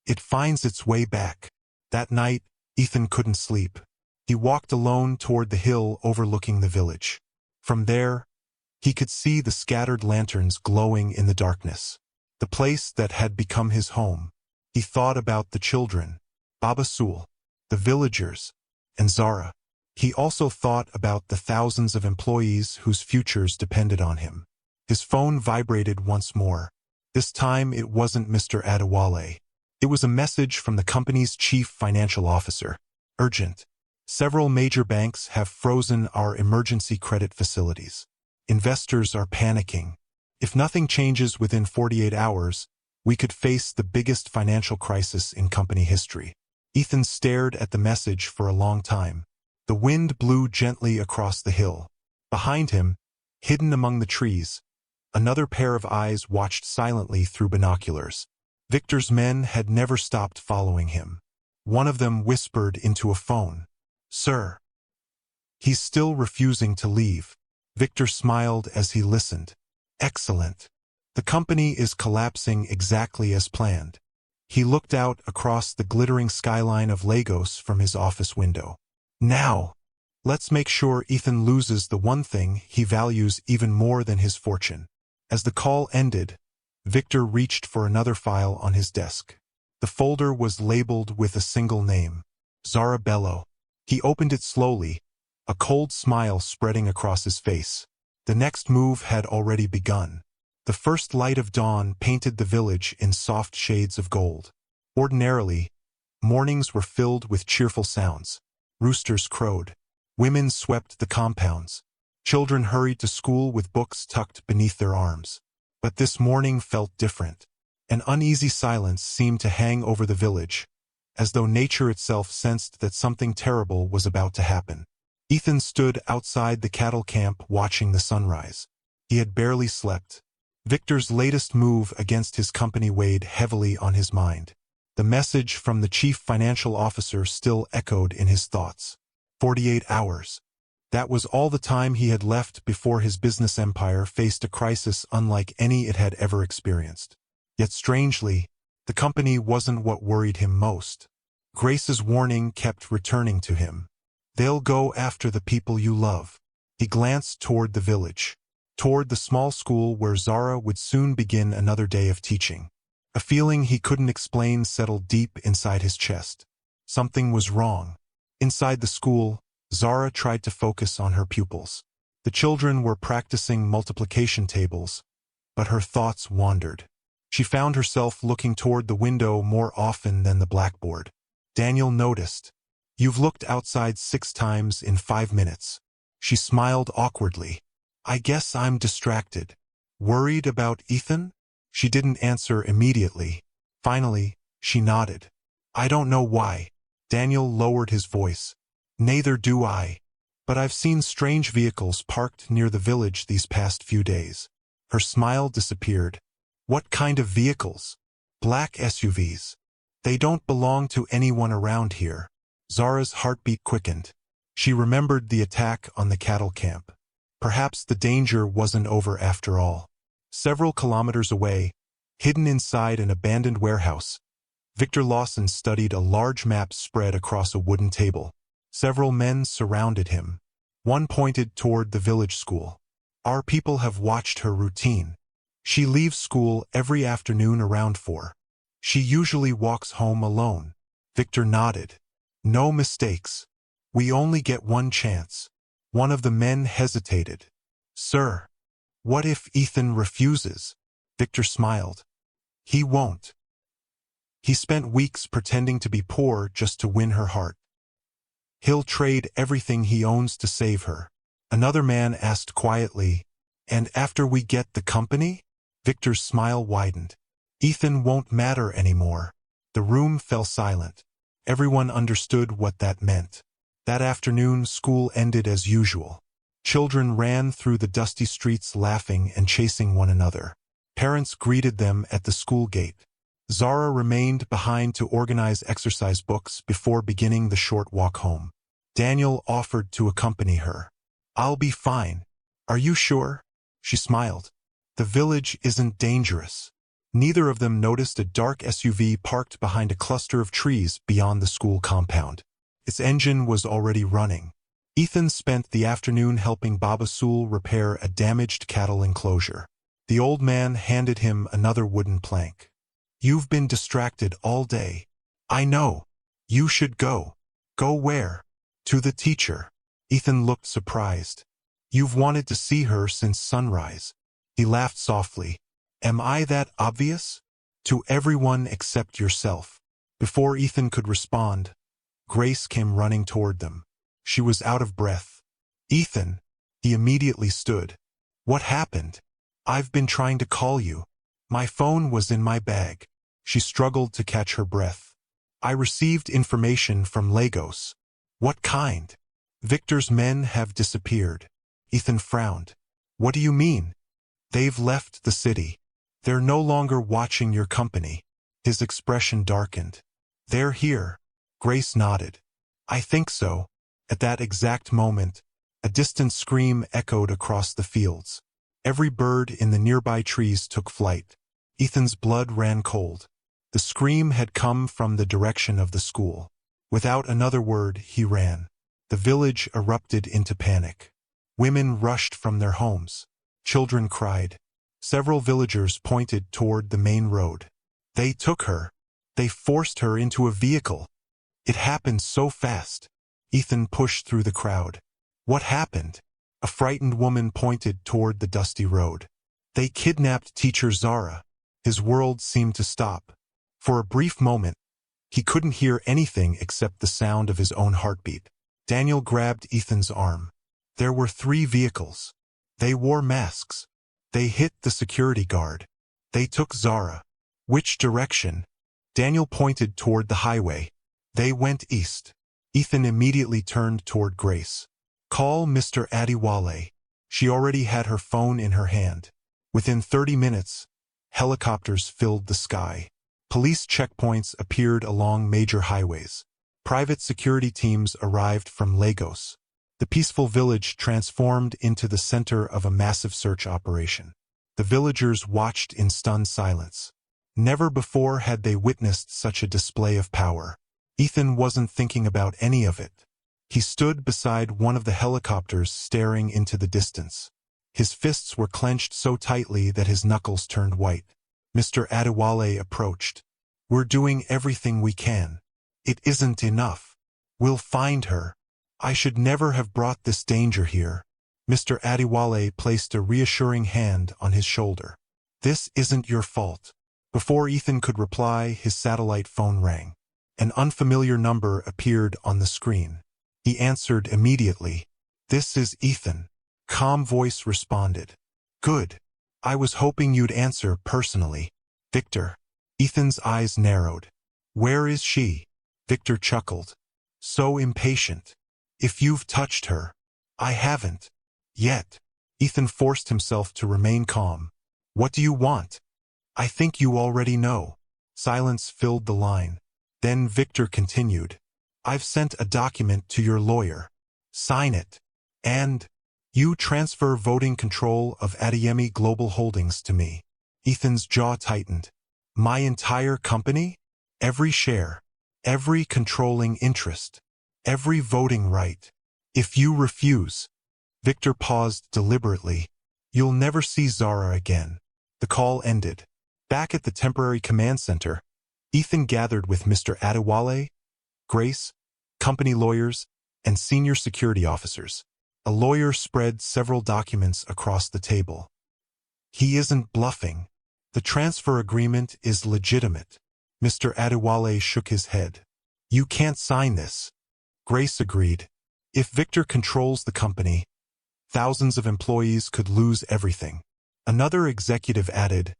it finds its way back. That night, Ethan couldn't sleep. He walked alone toward the hill overlooking the village. From there, he could see the scattered lanterns glowing in the darkness. The place that had become his home. He thought about the children, Baba Sool, the villagers, and Zara. He also thought about the thousands of employees whose futures depended on him. His phone vibrated once more. This time it wasn't Mr. Adewale. It was a message from the company's chief financial officer. Urgent. Several major banks have frozen our emergency credit facilities. Investors are panicking. If nothing changes within 48 hours, we could face the biggest financial crisis in company history. Ethan stared at the message for a long time. The wind blew gently across the hill. Behind him, hidden among the trees, another pair of eyes watched silently through binoculars. Victor's men had never stopped following him. One of them whispered into a phone. Sir. He's still refusing to leave. Victor smiled as he listened. Excellent. The company is collapsing exactly as planned. He looked out across the glittering skyline of Lagos from his office window. Now, let's make sure Ethan loses the one thing he values even more than his fortune. As the call ended, Victor reached for another file on his desk. The folder was labeled with a single name, Zara Bello. He opened it slowly, a cold smile spreading across his face. The next move had already begun. The first light of dawn painted the village in soft shades of gold. Ordinarily, mornings were filled with cheerful sounds. Roosters crowed. Women swept the compounds. Children hurried to school with books tucked beneath their arms. But this morning felt different. An uneasy silence seemed to hang over the village, as though nature itself sensed that something terrible was about to happen. Ethan stood outside the cattle camp watching the sunrise. He had barely slept. Victor's latest move against his company weighed heavily on his mind. The message from the chief financial officer still echoed in his thoughts. 48 hours. That was all the time he had left before his business empire faced a crisis unlike any it had ever experienced. Yet strangely, the company wasn't what worried him most. Grace's warning kept returning to him. They'll go after the people you love. He glanced toward the village, toward the small school where Zara would soon begin another day of teaching. A feeling he couldn't explain settled deep inside his chest. Something was wrong. Inside the school, Zara tried to focus on her pupils. The children were practicing multiplication tables, but her thoughts wandered. She found herself looking toward the window more often than the blackboard. Daniel noticed. "You've looked outside 6 times in 5 minutes. She smiled awkwardly. "I guess I'm distracted." "Worried about Ethan?" She didn't answer immediately. Finally, she nodded. "I don't know why." Daniel lowered his voice. "Neither do I. But I've seen strange vehicles parked near the village these past few days." Her smile disappeared. "What kind of vehicles?" "Black SUVs. They don't belong to anyone around here." Zara's heartbeat quickened. She remembered the attack on the cattle camp. Perhaps the danger wasn't over after all. Several kilometers away, hidden inside an abandoned warehouse, Victor Lawson studied a large map spread across a wooden table. Several men surrounded him. One pointed toward the village school. "Our people have watched her routine. She leaves school every afternoon around 4. She usually walks home alone." Victor nodded. "No mistakes. We only get one chance." One of the men hesitated. "Sir, what if Ethan refuses?" Victor smiled. "He won't. He spent weeks pretending to be poor just to win her heart. He'll trade everything he owns to save her." Another man asked quietly, "And after we get the company?" Victor's smile widened. "Ethan won't matter anymore." The room fell silent. Everyone understood what that meant. That afternoon, school ended as usual. Children ran through the dusty streets laughing and chasing one another. Parents greeted them at the school gate. Zara remained behind to organize exercise books before beginning the short walk home. Daniel offered to accompany her. "I'll be fine." "Are you sure?" She smiled. "The village isn't dangerous." Neither of them noticed a dark SUV parked behind a cluster of trees beyond the school compound. Its engine was already running. Ethan spent the afternoon helping Baba Sool repair a damaged cattle enclosure. The old man handed him another wooden plank. "You've been distracted all day." "I know. You should go." "Go where?" "To the teacher." Ethan looked surprised. "You've wanted to see her since sunrise." He laughed softly. "Am I that obvious?" "To everyone except yourself." Before Ethan could respond, Grace came running toward them. She was out of breath. "Ethan!" He immediately stood. "What happened?" "I've been trying to call you. My phone was in my bag." She struggled to catch her breath. "I received information from Lagos." "What kind?" "Victor's men have disappeared." Ethan frowned. "What do you mean?" "They've left the city. They're no longer watching your company." His expression darkened. "They're here." Grace nodded. "I think so." At that exact moment, a distant scream echoed across the fields. Every bird in the nearby trees took flight. Ethan's blood ran cold. The scream had come from the direction of the school. Without another word, he ran. The village erupted into panic. Women rushed from their homes. Children cried. Several villagers pointed toward the main road. "They took her. They forced her into a vehicle. It happened so fast." Ethan pushed through the crowd. "What happened?" A frightened woman pointed toward the dusty road. "They kidnapped teacher Zara." His world seemed to stop. For a brief moment, he couldn't hear anything except the sound of his own heartbeat. Daniel grabbed Ethan's arm. There were 3 vehicles. They wore masks. They hit the security guard. They took Zara. "Which direction?" Daniel pointed toward the highway. "They went east." Ethan immediately turned toward Grace. "Call Mr. Adiwale." She already had her phone in her hand. Within 30 minutes, helicopters filled the sky. Police checkpoints appeared along major highways. Private security teams arrived from Lagos. The peaceful village transformed into the center of a massive search operation. The villagers watched in stunned silence. Never before had they witnessed such a display of power. Ethan wasn't thinking about any of it. He stood beside one of the helicopters staring into the distance. His fists were clenched so tightly that his knuckles turned white. Mr. Adewale approached. "We're doing everything we can. It isn't enough. We'll find her. I should never have brought this danger here." Mr. Adewale placed a reassuring hand on his shoulder. "This isn't your fault." Before Ethan could reply, his satellite phone rang. An unfamiliar number appeared on the screen. He answered immediately. "This is Ethan." Calm voice responded. "Good. I was hoping you'd answer personally." "Victor." Ethan's eyes narrowed. "Where is she?" Victor chuckled. "So impatient. If you've touched her." "I haven't. Yet." Ethan forced himself to remain calm. "What do you want?" "I think you already know." Silence filled the line. Then Victor continued. "I've sent a document to your lawyer. Sign it. And you transfer voting control of Adeyemi Global Holdings to me." Ethan's jaw tightened. "My entire company? Every share? Every controlling interest? Every voting right? If you refuse..." Victor paused deliberately. "You'll never see Zara again." The call ended. Back at the temporary command center, Ethan gathered with Mr. Adewale, Grace, company lawyers, and senior security officers. A lawyer spread several documents across the table. "He isn't bluffing. The transfer agreement is legitimate." Mr. Adewale shook his head. "You can't sign this." Grace agreed. "If Victor controls the company, thousands of employees could lose everything." Another executive added,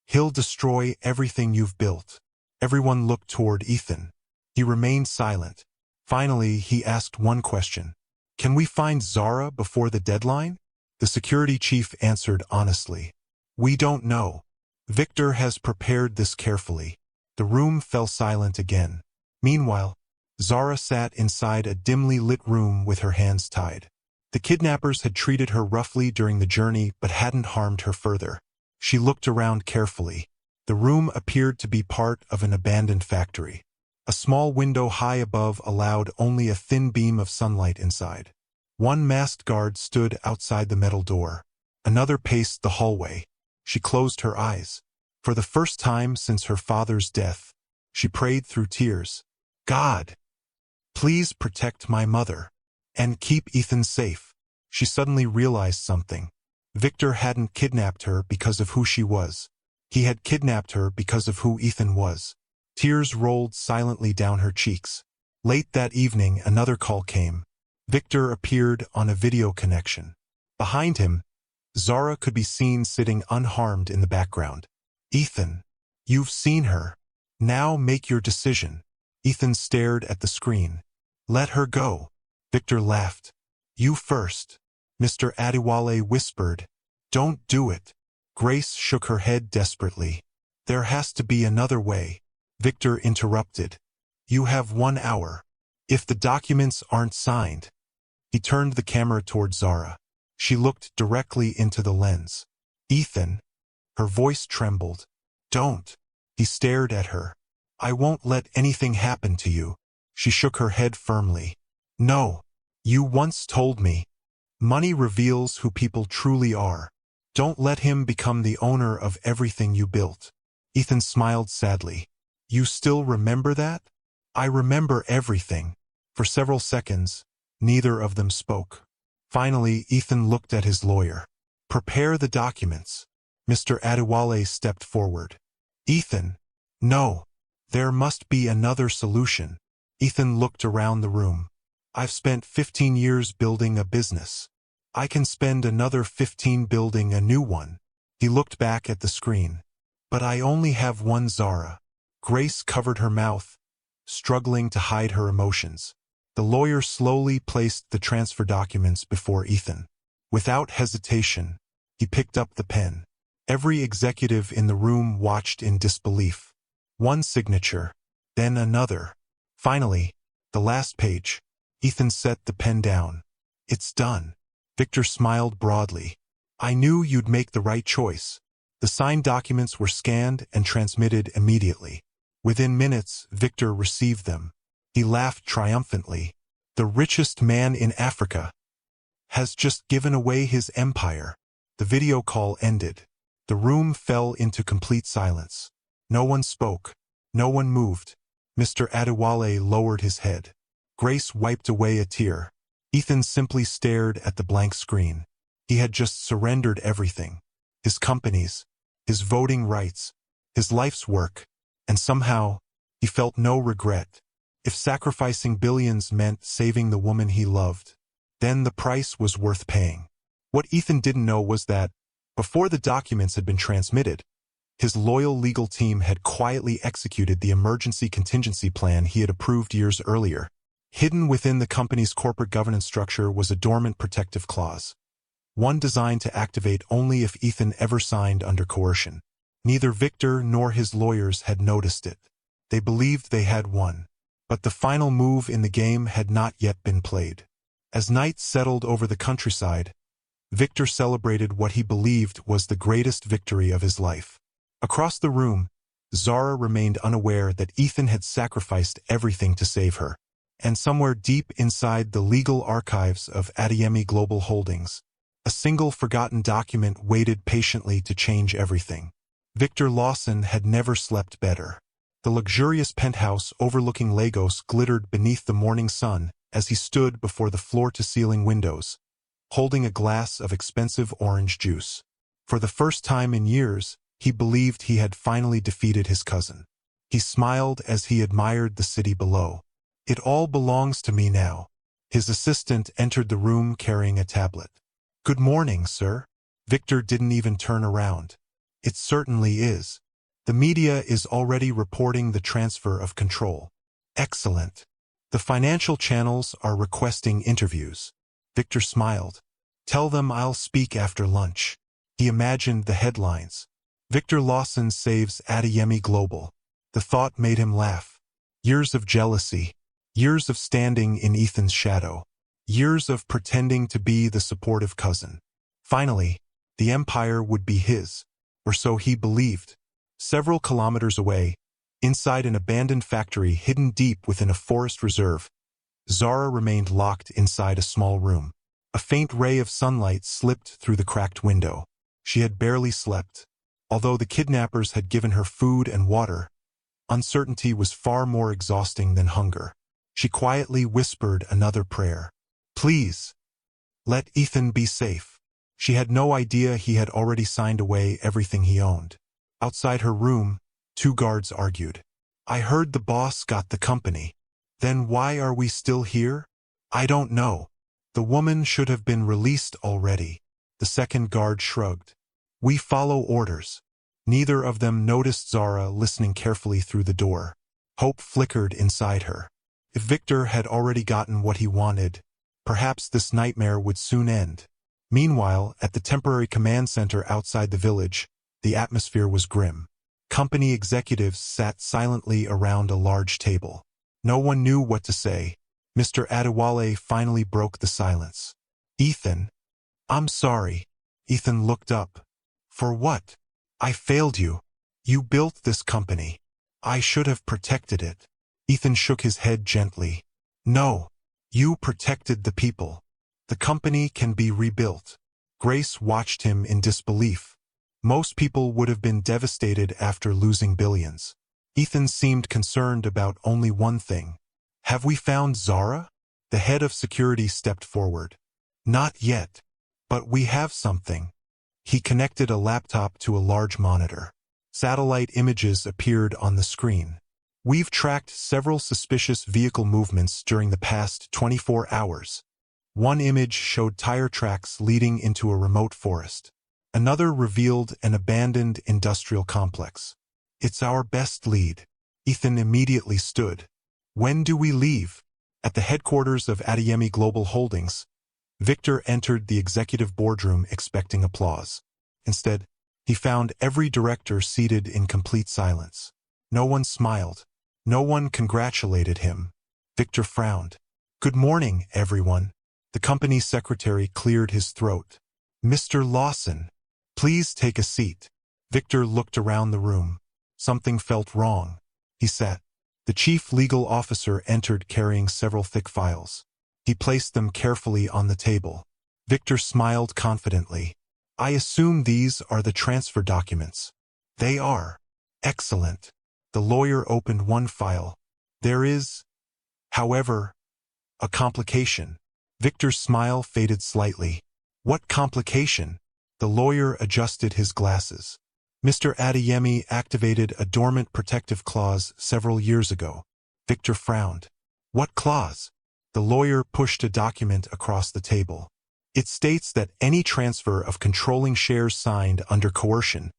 "He'll destroy everything you've built." Everyone looked toward Ethan. He remained silent. Finally, he asked one question. "Can we find Zara before the deadline?" The security chief answered honestly. "We don't know. Victor has prepared this carefully." The room fell silent again. Meanwhile, Zara sat inside a dimly lit room with her hands tied. The kidnappers had treated her roughly during the journey but hadn't harmed her further. She looked around carefully. The room appeared to be part of an abandoned factory. A small window high above allowed only a thin beam of sunlight inside. One masked guard stood outside the metal door. Another paced the hallway. She closed her eyes. For the first time since her father's death, she prayed through tears. "God, please protect my mother. And keep Ethan safe." She suddenly realized something. Victor hadn't kidnapped her because of who she was. He had kidnapped her because of who Ethan was. Tears rolled silently down her cheeks. Late that evening, another call came. Victor appeared on a video connection. Behind him, Zara could be seen sitting unharmed in the background. "Ethan, you've seen her. Now make your decision." Ethan stared at the screen. "Let her go." Victor laughed. "You first." Mr. Adewale whispered, "Don't do it." Grace shook her head desperately. "There has to be another way." Victor interrupted. "You have 1 hour. If the documents aren't signed." He turned the camera toward Zara. She looked directly into the lens. "Ethan." Her voice trembled. "Don't." He stared at her. "I won't let anything happen to you." She shook her head firmly. "No. You once told me. Money reveals who people truly are. Don't let him become the owner of everything you built." Ethan smiled sadly. "You still remember that?" "I remember everything." For several seconds, neither of them spoke. Finally, Ethan looked at his lawyer. "Prepare the documents." Mr. Adewale stepped forward. "Ethan." "No. There must be another solution." Ethan looked around the room. "I've spent 15 years building a business. I can spend another 15 building a new one." He looked back at the screen. "But I only have one Zara." Grace covered her mouth, struggling to hide her emotions. The lawyer slowly placed the transfer documents before Ethan. Without hesitation, he picked up the pen. Every executive in the room watched in disbelief. One signature, then another. Finally, the last page. Ethan set the pen down. It's done. Victor smiled broadly. I knew you'd make the right choice. The signed documents were scanned and transmitted immediately. Within minutes, Victor received them. He laughed triumphantly. The richest man in Africa has just given away his empire. The video call ended. The room fell into complete silence. No one spoke. No one moved. Mr. Adewale lowered his head. Grace wiped away a tear. Ethan simply stared at the blank screen. He had just surrendered everything. His companies, his voting rights, his life's work, and somehow, he felt no regret. If sacrificing billions meant saving the woman he loved, then the price was worth paying. What Ethan didn't know was that, before the documents had been transmitted, his loyal legal team had quietly executed the emergency contingency plan he had approved years earlier. Hidden within the company's corporate governance structure was a dormant protective clause, one designed to activate only if Ethan ever signed under coercion. Neither Victor nor his lawyers had noticed it. They believed they had won. But the final move in the game had not yet been played. As night settled over the countryside, Victor celebrated what he believed was the greatest victory of his life. Across the room, Zara remained unaware that Ethan had sacrificed everything to save her. And somewhere deep inside the legal archives of Adeyemi Global Holdings, a single forgotten document waited patiently to change everything. Victor Lawson had never slept better. The luxurious penthouse overlooking Lagos glittered beneath the morning sun as he stood before the floor-to-ceiling windows, holding a glass of expensive orange juice. For the first time in years, he believed he had finally defeated his cousin. He smiled as he admired the city below. It all belongs to me now. His assistant entered the room carrying a tablet. Good morning, sir. Victor didn't even turn around. It certainly is. The media is already reporting the transfer of control. Excellent. The financial channels are requesting interviews. Victor smiled. Tell them I'll speak after lunch. He imagined the headlines. Victor Lawson saves Adeyemi Global. The thought made him laugh. Years of jealousy. Years of standing in Ethan's shadow. Years of pretending to be the supportive cousin. Finally, the empire would be his, or so he believed. Several kilometers away, inside an abandoned factory hidden deep within a forest reserve, Zara remained locked inside a small room. A faint ray of sunlight slipped through the cracked window. She had barely slept. Although the kidnappers had given her food and water, uncertainty was far more exhausting than hunger. She quietly whispered another prayer. Please, let Ethan be safe. She had no idea he had already signed away everything he owned. Outside her room, two guards argued. I heard the boss got the company. Then why are we still here? I don't know. The woman should have been released already. The second guard shrugged. We follow orders. Neither of them noticed Zara listening carefully through the door. Hope flickered inside her. If Victor had already gotten what he wanted, perhaps this nightmare would soon end. Meanwhile, at the temporary command center outside the village, the atmosphere was grim. Company executives sat silently around a large table. No one knew what to say. Mr. Adewale finally broke the silence. Ethan, I'm sorry. Ethan looked up. For what? I failed you. You built this company. I should have protected it. Ethan shook his head gently. No, you protected the people. The company can be rebuilt. Grace watched him in disbelief. Most people would have been devastated after losing billions. Ethan seemed concerned about only one thing. Have we found Zara? The head of security stepped forward. Not yet. But we have something. He connected a laptop to a large monitor. Satellite images appeared on the screen. We've tracked several suspicious vehicle movements during the past 24 hours. One image showed tire tracks leading into a remote forest. Another revealed an abandoned industrial complex. It's our best lead. Ethan immediately stood. When do we leave? At the headquarters of Adeyemi Global Holdings, Victor entered the executive boardroom expecting applause. Instead, he found every director seated in complete silence. No one smiled. No one congratulated him. Victor frowned. "Good morning, everyone." The company secretary cleared his throat. "Mr. Lawson, please take a seat." Victor looked around the room. Something felt wrong. He sat. The chief legal officer entered carrying several thick files. He placed them carefully on the table. Victor smiled confidently. "I assume these are the transfer documents." "They are." "Excellent." The lawyer opened one file. "There is, however, a complication." Victor's smile faded slightly. "What complication?" The lawyer adjusted his glasses. "Mr. Adeyemi activated a dormant protective clause several years ago." Victor frowned. "What clause?" The lawyer pushed a document across the table. "It states that any transfer of controlling shares signed under coercion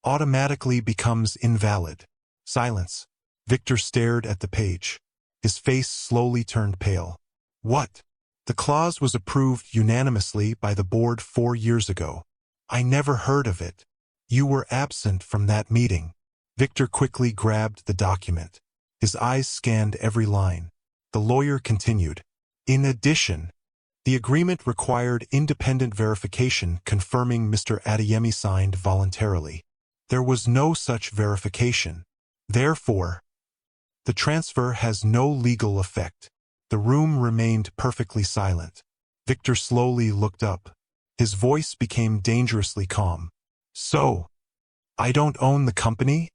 automatically becomes invalid." Silence. Victor stared at the page. His face slowly turned pale. "What?" "The clause was approved unanimously by the board 4 years ago." "I never heard of it." "You were absent from that meeting." Victor quickly grabbed the document. His eyes scanned every line. The lawyer continued. "In addition, the agreement required independent verification confirming Mr. Adeyemi signed voluntarily. There was no such verification. Therefore, the transfer has no legal effect." The room remained perfectly silent. Victor slowly looked up. His voice became dangerously calm. "So, I don't own the company?"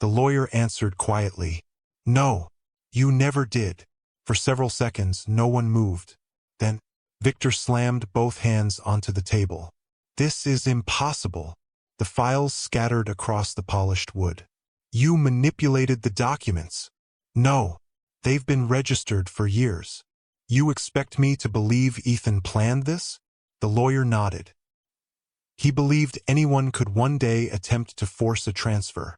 The lawyer answered quietly. "No, you never did." For several seconds, no one moved. Then, Victor slammed both hands onto the table. "This is impossible." The files scattered across the polished wood. "You manipulated the documents." "No, they've been registered for years." "You expect me to believe Ethan planned this?" The lawyer nodded. "He believed anyone could one day attempt to force a transfer.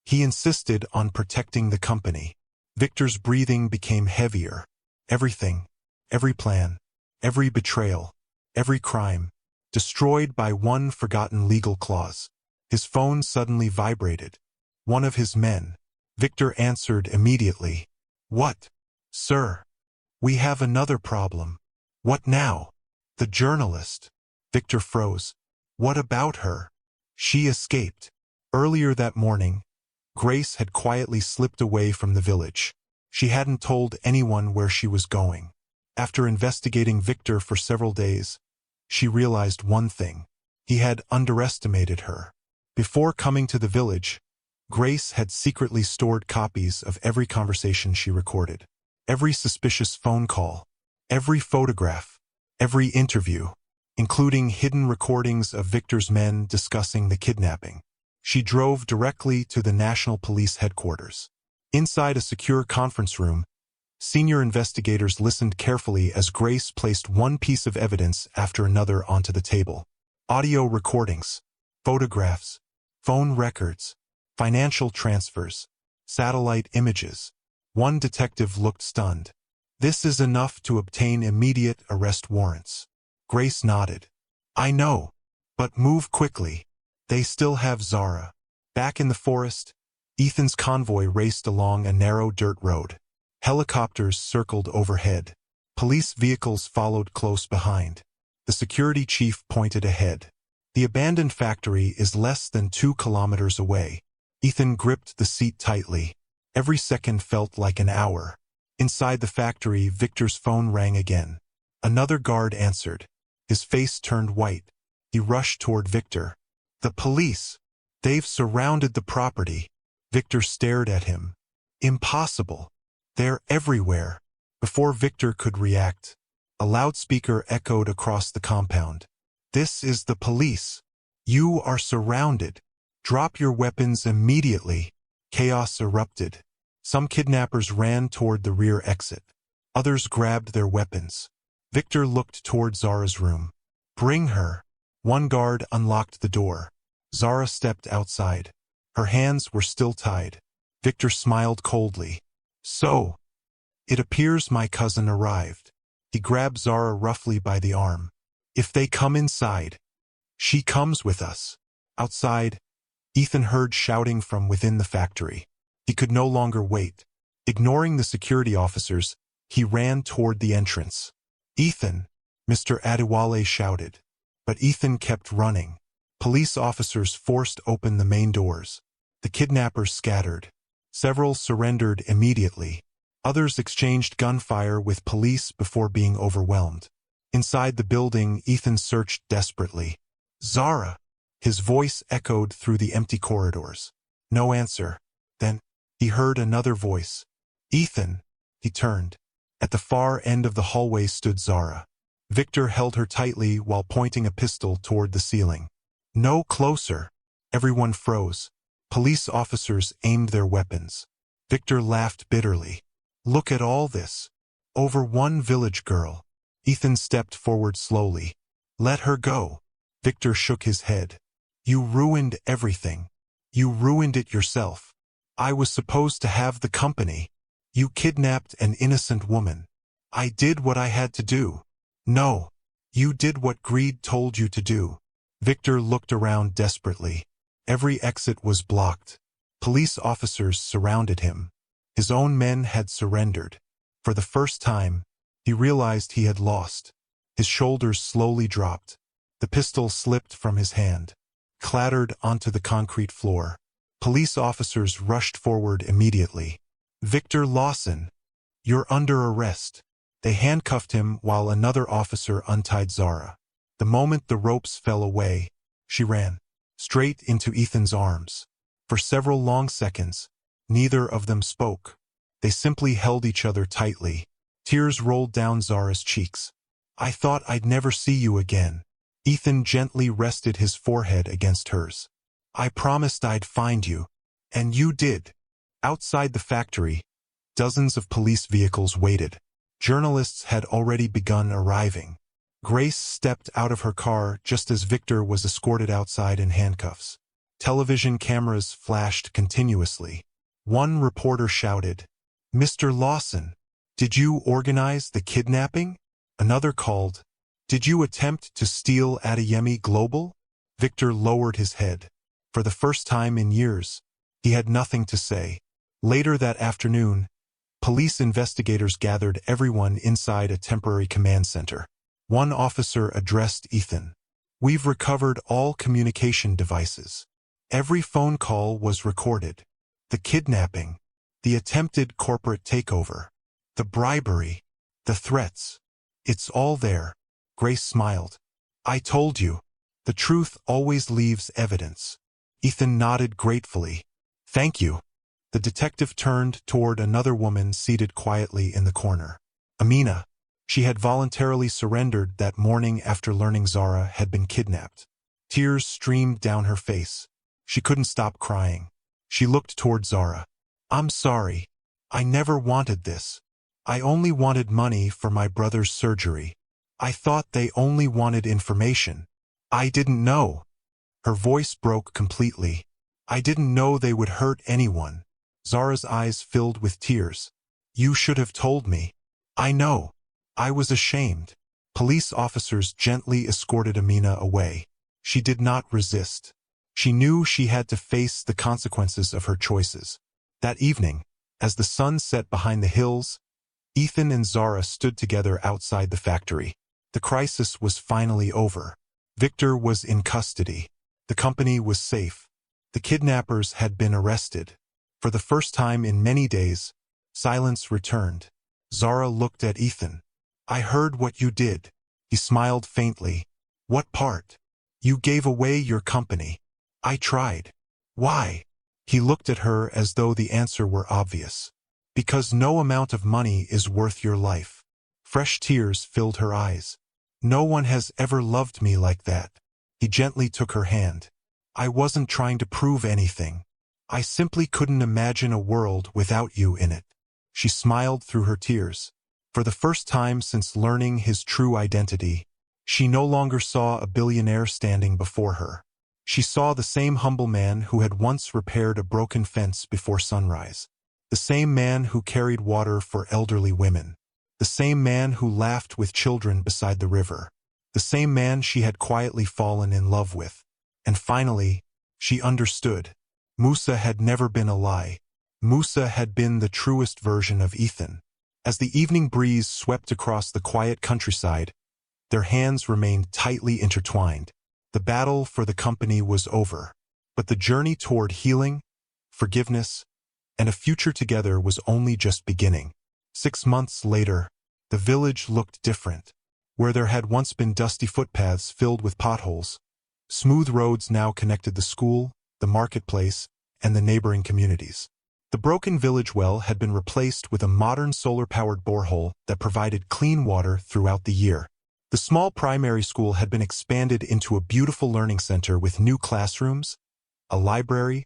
He insisted on protecting the company." Victor's breathing became heavier. Everything, every plan, every betrayal, every crime, destroyed by one forgotten legal clause. His phone suddenly vibrated. One of his men. Victor answered immediately. "What?" "Sir, we have another problem." "What now?" "The journalist." Victor froze. "What about her?" "She escaped." Earlier that morning, Grace had quietly slipped away from the village. She hadn't told anyone where she was going. After investigating Victor for several days, she realized one thing. He had underestimated her. Before coming to the village, Grace had secretly stored copies of every conversation she recorded. Every suspicious phone call, every photograph, every interview, including hidden recordings of Victor's men discussing the kidnapping. She drove directly to the National Police headquarters. Inside a secure conference room, senior investigators listened carefully as Grace placed one piece of evidence after another onto the table. Audio recordings, photographs, phone records, financial transfers, satellite images. One detective looked stunned. "This is enough to obtain immediate arrest warrants." Grace nodded. "I know, but move quickly. They still have Zara." Back in the forest, Ethan's convoy raced along a narrow dirt road. Helicopters circled overhead. Police vehicles followed close behind. The security chief pointed ahead. "The abandoned factory is less than 2 kilometers away." Ethan gripped the seat tightly. Every second felt like an hour. Inside the factory, Victor's phone rang again. Another guard answered. His face turned white. He rushed toward Victor. "The police! They've surrounded the property." Victor stared at him. "Impossible. They're everywhere." Before Victor could react, a loudspeaker echoed across the compound. "This is the police. You are surrounded. Drop your weapons immediately." Chaos erupted. Some kidnappers ran toward the rear exit. Others grabbed their weapons. Victor looked toward Zara's room. "Bring her." One guard unlocked the door. Zara stepped outside. Her hands were still tied. Victor smiled coldly. "So, it appears my cousin arrived." He grabbed Zara roughly by the arm. "If they come inside, she comes with us." Outside, Ethan heard shouting from within the factory. He could no longer wait. Ignoring the security officers, he ran toward the entrance. "Ethan!" Mr. Adewale shouted. But Ethan kept running. Police officers forced open the main doors. The kidnappers scattered. Several surrendered immediately. Others exchanged gunfire with police before being overwhelmed. Inside the building, Ethan searched desperately. "Zara!" His voice echoed through the empty corridors. No answer. Then, he heard another voice. "Ethan!" He turned. At the far end of the hallway stood Zara. Victor held her tightly while pointing a pistol toward the ceiling. "No closer!" Everyone froze. Police officers aimed their weapons. Victor laughed bitterly. "Look at all this. Over one village girl." Ethan stepped forward slowly. "Let her go." Victor shook his head. "You ruined everything. You ruined it yourself. I was supposed to have the company. You kidnapped an innocent woman. I did what I had to do." "No. You did what greed told you to do." Victor looked around desperately. Every exit was blocked. Police officers surrounded him. His own men had surrendered. For the first time, he realized he had lost. His shoulders slowly dropped. The pistol slipped from his hand, clattered onto the concrete floor. Police officers rushed forward immediately. "Victor Lawson, you're under arrest." They handcuffed him while another officer untied Zara. The moment the ropes fell away, she ran straight into Ethan's arms. For several long seconds, neither of them spoke. They simply held each other tightly. Tears rolled down Zara's cheeks. "I thought I'd never see you again." Ethan gently rested his forehead against hers. "I promised I'd find you. And you did." Outside the factory, dozens of police vehicles waited. Journalists had already begun arriving. Grace stepped out of her car just as Victor was escorted outside in handcuffs. Television cameras flashed continuously. One reporter shouted, "Mr. Lawson, did you organize the kidnapping?" Another called, "Did you attempt to steal Adeyemi Global?" Victor lowered his head. For the first time in years, he had nothing to say. Later that afternoon, police investigators gathered everyone inside a temporary command center. One officer addressed Ethan. "We've recovered all communication devices. Every phone call was recorded. The kidnapping, the attempted corporate takeover, the bribery, the threats. It's all there." Grace smiled. "I told you. The truth always leaves evidence." Ethan nodded gratefully. "Thank you." The detective turned toward another woman seated quietly in the corner. Amina. She had voluntarily surrendered that morning after learning Zara had been kidnapped. Tears streamed down her face. She couldn't stop crying. She looked toward Zara. "I'm sorry. I never wanted this. I only wanted money for my brother's surgery. I thought they only wanted information. I didn't know." Her voice broke completely. "I didn't know they would hurt anyone." Zara's eyes filled with tears. "You should have told me." "I know. I was ashamed." Police officers gently escorted Amina away. She did not resist. She knew she had to face the consequences of her choices. That evening, as the sun set behind the hills, Ethan and Zara stood together outside the factory. The crisis was finally over. Victor was in custody. The company was safe. The kidnappers had been arrested. For the first time in many days, silence returned. Zara looked at Ethan. "I heard what you did." He smiled faintly. "What part?" "You gave away your company." "I tried." "Why?" He looked at her as though the answer were obvious. "Because no amount of money is worth your life." Fresh tears filled her eyes. "No one has ever loved me like that." He gently took her hand. "I wasn't trying to prove anything. I simply couldn't imagine a world without you in it." She smiled through her tears. For the first time since learning his true identity, she no longer saw a billionaire standing before her. She saw the same humble man who had once repaired a broken fence before sunrise. The same man who carried water for elderly women. The same man who laughed with children beside the river. The same man she had quietly fallen in love with. And finally, she understood. Musa had never been a lie. Musa had been the truest version of Ethan. As the evening breeze swept across the quiet countryside, their hands remained tightly intertwined. The battle for the company was over, but the journey toward healing, forgiveness, and a future together was only just beginning. 6 months later, the village looked different. Where there had once been dusty footpaths filled with potholes, smooth roads now connected the school, the marketplace, and the neighboring communities. The broken village well had been replaced with a modern solar-powered borehole that provided clean water throughout the year. The small primary school had been expanded into a beautiful learning center with new classrooms, a library,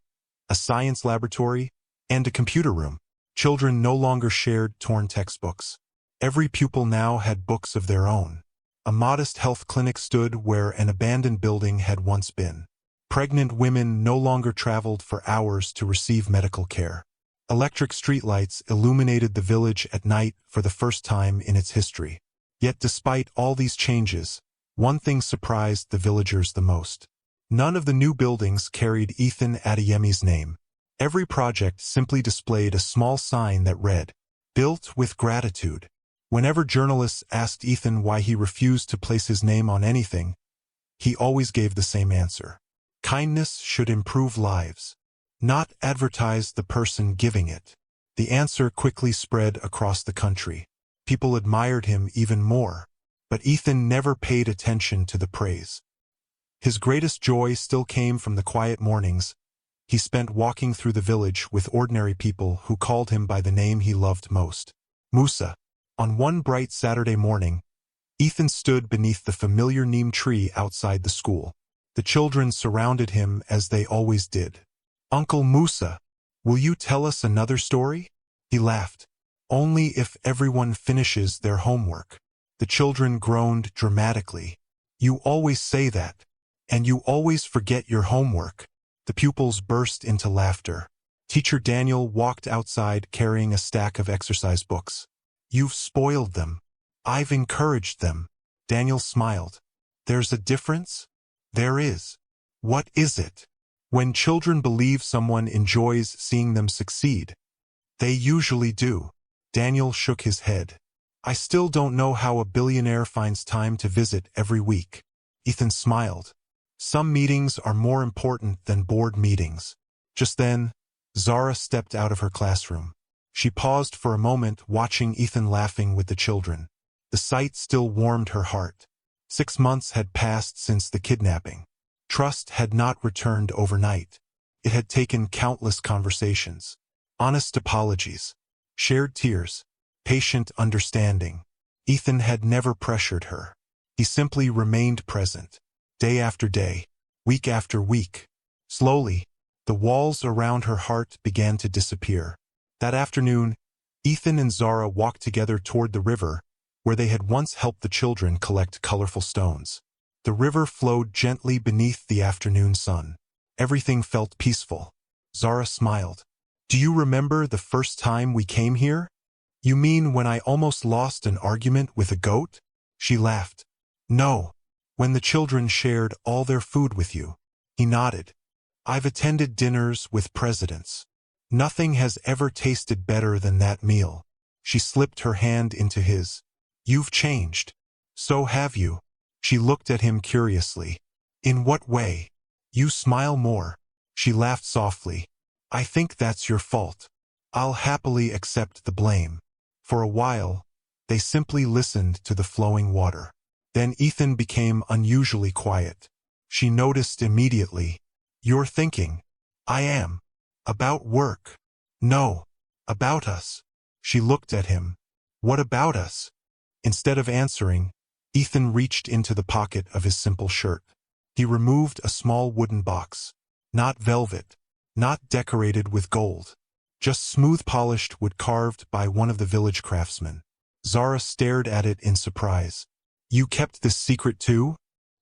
a science laboratory, and a computer room. Children no longer shared torn textbooks. Every pupil now had books of their own. A modest health clinic stood where an abandoned building had once been. Pregnant women no longer traveled for hours to receive medical care. Electric streetlights illuminated the village at night for the first time in its history. Yet despite all these changes, one thing surprised the villagers the most. None of the new buildings carried Ethan Adeyemi's name. Every project simply displayed a small sign that read, "Built with gratitude." Whenever journalists asked Ethan why he refused to place his name on anything, he always gave the same answer. Kindness should improve lives, not advertise the person giving it. The answer quickly spread across the country. People admired him even more, but Ethan never paid attention to the praise. His greatest joy still came from the quiet mornings he spent walking through the village with ordinary people who called him by the name he loved most, Musa. On one bright Saturday morning, Ethan stood beneath the familiar neem tree outside the school. The children surrounded him as they always did. "Uncle Musa, will you tell us another story?" He laughed. "Only if everyone finishes their homework." The children groaned dramatically. "You always say that, and you always forget your homework." The pupils burst into laughter. Teacher Daniel walked outside carrying a stack of exercise books. "You've spoiled them. I've encouraged them." Daniel smiled. "There's a difference?" "There is." "What is it?" "When children believe someone enjoys seeing them succeed, they usually do." Daniel shook his head. "I still don't know how a billionaire finds time to visit every week." Ethan smiled. "Some meetings are more important than board meetings." Just then, Zara stepped out of her classroom. She paused for a moment, watching Ethan laughing with the children. The sight still warmed her heart. 6 months had passed since the kidnapping. Trust had not returned overnight. It had taken countless conversations, honest apologies, shared tears, patient understanding. Ethan had never pressured her. He simply remained present, day after day, week after week. Slowly, the walls around her heart began to disappear. That afternoon, Ethan and Zara walked together toward the river, where they had once helped the children collect colorful stones. The river flowed gently beneath the afternoon sun. Everything felt peaceful. Zara smiled. "Do you remember the first time we came here?" "You mean when I almost lost an argument with a goat?" She laughed. "No, when the children shared all their food with you." He nodded. "I've attended dinners with presidents. Nothing has ever tasted better than that meal." She slipped her hand into his. "You've changed." "So have you." She looked at him curiously. "In what way?" "You smile more." She laughed softly. "I think that's your fault. I'll happily accept the blame." For a while, they simply listened to the flowing water. Then Ethan became unusually quiet. She noticed immediately. "You're thinking." "I am." "About work?" "No. About us." She looked at him. "What about us?" Instead of answering, Ethan reached into the pocket of his simple shirt. He removed a small wooden box. Not velvet, not decorated with gold. Just smooth polished wood carved by one of the village craftsmen. Zara stared at it in surprise. "You kept this secret too?"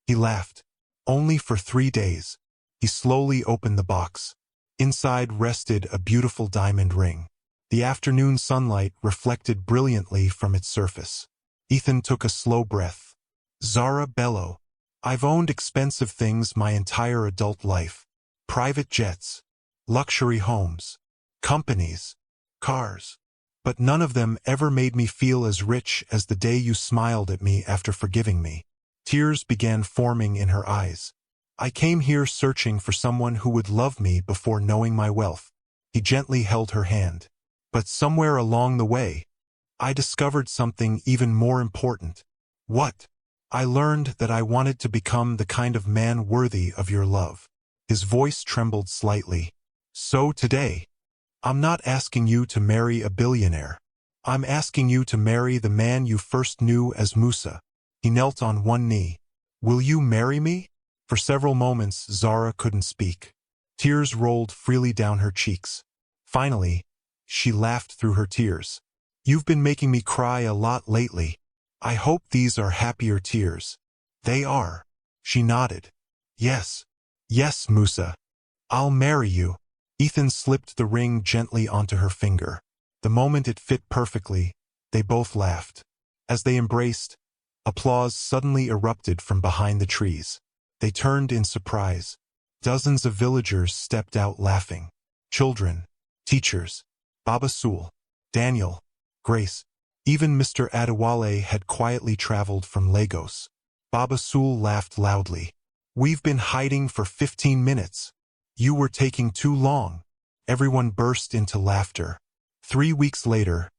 He laughed. "Only for 3 days." He slowly opened the box. Inside rested a beautiful diamond ring. The afternoon sunlight reflected brilliantly from its surface. Ethan took a slow breath. "Zara Bello, I've owned expensive things my entire adult life. Private jets, luxury homes. companies, cars. But none of them ever made me feel as rich as the day you smiled at me after forgiving me. Tears began forming in her eyes. I came here searching for someone who would love me before knowing my wealth. He gently held her hand. But somewhere along the way, I discovered something even more important. What? I learned that I wanted to become the kind of man worthy of your love. His voice trembled slightly. So today, I'm not asking you to marry a billionaire. I'm asking you to marry the man you first knew as Musa. He knelt on one knee. Will you marry me? For several moments, Zara couldn't speak. Tears rolled freely down her cheeks. Finally, she laughed through her tears. You've been making me cry a lot lately. I hope these are happier tears. They are. She nodded. Yes. Yes, Musa. I'll marry you. Ethan slipped the ring gently onto her finger. The moment it fit perfectly, they both laughed. As they embraced, applause suddenly erupted from behind the trees. They turned in surprise. Dozens of villagers stepped out laughing. Children, teachers, Baba Sul, Daniel, Grace. Even Mr. Adewale had quietly traveled from Lagos. Baba Sul laughed loudly. We've been hiding for 15 minutes. You were taking too long. Everyone burst into laughter. 3 weeks later,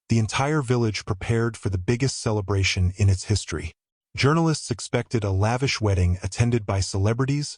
the entire village prepared for the biggest celebration in its history. Journalists expected a lavish wedding attended by celebrities,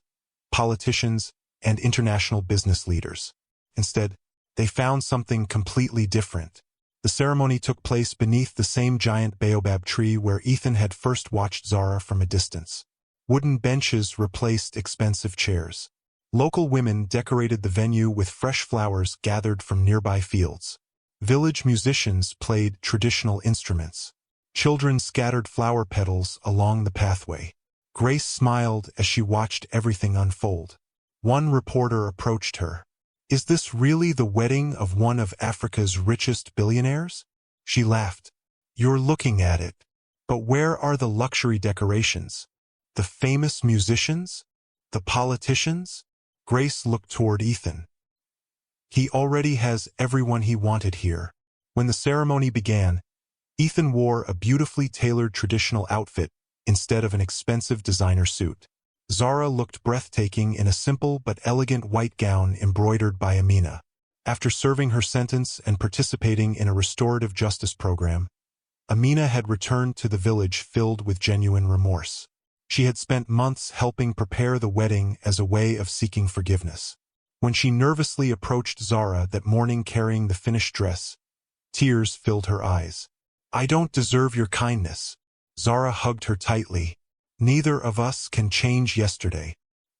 politicians, and international business leaders. Instead, they found something completely different. The ceremony took place beneath the same giant baobab tree where Ethan had first watched Zara from a distance. Wooden benches replaced expensive chairs. Local women decorated the venue with fresh flowers gathered from nearby fields. Village musicians played traditional instruments. Children scattered flower petals along the pathway. Grace smiled as she watched everything unfold. One reporter approached her. Is this really the wedding of one of Africa's richest billionaires? She laughed. You're looking at it. But where are the luxury decorations? The famous musicians? The politicians? Grace looked toward Ethan. He already has everyone he wanted here. When the ceremony began, Ethan wore a beautifully tailored traditional outfit instead of an expensive designer suit. Zara looked breathtaking in a simple but elegant white gown embroidered by Amina. After serving her sentence and participating in a restorative justice program, Amina had returned to the village filled with genuine remorse. She had spent months helping prepare the wedding as a way of seeking forgiveness. When she nervously approached Zara that morning carrying the finished dress, tears filled her eyes. I don't deserve your kindness. Zara hugged her tightly. Neither of us can change yesterday,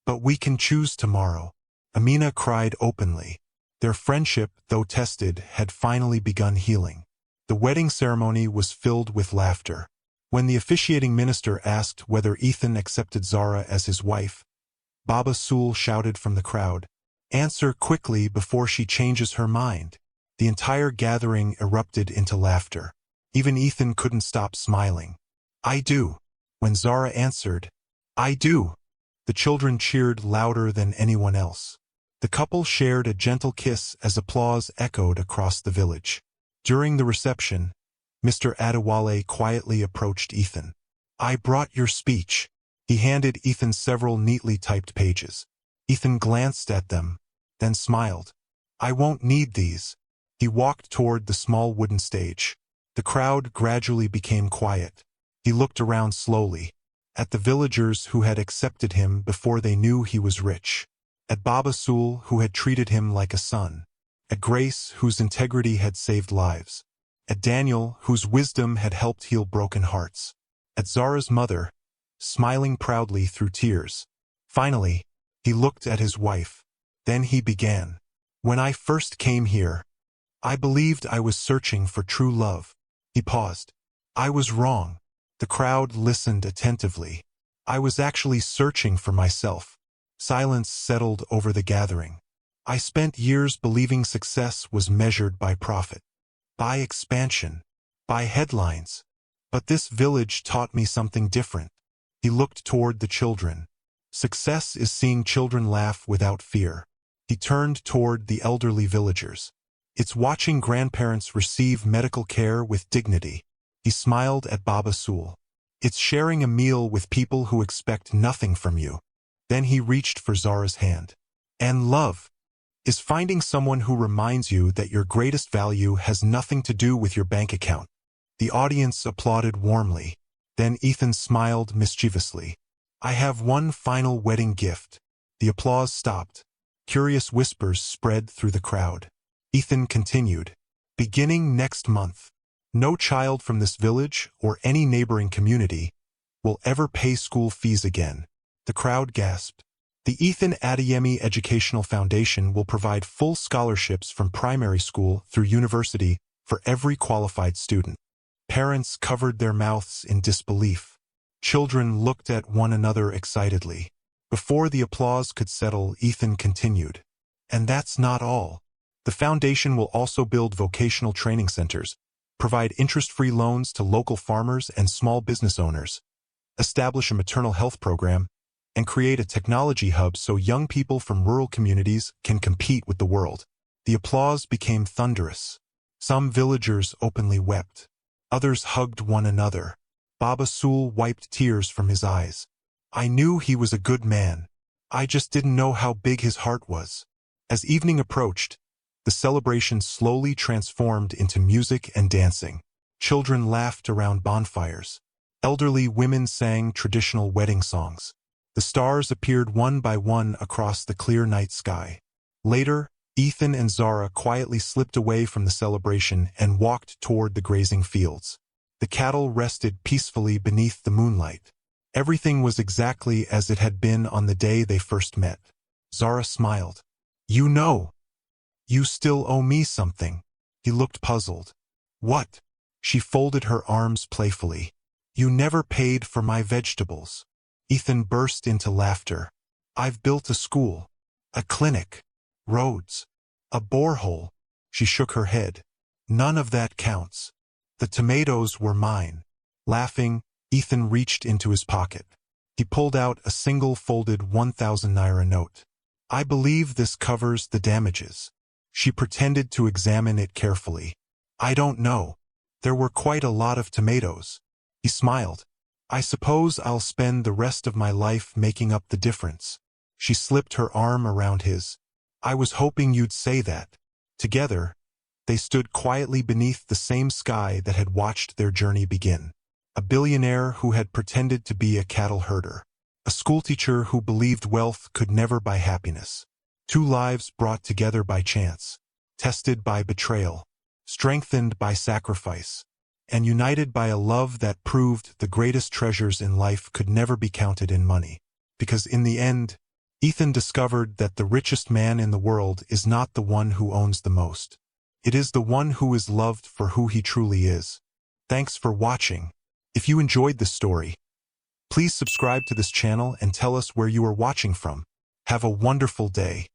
but we can choose tomorrow. Amina cried openly. Their friendship, though tested, had finally begun healing. The wedding ceremony was filled with laughter. When the officiating minister asked whether Ethan accepted Zara as his wife, Baba Sul shouted from the crowd, "Answer quickly before she changes her mind." The entire gathering erupted into laughter. Even Ethan couldn't stop smiling. I do. When Zara answered, I do, the children cheered louder than anyone else. The couple shared a gentle kiss as applause echoed across the village. During the reception, Mr. Adewale quietly approached Ethan. I brought your speech. He handed Ethan several neatly typed pages. Ethan glanced at them, then smiled. I won't need these. He walked toward the small wooden stage. The crowd gradually became quiet. He looked around slowly, at the villagers who had accepted him before they knew he was rich, at Baba Sul, who had treated him like a son, at Grace, whose integrity had saved lives, at Daniel, whose wisdom had helped heal broken hearts, at Zara's mother, smiling proudly through tears. Finally, he looked at his wife. Then he began. When I first came here, I believed I was searching for true love. He paused. I was wrong. The crowd listened attentively. I was actually searching for myself. Silence settled over the gathering. I spent years believing success was measured by profit, by expansion, by headlines. But this village taught me something different. He looked toward the children. Success is seeing children laugh without fear. He turned toward the elderly villagers. It's watching grandparents receive medical care with dignity. He smiled at Baba Sool. It's sharing a meal with people who expect nothing from you. Then he reached for Zara's hand. And love is finding someone who reminds you that your greatest value has nothing to do with your bank account. The audience applauded warmly. Then Ethan smiled mischievously. I have one final wedding gift. The applause stopped. Curious whispers spread through the crowd. Ethan continued. Beginning next month, no child from this village or any neighboring community will ever pay school fees again. The crowd gasped. The Ethan Adeyemi Educational Foundation will provide full scholarships from primary school through university for every qualified student. Parents covered their mouths in disbelief. Children looked at one another excitedly. Before the applause could settle, Ethan continued. And that's not all. The foundation will also build vocational training centers, provide interest-free loans to local farmers and small business owners, establish a maternal health program, and create a technology hub so young people from rural communities can compete with the world. The applause became thunderous. Some villagers openly wept. Others hugged one another. Baba Sool wiped tears from his eyes. I knew he was a good man. I just didn't know how big his heart was. As evening approached, the celebration slowly transformed into music and dancing. Children laughed around bonfires. Elderly women sang traditional wedding songs. The stars appeared one by one across the clear night sky. Later, Ethan and Zara quietly slipped away from the celebration and walked toward the grazing fields. The cattle rested peacefully beneath the moonlight. Everything was exactly as it had been on the day they first met. Zara smiled. You know, you still owe me something. He looked puzzled. What? She folded her arms playfully. You never paid for my vegetables. Ethan burst into laughter. I've built a school, a clinic, roads, a borehole. She shook her head. None of that counts. The tomatoes were mine. Laughing, Ethan reached into his pocket. He pulled out a single folded 1,000 naira note. I believe this covers the damages. She pretended to examine it carefully. I don't know. There were quite a lot of tomatoes. He smiled. I suppose I'll spend the rest of my life making up the difference. She slipped her arm around his. I was hoping you'd say that. Together, they stood quietly beneath the same sky that had watched their journey begin. A billionaire who had pretended to be a cattle herder. A schoolteacher who believed wealth could never buy happiness. Two lives brought together by chance, tested by betrayal, strengthened by sacrifice, and united by a love that proved the greatest treasures in life could never be counted in money. Because in the end, Ethan discovered that the richest man in the world is not the one who owns the most. It is the one who is loved for who he truly is. Thanks for watching. If you enjoyed this story, please subscribe to this channel and tell us where you are watching from. Have a wonderful day.